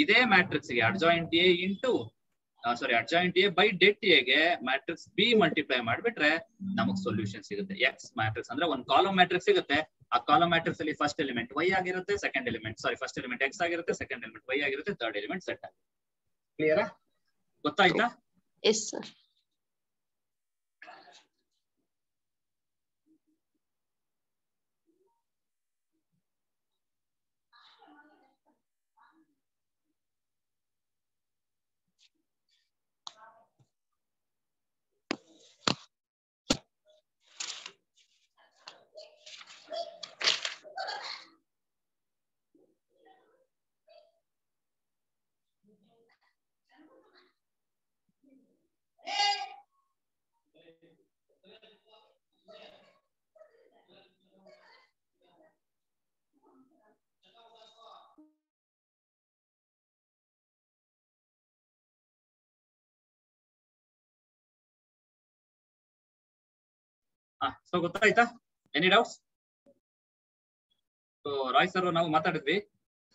ಇದೇ ಮ್ಯಾಟ್ರಿಕ್ಸ್ ಗೆ adjoint A into adjoint A by det ಎಗೆ ಮ್ಯಾಟ್ರಿಕ್ಸ್ ಬಿ ಮಲ್ಟಿಪ್ಲೈ ಮಾಡ್ಬಿಟ್ರೆ ನಮಗ್ ಸೊಲ್ಯೂಷನ್ ಸಿಗುತ್ತೆ. ಎಕ್ಸ್ ಮ್ಯಾಟ್ರಿಕ್ಸ್ ಅಂದ್ರೆ ಒಂದು ಕಾಲಮ್ ಮ್ಯಾಟ್ರಿಕ್ಸ್ ಸಿಗುತ್ತೆ. ಆ ಕಾಲಮ್ ಮ್ಯಾಟ್ರಿಕ್ಸ್ ಅಲ್ಲಿ ಫಸ್ಟ್ ಎಲಿಮೆಂಟ್ ವೈ ಆಗಿರುತ್ತೆ, second element first element X ಆಗಿರುತ್ತೆ, ಸೆಕೆಂಡ್ ಎಲಿಮೆಂಟ್ ವೈ ಆಗಿರುತ್ತೆ, ಥರ್ಡ್ ಎಲಿಮೆಂಟ್ ಸೆಟ್ ಆಗುತ್ತೆ. ಕ್ಲಿಯರಾ? ಗೊತ್ತಾಯ್ತಾ? Yes sir. ಸೊ ಗೊತ್ತಾಯ್ತಾ? Any doubts? So Roy sir ನಾವು ಮಾತಾಡಿದ್ವಿ.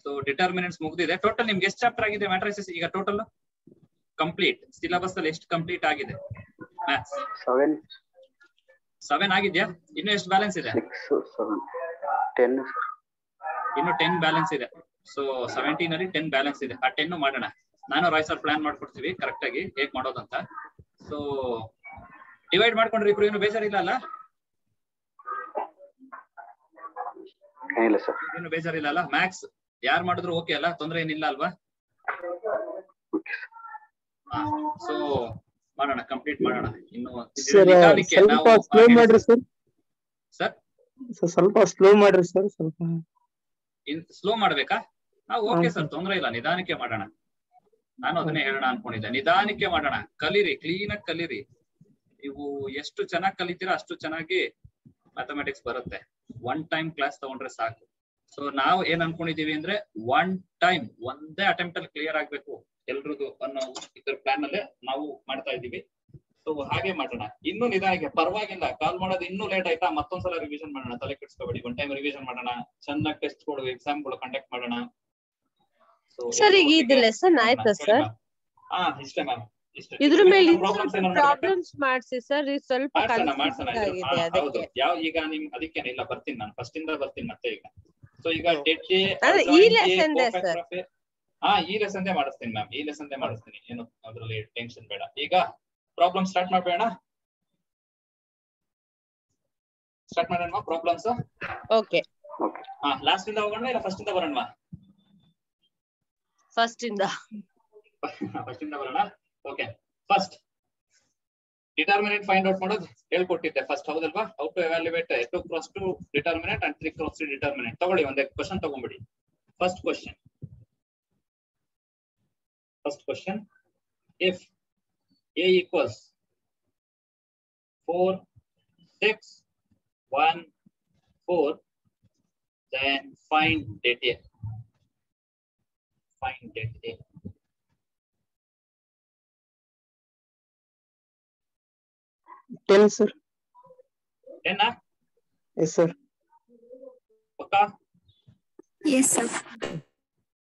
ಸೊ ಡಿಟರ್ಮಿನೆಂಟ್ಸ್ ಮುಗ್ದಿದೆ. ಟೋಟಲ್ ನಿಮ್ಗೆ ಎಷ್ಟು ಚಾಪ್ಟರ್ ಆಗಿದೆ ಮ್ಯಾಟ್ರಿಸಸ್ ಈಗ? ಟೋಟಲ್ ಕಂಪ್ಲೀಟ್ ಸಿಲೆಬಸ್ ಅಲ್ಲಿ ಎಷ್ಟು ಕಂಪ್ಲೀಟ್ ಆಗಿದೆ? ಮ್ಯಾಥ್ಸ್ 7 ಆಗಿದ್ಯಾ? ಇನ್ನು ಎಷ್ಟು ಬ್ಯಾಲೆನ್ಸ್ ಇದೆ? 10. ಇನ್ನು 10 ಬ್ಯಾಲೆನ್ಸ್ ಇದೆ. ಸೊ 17 ಅಲ್ಲಿ 10 ಬ್ಯಾಲೆನ್ಸ್ ಇದೆ. ಆ 10 ಮಾಡೋಣ. ನಾನು ರಾಯ್ ಸರ್ ಪ್ಲಾನ್ ಮಾಡ್ಕೊಡ್ತೀವಿ ಕರೆಕ್ಟ್ ಆಗಿ ಹೇಗ್ ಮಾಡೋದಂತ. ಸೊ ಡಿವೈಡ್ ಮಾಡ್ಕೊಂಡ್ರೆ ಇಬ್ರು ಏನು ಬೇಜಾರಿಲ್ಲ ಅಲ್ಲ? ಏನು ಬೇಜಾರಿಲ್ಲ ಅಲ್ಲ? ಮ್ಯಾಕ್ಸ್ ಯಾರು ಮಾಡಿದ್ರು ಓಕೆ ಅಲ್ಲ? ತೊಂದ್ರೆ ಏನಿಲ್ಲ ಅಲ್ವಾ? ಸೊ ಮಾಡೋಣ, ಕಂಪ್ಲೀಟ್ ಮಾಡೋಣ. ಇನ್ನು ಸ್ವಲ್ಪ ಸ್ಲೋ ಮಾಡ್ರಿ ಸರ್. ಸರ್ ಸ್ವಲ್ಪ ಸ್ಲೋ ಮಾಡ್ರಿ ಸರ್. ಸ್ವಲ್ಪ ಸ್ಲೋ ಮಾಡ್ಬೇಕಾ? ಓಕೆ ಸರ್, ತೊಂದ್ರೆ ಇಲ್ಲ, ನಿಧಾನಕ್ಕೆ ಮಾಡೋಣ. ನಾನು ಅದನ್ನೇ ಹೇಳೋಣ ಅನ್ಕೊಂಡಿದ್ದೆ. ನಿಧಾನಕ್ಕೆ ಮಾಡೋಣ, ಕಲೀರಿ, ಕ್ಲೀನ್ ಆಗಿ ಕಲೀರಿ. ನೀವು ಎಷ್ಟು ಚೆನ್ನಾಗಿ ಕಲಿತೀರಾ ಅಷ್ಟು ಚೆನ್ನಾಗಿ ಮ್ಯಾಥಮೆಟಿಕ್ಸ್ ಬರುತ್ತೆ. ಒನ್ ಟೈಮ್ ಕ್ಲಾಸ್ ತಗೊಂಡ್ರೆ ಸಾಕು. ಸೊ ನಾವು ಏನ್ ಅನ್ಕೊಂಡಿದೀವಿ ಅಂದ್ರೆ ಒನ್ ಟೈಮ್ ಒಂದೇ ಅಟೆಂಪ್ಟ್ ಅಲ್ಲಿ ಕ್ಲಿಯರ್ ಆಗ್ಬೇಕು ಎಲ್ರದ್ದು ಅನ್ನೋ ಇದ್ರ ಪ್ಲಾನ್ ಅಲ್ಲೇ ನಾವು ಮಾಡ್ತಾ ಇದೀವಿ. ಸೊ ಹಾಗೆ ಮಾಡೋಣ. ಇನ್ನೂ ನಿಧಾನಕ್ಕೆ, ಪರವಾಗಿಲ್ಲ. ಕಾಲ್ ಮಾಡೋದು ಇನ್ನೂ ಲೇಟ್ ಆಯ್ತಾ? ಮತ್ತೊಂದ್ಸಲ ರಿವಿಷನ್ ಮಾಡೋಣ, ತಲೆ ಕೆಡಿಸ್ಕೋಬೇಡಿ. ಒನ್ ಟೈಮ್ ರಿವಿಷನ್ ಮಾಡೋಣ, ಚೆನ್ನಾಗಿ ಟೆಸ್ಟ್ ಗಳು ಎಕ್ಸಾಮ್ಗಳು ಕಂಡಕ್ಟ್ ಮಾಡೋಣ. ಸರ್ ಈಗ ಇದು ಲೆಸನ್ ಆಯ್ತಾ ಸರ್? ಇಷ್ಟೇ ಮ್ಯಾಮ್. ಇದ್ರ ಮೇಲೆ ಪ್ರಾಬ್ಲಮ್ಸ್ ಮಾಡಿಸಿ ಸರ್. ಇದು ಸ್ವಲ್ಪ ಆಗಿದೆ ಅದಕ್ಕೆ. ಈಗ ನಿಮ್ ಅದಕ್ಕೇನಿಲ್ಲ, ಬರ್ತೀನಿ ನಾನು ಫಸ್ಟ್ ಇಂದ ಬರ್ತೀನಿ ಮತ್ತೆ. ಈಗ ಸೊ ಈಗ ಈ ಲೆಸನ್ ಸರ್, ಈ ಲೆಸನ್ ಮಾಡಿಸ್ತೀನಿ ಮ್ಯಾಮ್, ಈ ಲೆಸನ್ ಮಾಡಿಸ್ತೀನಿ. ಏನು ಅದ್ರಲ್ಲಿ ಟೆನ್ಷನ್ ಬೇಡ. ಈಗ ಪ್ರಾಬ್ಲಮ್ ಸ್ಟಾರ್ಟ್ ಮಾಡ್ಬೇಡ? ಸ್ಟಾರ್ಟ್ ಮಾಡೋಣ ಪ್ರಾಬ್ಲಮ್ಸ್. ಓಕೆ. ಲಾಸ್ಟ್ ಇಂದ ಹೋಗೋಣ ಇಲ್ಲ ಫಸ್ಟ್ ಇಂದ ಬರೋಣ? ಫಸ್ಟ್ ಇಂದ ಬರೋಣ. Okay, first determinant find out ಮಾಡೋದು ಹೇಳ್ಕೊಟ್ಟಿದ್ದೆ ಫಸ್ಟ್, ಹೌದಲ್ವಾ? How to evaluate 2 × 2 determinant and 3 × 3 determinant. ತಗೊಳ್ಳಿ, ಒಂದೇ ಕ್ವಶನ್ ತಗೊಂಡ್ಬಿಡಿ. First question, if a equals 4, 6, 1, 4, then find det A. Find det A. Ten sir. 10 Yes sir. Okay. Yes sir.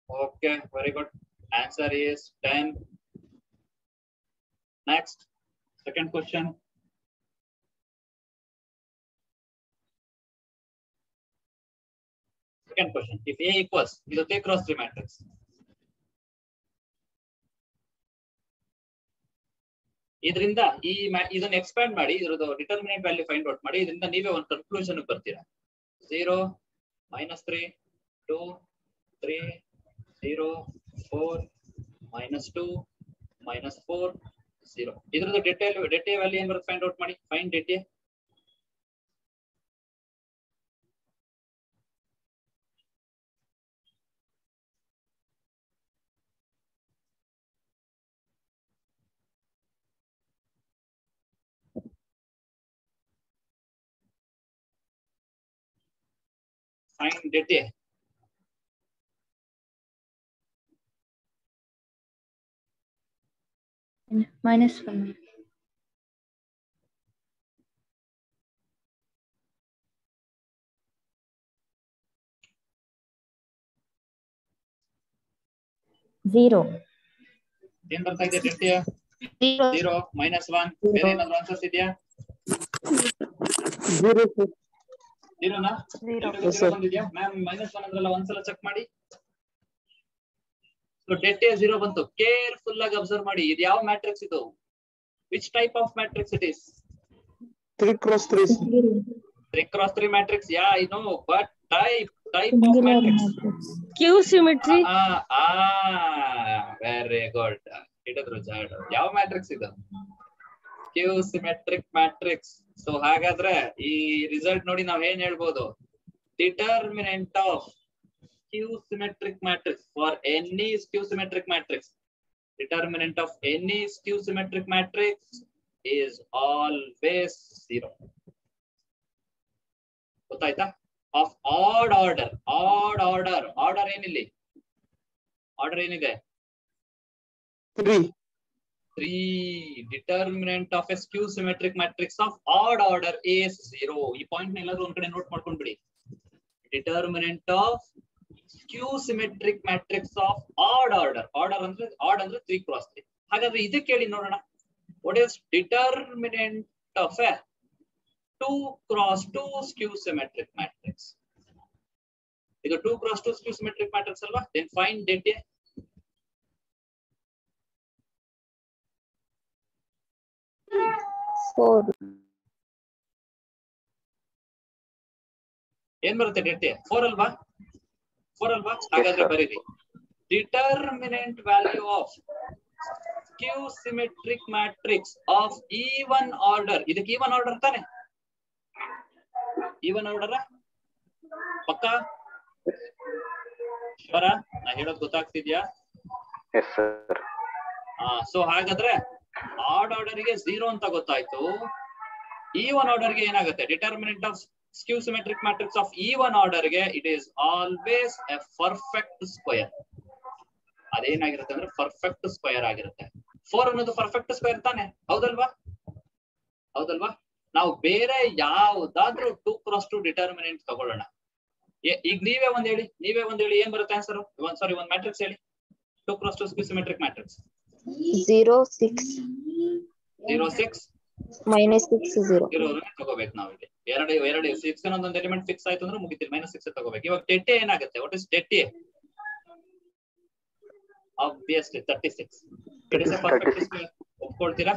Okay, very good. Answer is 10. Next, second question. Second question. If A equals ಇದು 3 cross 3 matrix. ಇದರಿಂದ ಇದನ್ನ expand ಮಾಡಿ ಇದರದ್ದು determinant value find out ಮಾಡಿ ಇದರಿಂದ ನೀವೇ ಒಂದು conclusion ಬರ್ತೀರಾ. 0 -3 2 3 0 4 -2 -4 0 ಇದರದ್ದು ಡೆಟೆ ವ್ಯಾಲ್ಯೂ ಏನ್ ಬರುತ್ತೆ ಫೈಂಡ್ ಔಟ್ ಮಾಡಿ. ಫೈಂಡ್ ಡೆಟೆ. Find ಡೆಟೆ. -1. 0. ಏನ್ ಬರ್ತಾ ಇದೆ ಡೆಟೆ? 0 -1. ಬೇರೆ ಏನಾದ್ರು ಆನ್ಸರ್ಸ್ ಇದೆಯಾ? 0 ಸರ್. 0 ನಾ? 0 ಬಂದಿದ್ಯಾ? ಮ್ಯಾಮ್ -1 ಅಂದ್ರಲ್ಲ ಒಂದ್ಸಲ ಚೆಕ್ ಮಾಡಿ. ಸೊ ಡೆಟೆ 0 ಬಂತು. ಕೇರ್ಫುಲ್ ಆಗಿ ಅಬ್ಸರ್ವ್ ಮಾಡಿ. ಇದು ಯಾವ ಮ್ಯಾಟ್ರಿಕ್ಸ್ ಇದು? Which type of matrix it is? 3 cross 3 sir. 3 cross 3 matrix. Yeah, I know, but type of matrix. Q symmetry. Very good. ಹಿಡಿದ್ರು ಜಾಡ್. ಯಾವ ಮ್ಯಾಟ್ರಿಕ್ಸ್ ಇದು? Q symmetric matrix. ಸೊ ಹಾಗಾದ್ರೆ ಈ ರಿಸಲ್ಟ್ ನೋಡಿ ನಾವ್ ಏನ್ ಹೇಳ್ಬೋದು? Determinant of Q symmetric matrix for any Q symmetric matrix. Determinant of any Q symmetric matrix is always 0. ಗೊತ್ತಾಯ್ತಾ? Of odd order. Order ಏನಿಲ್ಲಿ? Order ಏನಿದೆ? 3. Determinant of a Q symmetric matrix of odd order is 0. ಈ point ಎಲ್ಲಾದ್ರೂ ಒಂದ್ ಕಡೆ note ಮಾಡ್ಕೊಂಡ್ಬಿಡಿ. Determinant of Q symmetric matrix of odd order. Odd ಅಂದ್ರೆ 3 cross 3. ಹಾಗಾದ್ರೆ ಇದಕ್ಕೆ ಹೇಳಿ ನೋಡೋಣ. What is determinant of a 2 cross 2 skew symmetric matrix? ಇದು 2 cross 2 skew symmetric matrix ಅಲ್ವಾ? Then find ಡೆಟೆ. ಏನ್ ಬರುತ್ತೆ ಡೆಟೆ? 4 ಅಲ್ವಾ? 4 ಅಲ್ವಾ? ಹಾಗಾದ್ರೆ ಬರೀರಿ. Determinant value of Q symmetric matrix of even order. ಇದಕ್ಕೆ even order ತಾನೆ? even order ಪಕ್ಕ? ಶವರ? ನಾ ಹೇಳೋದು ಗೊತ್ತಾಗ್ತಿದ್ಯಾ? Yes sir. ಸೊ ಹಾಗಾದ್ರೆ ಆಡ್ ಆರ್ಡರ್ ಗೆ 0 ಅಂತ ಗೊತ್ತಾಯ್ತು. even ಆರ್ಡರ್ ಗೆ ಏನಾಗುತ್ತೆ? Determinant of Q symmetric matrix of even order ಗೆ it is always a perfect square. ಅದೇನಾಗಿರುತ್ತೆ ಅಂದ್ರೆ ಪರ್ಫೆಕ್ಟ್ ಸ್ಕ್ವೇರ್ ಆಗಿರುತ್ತೆ. 4 ಅನ್ನೋದು ಪರ್ಫೆಕ್ಟ್ ಸ್ಕ್ವೇರ್ ತಾನೆ? ಹೌದಲ್ವಾ? ನಾವು ಬೇರೆ ಯಾವ್ದಾದ್ರೂ 2 cross 2 ಡಿಟರ್ಮಿನೆಂಟ್ ತಗೊಳ್ಳೋಣ. ಈಗ ನೀವೇ ಒಂದ್ ಹೇಳಿ ಏನ್ ಬರುತ್ತೆ ಆನ್ಸರ್? ಒಂದ್ ಮ್ಯಾಟ್ರಿಕ್ಸ್ ಹೇಳಿ. 2 cross 2 Q symmetric matrix. 0 6 -6 0. ತಗೋಬೇಕು ನಾವು ಇಲ್ಲಿ. ಎರಡು 6 ಅನ್ನೊಂದು ಎಲಿಮೆಂಟ್ ಫಿಕ್ಸ್ ಆಯ್ತು ಅಂದ್ರೆ ಮುಗಿತೀವಿ. -6 ತಗೋಬೇಕು. ಇವಾಗ ಡೆಟೆ ಏನಾಗುತ್ತೆ? What is det A? Obviously 36. It is a perfect square. ಒಪ್ಕೊಳ್ತೀರಾ?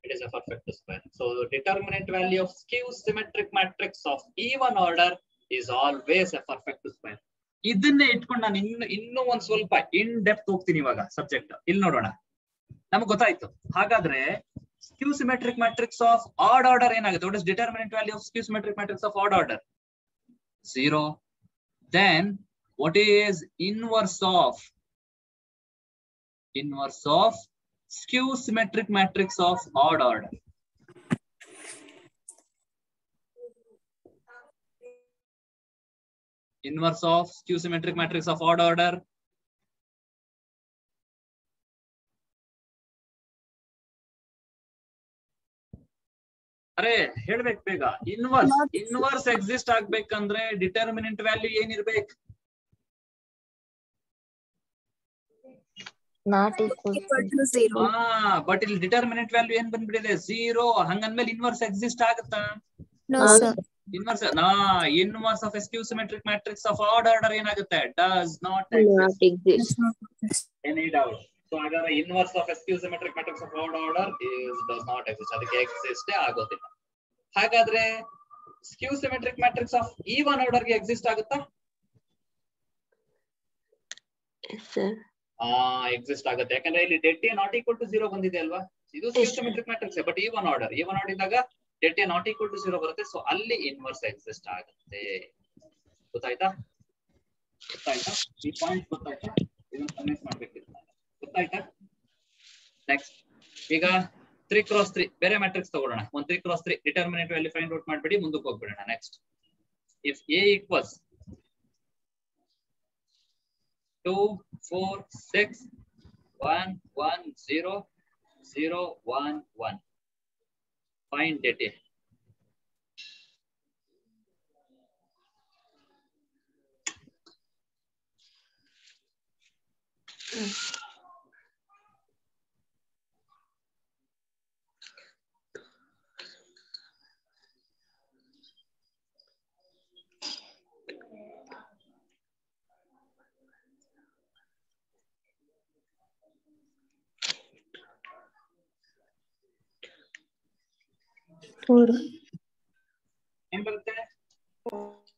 It is a perfect square. So the determinant value of Q symmetric matrix of even order is always a perfect square. ಇದನ್ನೇ ಇಟ್ಕೊಂಡು ನಾನು ಇನ್ನೂ ಒಂದ್ ಸ್ವಲ್ಪ in depth ಹೋಗ್ತೀನಿ ಇವಾಗ subject. ಇಲ್ಲಿ ನೋಡೋಣ. ನಮ್ಗೆ ಗೊತ್ತಾಯ್ತು. ಹಾಗಾದ್ರೆ Q symmetric matrix of odd order ಏನಾಗುತ್ತೆ? What is determinant value of Q symmetric matrix of odd order? 0. Then what is inverse of Q symmetric matrix of odd order? Inverse of Q symmetric matrix of odd order. ಅರೆ ಹೇಳ್ಬೇಕು ಬೇಗ. Inverse exist ಆಗ್ಬೇಕಂದ್ರೆ determinant value ಏನಿರ್ಬೇಕು? Not equal to 0. But ಇಲ್ಲಿ determinant value ಏನ್ ಬಂದ್ಬಿಟ್ಟಿದೆ? 0. ಹಂಗಂದ್ಮೇಲೆ inverse exist ಆಗುತ್ತಾ? No sir. Inverse of a skew symmetric matrix of odd order ಏನಾಗುತ್ತೆ? Does not Not exist. exist. Any doubt? So ಹಾಗಾದ್ರೆ inverse of a skew symmetric matrix of odd order does not exist. ಅದಕ್ಕೆ exist ಆಗೋದಿಲ್ಲ. ಹಾಗಾದ್ರೆ skew symmetric matrix of even order ಗೆ exist ಆಗುತ್ತಾ? Yes, sir. Exist ಆಗುತ್ತೆ. ಯಾಕಂದ್ರೆ ಇಲ್ಲಿ det a not equal to 0 ಬಂದಿದೆ ಅಲ್ವಾ? ಇದು skew symmetric matrix but even order ಇದ್ದಾಗ det a not equal to 0 ಬರುತ್ತೆ. ಸೊ ಅಲ್ಲಿ ಇನ್ವರ್ಸ್ ಎಕ್ಸಿಸ್ಟ್ ಆಗುತ್ತೆ. ಗೊತ್ತಾಯ್ತಾ? ಈ ಪಾಯಿಂಟ್ ಗೊತ್ತಾಯ್ತಾ? ಇದನ್ನ ಕನೆಕ್ಟ್ ಮಾಡ್ಬೇಕಿತ್ತು. ಗೊತ್ತಾಯ್ತಾ? ನೆಕ್ಸ್ಟ್ ಈಗ 3x3 ಬೇರೆ ಮ್ಯಾಟ್ರಿಕ್ಸ್ ತಗೊಳ್ಳೋಣ. ಒಂದು 3x3 ಡಿಟರ್ಮಿನೇಟಿವ್ ಅಲ್ಲಿ ಫೈಂಡ್ ಔಟ್ ಮಾಡ್ಬಿಡಿ, ಮುಂದಕ್ಕೆ ಹೋಗ್ಬಿಡೋಣ. Next if a equals 2 4 6 1 1 0 0 1 1 find det a. ಏನ್ ಬರುತ್ತೆ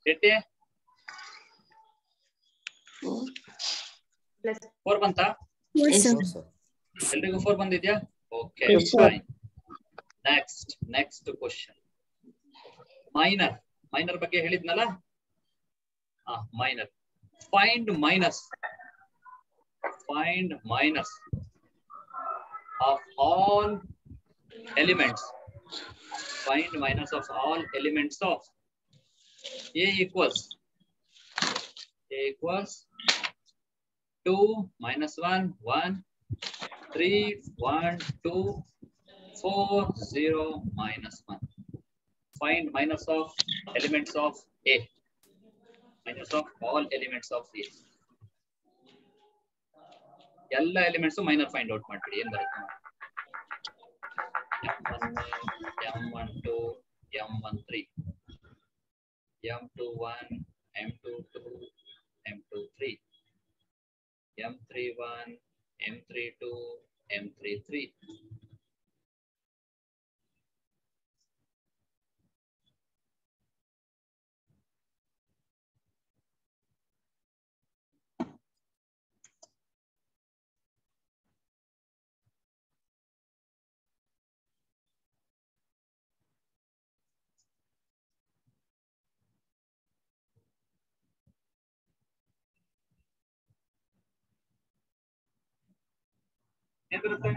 det a 4 ಬಂತಾ? Yes, sir. ಎಲ್ರಿಗೂ 4 ಬಂದಿದ್ಯಾ? Okay Yes, sir. Fine. Next question minor ಬಗ್ಗೆ ಹೇಳಿದ್ನಲ್ಲ. Minor find minus of all elements. Find minus of all elements of a equals 2 minus 1 1 3 1 2 4 0 minus 1. Find minus of elements of a. Minus of all elements of a. ಎಲ್ಲ elements minor find out ಮಾಡ್ಬಿಡಿ. ಏನ್ ಬರುತ್ತೆ? M12 M13 M21 M22 M23 M31 M32 M33.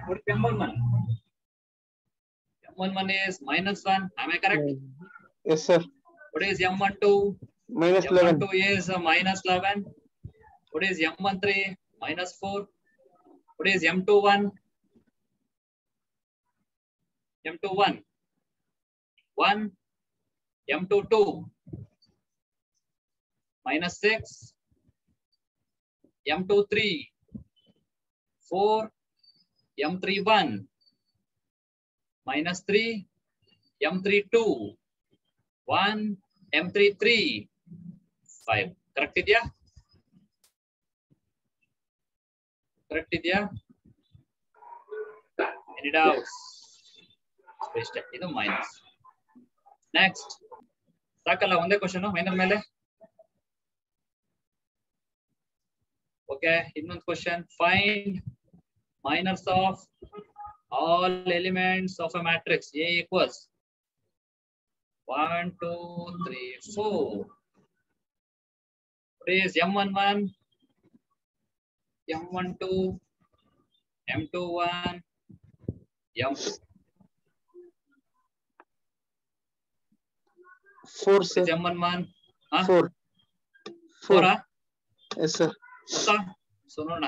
What is M11? M11 is -1. Am I correct? Yes, sir. What is M12? -11. M12 is -11. What is M13? -4. What is M21? M21 1. M22 -6. M23 4. M31 -3. M32 1. M33 5. Correct idea? Correct idea? Any doubts? Idu minus. Next. Sakala onde question minor mele. Okay, ಇನ್ನೊಂದು question. Find minors of all elements of a matrix A equals 1 2 3 4. What is M11, M12, M21, M2? 4, sir. M11 4. 4. Yes, sir. So ನೋಡೋಣ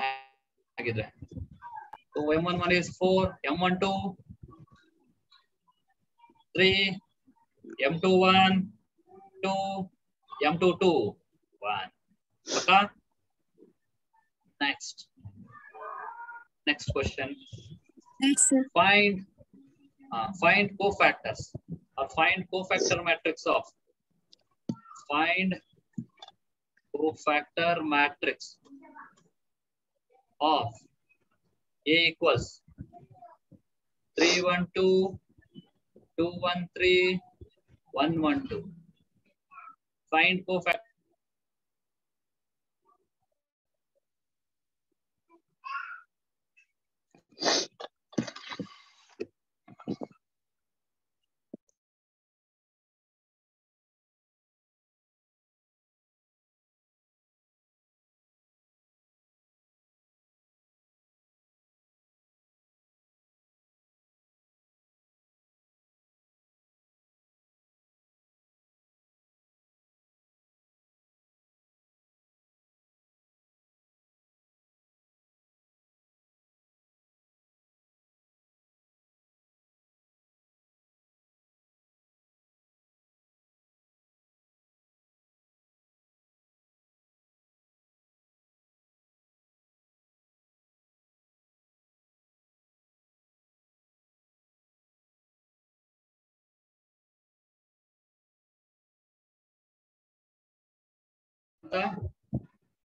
ಹಾಗಿದ್ರೆ. So M11 is 4, M12 3, M21 2, M22 1. Okay. Next question. Yes, sir. Find cofactors or find cofactor matrix of Find cofactor matrix of A equals 312, 213, 112. Find cofactor.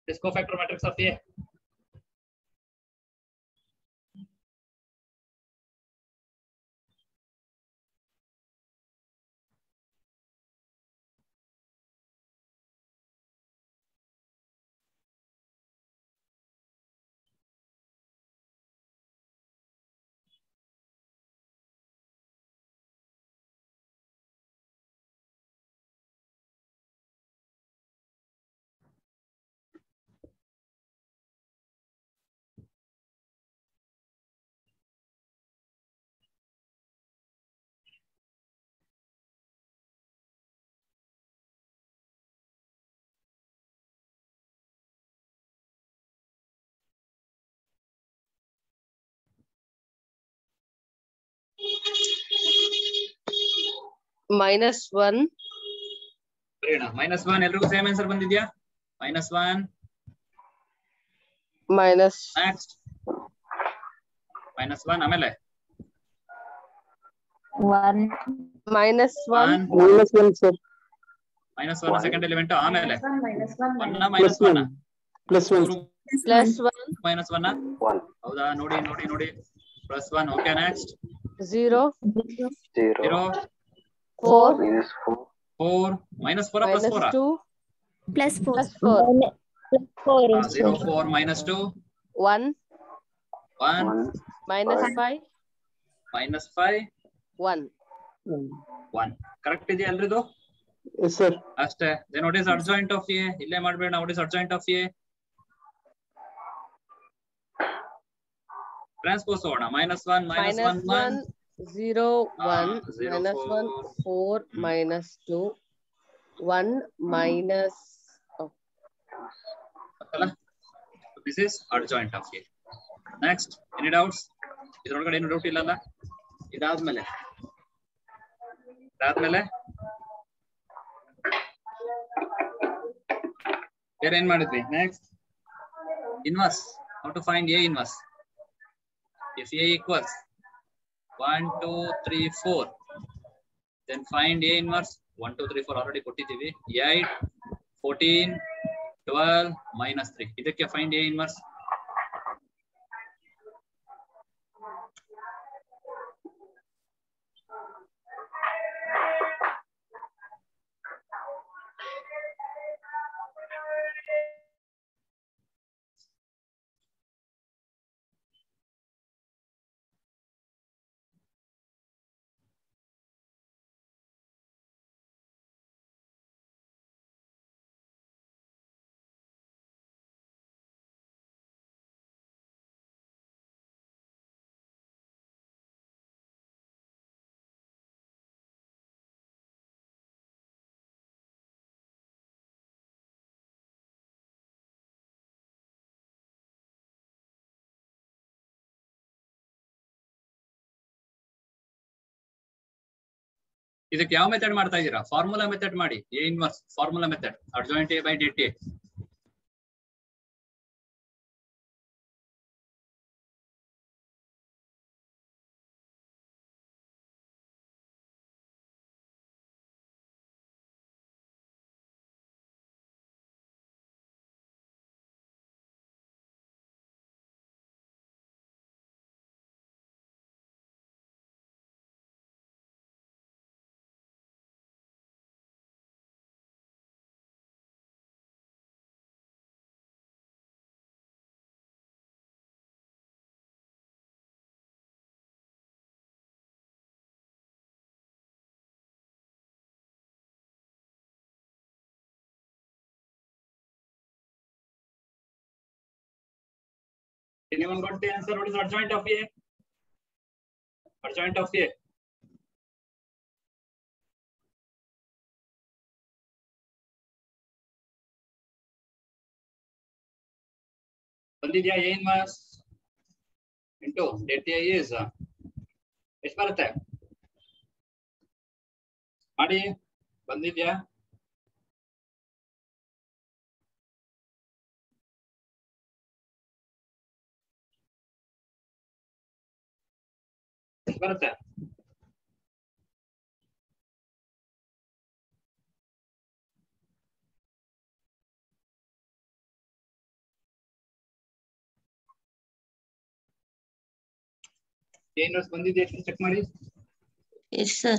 This cofactor matrix of A. -1. -1 ಎಲ್ರಿಗೂ same answer ಬಂದಿದ್ಯಾ? -1 minus next -1 ಆಮೇಲೆ One. -1 -1 sir. -1 second element ಆಮೇಲೆ -1 +1 +1 +1 -1 ಹೌದಾ? ನೋಡಿ ನೋಡಿ ನೋಡಿ +1. Okay next 0 0 4 4 -4 +4 -2 +4 +4 0 4 -2 1 1 -5 -5 1 1 correct ಇದೆಯಾ ಎಲ್ರಿದು? Yes sir. ಅಷ್ಟೇ. then what is adjoint of A? ಇಲ್ಲೇ ಮಾಡಬೇಡ. what is adjoint of A? Transpose ಹೋಗೋಣ. -1 -1 1 0 1 -1 4 -2 1 minus ಅಲ್ಲ this is adjoint of A. next any doubts? ಇದರೊಳಗಡೆ ಏನು ಡೌಟ್ ಇಲ್ಲಲ್ಲ? ಇದಾದ್ಮೇಲೆ ಬೇರೆ ಏನ್ ಮಾಡಿದ್ವಿ? Next inverse. how to find A inverse? if A equals 1 2 3 4 then find A inverse 1 2 3 4 already ಕೊಟ್ಟಿದ್ದೀವಿ. 8 14 12 -3 ಇದಕ್ಕೆ find A inverse. ಇದಕ್ಕೆ ಯಾವ ಮೆಥಡ್ ಮಾಡ್ತಾ ಇದ್ದೀರಾ? ಫಾರ್ಮುಲಾ ಮೆಥಡ್ ಮಾಡಿ. A inverse formula method adjoint A by dt. Anyone got the answer? What is adjoint of A? Adjoint of A. ಬಂದಿದ್ಯಾ? A inverse into delta A is ಎಷ್ಟು ಬರುತ್ತೆ ಮಾಡಿ? ಬಂದಿದ್ಯಾ? ಎಷ್ಟು ಬರುತ್ತೆ? A inverse ಬಂದಿದ್ಯಾ? ಎಷ್ಟು ಚೆಕ್ ಮಾಡಿ. Yes, sir.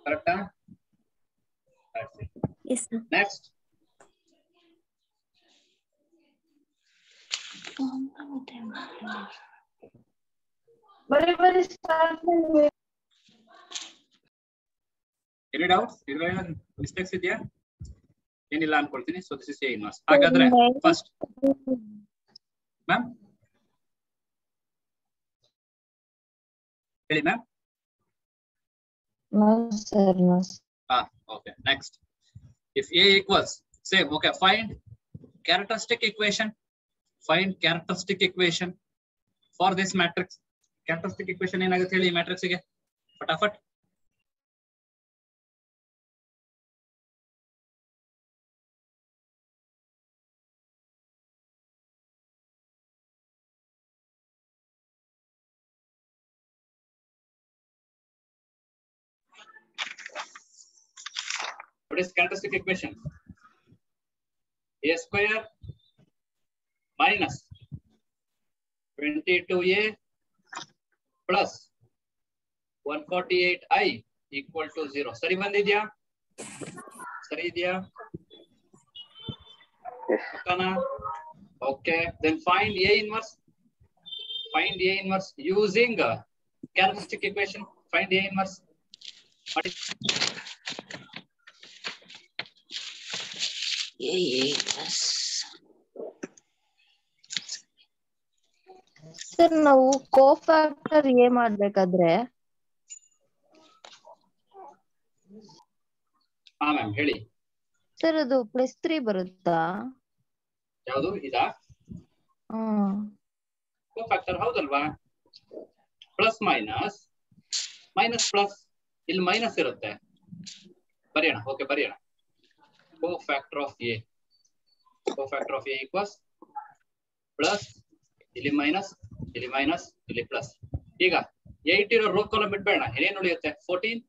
ಕರೆಕ್ಟಾ? Yes, sir. Next. Any doubts? Mistakes ಇದೆಯಾ? ಏನಿಲ್ಲ ಅನ್ಕೊಳ್ತೀನಿ. So this is A inverse. ಹಾಗಾದ್ರೆ first ಮ್ಯಾಮ್ ಹೇಳಿ ma'am. No, sir, no. Okay. Next, if A equals same, okay, find characteristic equation. Find characteristic equation for this matrix. Characteristic equation ಏನಾಗುತ್ತೆ ಹೇಳಿ matrix ಗೆ ಫಟಾಫಟ್. What is characteristic equation? A square minus 22A plus 148I equal to 0. ಸರಿ ಬಂದಿದ್ಯಾ? ಸರಿ ಇದೆಯಾ? Okay. Then find A inverse. Find A inverse using characteristic equation. Find A inverse. What is Yes. Sir ನಾವು cofactor A ಮಾಡ್ಬೇಕಾದ್ರೆ ma'am ಹೇಳಿ. Sir ಅದು +3 ಬರುತ್ತಾ? ಯಾವುದು ಇದಾ? ಕೋಫ್ಯಾಕ್ಟರ್ ಹೌದಲ್ವಾ? ಪ್ಲಸ್ ಮೈನಸ್ ಮೈನಸ್ ಪ್ಲಸ್ ಇಲ್ಲಿ ಮೈನಸ್ ಇರುತ್ತೆ. ಬರೆಯೋಣ. ಓಕೆ ಬರೆಯೋಣ. cofactor of A. Cofactor of A equals plus ಇಲ್ಲಿ ಮೈನಸ್ ಇಲ್ಲಿ ಪ್ಲಸ್. ಈಗ 8 ಇರೋ ರೋ ಕಾಲಮ್ ಬಿಟ್ಬೇಡ, ಏನೇನು ಉಳಿಯುತ್ತೆ? 14.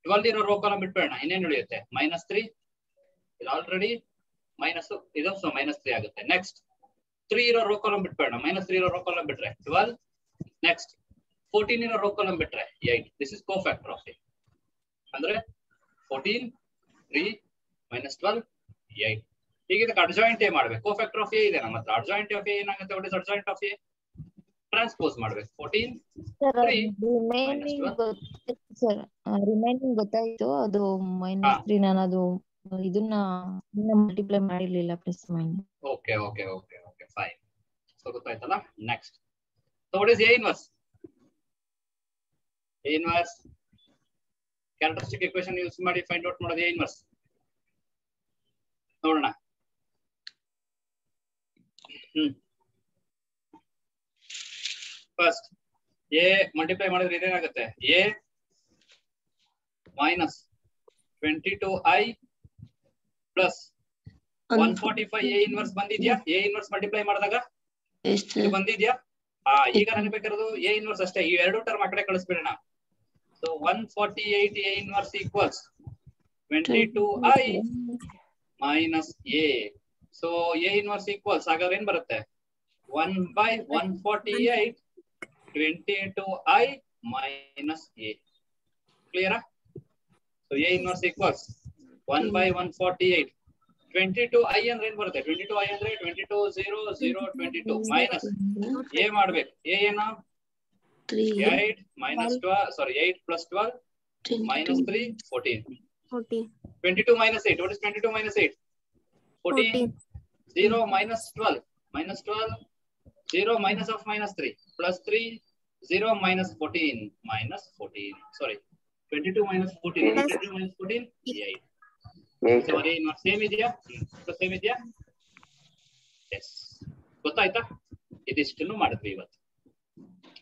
12 ಇರೋ ರೋ ಕಾಲಮ್ ಬಿಟ್ಬೇಡ, ಇನ್ನೇನು ಉಳಿಯುತ್ತೆ? -3. ಇದು ಆಲ್ರೆಡಿ ಮೈನಸ್, ಇದು ಸೊ -3 ಆಗುತ್ತೆ. ನೆಕ್ಸ್ಟ್ 3 ಇರೋ ರೋ ಕಾಲಮ್ ಬಿಟ್ಬೇಡ, -3 ಇರೋ ರೋ ಕಾಲಮ್ ಬಿಟ್ರೆ 12. ನೆಕ್ಸ್ಟ್ 14 ಇರೋ ರೋ ಕಾಲಮ್ ಬಿಟ್ರೆ 8. This is cofactor of A. ಅಂದ್ರೆ 14 3 -12 8. ಈಗ ಇದಕ್ಕೆ ಅಡ್ಜಾಯಿಂಟ್ ಎ ಮಾಡ್ಬೇಕು. ಕೋಫ್ಯಾಕ್ಟರ್ ಆಫ್ ಎ ಇದೆ ನಮ್ಮ ಹತ್ರ. ಅಡ್ಜಾಯಿಂಟ್ ಆಫ್ ಎ ಏನಾಗುತ್ತೆ? What is adjoint of A? Transpose ಮಾಡ್ಬೇಕು. 14 ಸರ್ ರಿಮೈನಿಂಗ್ ಗೊತ್ತಾಯ್ತು. ಅದು -3 ನಾನು ಅದು ಇದನ್ನ ಮಲ್ಟಿಪ್ಲೈ ಮಾಡಿರ್ಲಿಲ್ಲ plus minus. Okay okay okay okay fine. So ಗೊತ್ತಾಯ್ತಲ್ಲ. Next, so what is A inverse? A inverse characteristic equation use ಮಾಡಿ ಫೈಂಡ್ ಔಟ್ ಮಾಡೋದು ಎ ಇನ್ವರ್ಸ್. ನೋಡೋಣ. ಫಸ್ಟ್ ಎ ಮಲ್ಟಿಪ್ಲೈ ಮಾಡಿದ್ರೆ ಇದೇನಾಗುತ್ತೆ? A minus 22I plus 145 A inverse ಬಂದಿದ್ಯಾ? A inverse multiply ಮಾಡಿದಾಗ ಇದು ಬಂದಿದ್ಯಾ? ಈಗ ನನಗೆ ಬೇಕಾಗಿರೋದು ಎ ಇನ್ವರ್ಸ್ ಅಷ್ಟೇ. ಈ ಎರಡು ಟರ್ಮ್ ಆ ಕಡೆ ಕಳಿಸ್ಬಿಡೋಣ. So 148 A inverse equals 22I minus A. So A inverse equals ಹಾಗಾದ್ರೆ ಏನ್ ಬರುತ್ತೆ? 1/148 22I minus A. Clear? So A inverse equals 1/148 22I ಅಂದ್ರೆ ಏನ್ ಬರುತ್ತೆ? 22I ಅಂದ್ರೆ 22 0 0 22 ಮೈನಸ್ A ಮಾಡ್ಬೇಕು. A ಏನಾ? 8 minus 12 sorry 8 plus 12 minus 3 14. 22 minus 8. What is 22 minus 8? 14. 0 minus 12. Minus 12. 0 minus of minus 3 plus 3, 0 minus 14 minus 14. Sorry, 22 minus 14. 22 minus 14, 8. Sorry, not same idea? Same idea? Yes. ಗೊತ್ತಾಯ್ತಾ? ಇದಿಷ್ಟನ್ನು ಮಾಡಿದ್ವಿ ಇವತ್ತು.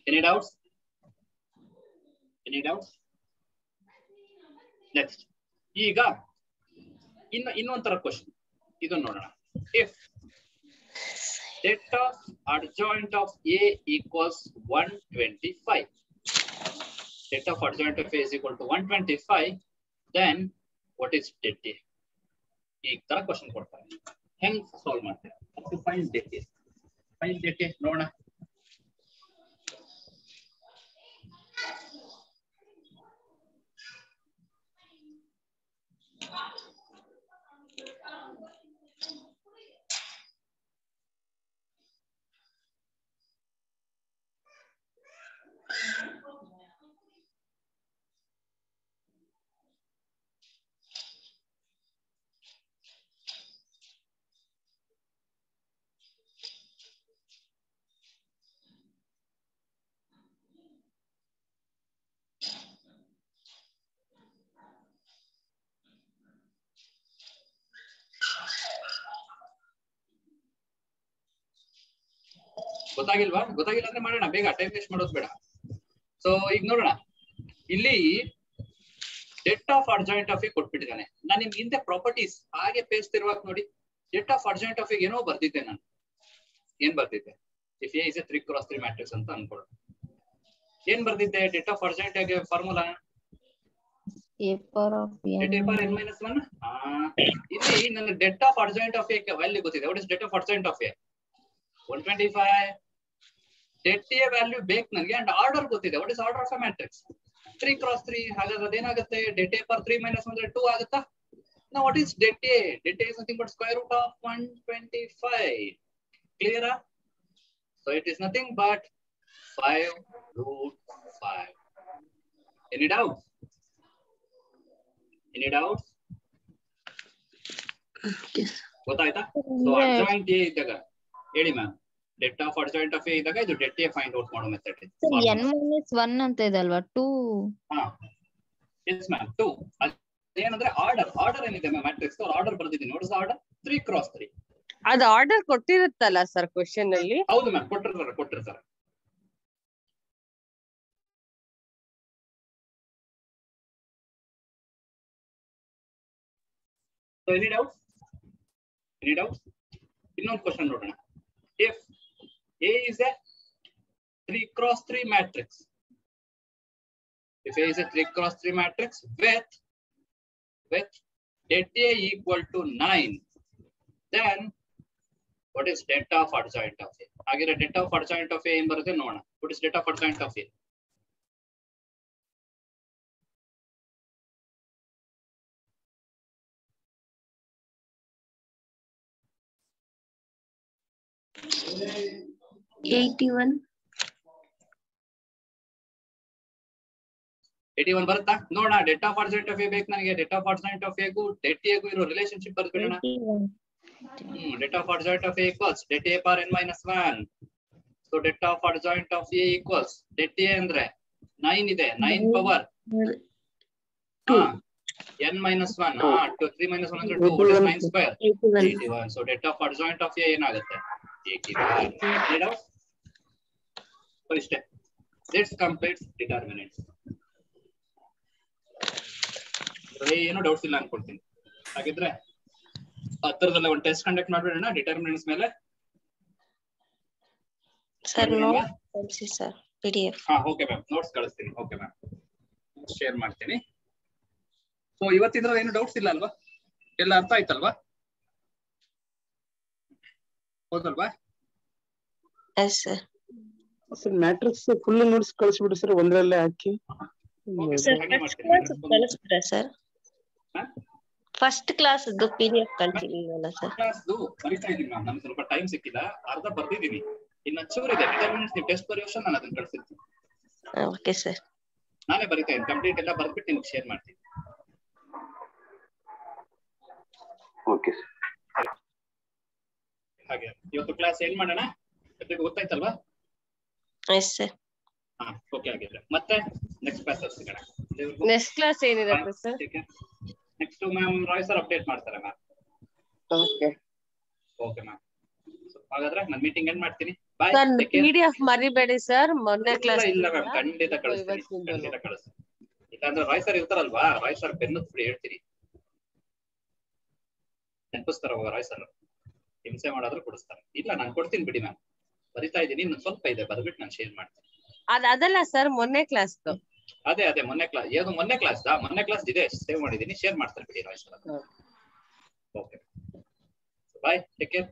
Any doubts? Any doubts? Next. ಈಗ ಇನ್ನೊಂಥರ question ಇದನ್ನು ನೋಡೋಣ. If set of adjoint of A equals 125. Set of adjoint of A is equal to 125. Then what is det A? ಈ ತರ question ಕೊಡ್ತಾರೆ. ಹೆಂಗ್ ಸಾಲ್ವ್ ಮಾಡ್ತಾರೆ? To find det A. Find det A ನೋಡೋಣ. ಗೊತ್ತಾಗಿಲ್ವಾ? ಗೊತ್ತಾಗಿಲ್ಲ ಅಂದ್ರೆ ಮಾಡೋಣ ಬೇಗ, ಟೈಮ್ ವೇಸ್ಟ್ ಮಾಡೋದು ಬೇಡ. ಸೊ ಈಗ ನೋಡೋಣ, ಇಲ್ಲಿ det of adjoint of A ಕೊಟ್ಬಿಟ್ಟಿದ್ದಾನೆ. ನಾನು ನಿಮ್ಗೆ ಹಿಂದೆ ಪ್ರಾಪರ್ಟೀಸ್ ಹಾಗೆ ಪೇಸ್ಟ್ ಇರುವಾಗ ನೋಡಿ, det of adjoint of A ಏನೋ ಬರ್ದಿದ್ದೆ ನಾನು. ಏನ್ ಬರ್ದಿದ್ದೆ? If A is A 3x3 matrix ಅಂತ ಅನ್ಕೊಳ್ಳೋಣ. ಏನ್ ಬರ್ದಿದ್ದೆ det of adjoint of A formula? A power of n minus 1. ಇಲ್ಲಿ ನನ್ನ det of adjoint of A value ಗೊತ್ತಿದೆ. What is det of adjoint of A? 125. Det A value ಬೇಕು ನನಗೆ and order ಗೊತ್ತಿದೆ. What is order of A matrix? 3x3. ಹಾಗಾದ್ರೆ ಅದೇನಾಗುತ್ತೆ? Debt A per 3 minus 1 2 ಆಗುತ್ತಾ? Now what is det A? Det A is nothing but square root of 125. Clear? So it is nothing but 5 root 5. Any doubts? Any doubts? Yes. ಗೊತ್ತಾಯ್ತಾ? So adjoint A ಇದ್ದಾಗ ಹೇಳಿ ma'am, debt of adjoint of A ಇದ್ದಾಗ ಇದು det A find out ಮಾಡೋ method ಇದೆ. n-1 ಅಂತ ಇದೆ ಅಲ್ವಾ? 2. ಹಾ ಎಸ್ ಮ್ಯಾಮ್, 2. ಏನಂದ್ರೆ ಆರ್ಡರ್ ಏನಿದೆ ಮ್ಯಾಮ್ ಮ್ಯಾಟ್ರಿಕ್ಸ್ ಆರ್ಡರ್ ಬರ್ದಿದ್ದೀನಿ. What is order? 3x3. ಅದು ಆರ್ಡರ್ ಕೊಟ್ಟಿರುತ್ತಲ್ಲ ಸರ್ ಕ್ವಶನ್ ಅಲ್ಲಿ? ಹೌದು ಮ್ಯಾಮ್, ಕೊಟ್ಟಿರ್ತಾರೆ. So any doubts? ಇನ್ನೊಂದು ಕ್ವಶನ್ ನೋಡೋಣ. If A is a 3x3 matrix, if A is a 3x3 matrix with det A equal to 9, then what is det of adjoint of A? ಹಾಗಿದ್ರೆ det of adjoint of A ಏನ್ ಬರುತ್ತೆ ನೋಡೋಣ. What is det of adjoint of A? $81 ಬರುತ್ತಾ ನೋಡೋಣ. Det of adjoint of A ಬೇಕು ನನಗೆ. Det of adjoint of ಎಗೂ det ಎಗೂ ಇರೋ ರಿಲೇಶನ್ಶಿಪ್ ಬರ್ಬಿಡೋಣ. Det of adjoint of A equals det A power n minus 1. So det of adjoint of A equals det A ಅಂದ್ರೆ 9 ಇದೆ, 9 power n minus 1. 3 minus 1 ಅಂದ್ರೆ 2. What is 9 square? 81. So det of adjoint of A ಏನಾಗುತ್ತೆ? 81. So ಇಷ್ಟೇ. Let's complete determinants. ಏನು doubts ಇಲ್ಲ ಅನ್ಕೊಳ್ತೀನಿ. ಹಾಗಿದ್ರೆ ಹತ್ತಿರದಲ್ಲೇ ಒಂದು ಟೆಸ್ಟ್ ಕಂಡಕ್ಟ್ ಮಾಡ್ಬಿಡೋಣ ಡಿಟರ್ಮಿನೆಂಟ್ಸ್ ಮೇಲೆ. ಸರ್ ನೋಟ್ಸ್ ಕಳಿಸಿ sir PDF. Okay ma'am, notes ಕಳಿಸ್ತೀನಿ. ಓಕೆ ಮ್ಯಾಮ್, ಶೇರ್ ಮಾಡ್ತೀನಿ. ಸೊ ಇವತ್ತಿನ ಏನು ಡೌಟ್ಸ್ ಇಲ್ಲ ಅಲ್ವಾ? ಎಲ್ಲ ಅರ್ಥ ಆಯ್ತಲ್ವಾ? ಹೌದಲ್ವಾ? Yes sir. Sir matrix full notes ಕಳಿಸ್ಬಿಡಿ ಸರ್, ಒಂದರಲ್ಲೇ ಹಾಕಿ. ಕಳಿಸ್ಬಿಡ್ರಾ ಸರ್? ಫಸ್ಟ್ ಕ್ಲಾಸ್ PDF ಕಳಿಸಿಲ್ಲ ಸರ್. ಕ್ಲಾಸ್ದು ಬರಿತಾ ಇದ್ದೀನಿ ಮ್ಯಾಮ್, ನಮ್ಗೆ ಸ್ವಲ್ಪ ಟೈಮ್ ಸಿಕ್ಕಿಲ್ಲ, ಅರ್ಧ ಬರ್ದಿದ್ದೀನಿ. ಇನ್ನು ಚೂರ್ ಇದೆ ಡಿಟರ್ಮಿನೆಂಟ್ಸ್, ನೀವು ಟೆಸ್ಟ್ ಬರೆಯೋ ನಾನು ಅದನ್ನ ಕಳಿಸಿರ್ತೀನಿ. Okay sir. ನಾನೇ ಬರಿತಾ ಇದ್ದೀನಿ, ಕಂಪ್ಲೀಟ್ ಎಲ್ಲ ಬರ್ದ್ಬಿಟ್ಟು ನಿಮ್ಗೆ ಶೇರ್ ಮಾಡ್ತೀನಿ. Okay sir. ಹಾಗೆ ಇವತ್ತು ಕ್ಲಾಸ್ ಏನ್ ಮಾಡೋಣ? ಗೊತ್ತಾಯ್ತಲ್ವಾ? ಎಸ್ ಸರ್. ಹಾ ಓಕೆ ಆಗಿದ್ರೆ ಮತ್ತೆ ನೆಕ್ಸ್ಟ್ ಕ್ಲಾಸ್ ಸಿಗೋಣ. ನೆಕ್ಸ್ಟ್ ಕ್ಲಾಸ್ ಏನಿರುತ್ತೆ sir? Next ma'am Roy sir update ಮಾಡ್ತಾರೆ ಮ್ಯಾಮ್. Okay okay ma'am. ಹಾಗಾದ್ರೆ ನಾನು ಮೀಟಿಂಗ್ ಎಂಡ್ ಮಾಡ್ತೀನಿ. ಬಾಯ್. ಸರ್ PDF ಮರಿಬೇಡಿ ಸರ್, ಮೊನ್ನೆ ಕ್ಲಾಸ್. ಇಲ್ಲ ಮ್ಯಾಮ್ ಖಂಡಿತ ಕಳಿಸ್ತೀನಿ, ಖಂಡಿತ ಕಳಿಸ್ತೀನಿ. ಇಲ್ಲಾಂದ್ರೆ ರಾಯ್ ಸರ್ ಇರ್ತಾರಲ್ವಾ, ರಾಯ್ ಸರ್ ಪೆನ್ನು ಫ್ರೀ ಹೇಳ್ತೀನಿ, ನೆನಪಿಸ್ತಾರ ರಾಯ್ ಸರ್, ಹಿಂಸೆ ಮಾಡಾದ್ರೂ ಕೊಡಿಸ್ತಾರೆ. ಇಲ್ಲ ನಾನು ಕೊಡ್ತೀನಿ ಬಿಡಿ ಮ್ಯಾಮ್, ಬರಿತಾ ಇದ್ದೀನಿ, ಇನ್ನು ಸ್ವಲ್ಪ ಇದೆ ಬರ್ಬಿಟ್ಟು ನಾನು ಶೇರ್ ಮಾಡ್ತೀನಿ. ಅದಲ್ಲ ಸರ್ ಮೊನ್ನೆ ಕ್ಲಾಸ್. ಅದೇ ಮೊನ್ನೆ ಕ್ಲಾಸ್, ಏನು ಮೊನ್ನೆ ಕ್ಲಾಸ್ ಇದೆ, ಸೇವ್ ಮಾಡಿದ್ದೀನಿ, ಶೇರ್ ಮಾಡ್ತಾರೆ ಬಿಡಿ Roy sir. Okay bye, take care.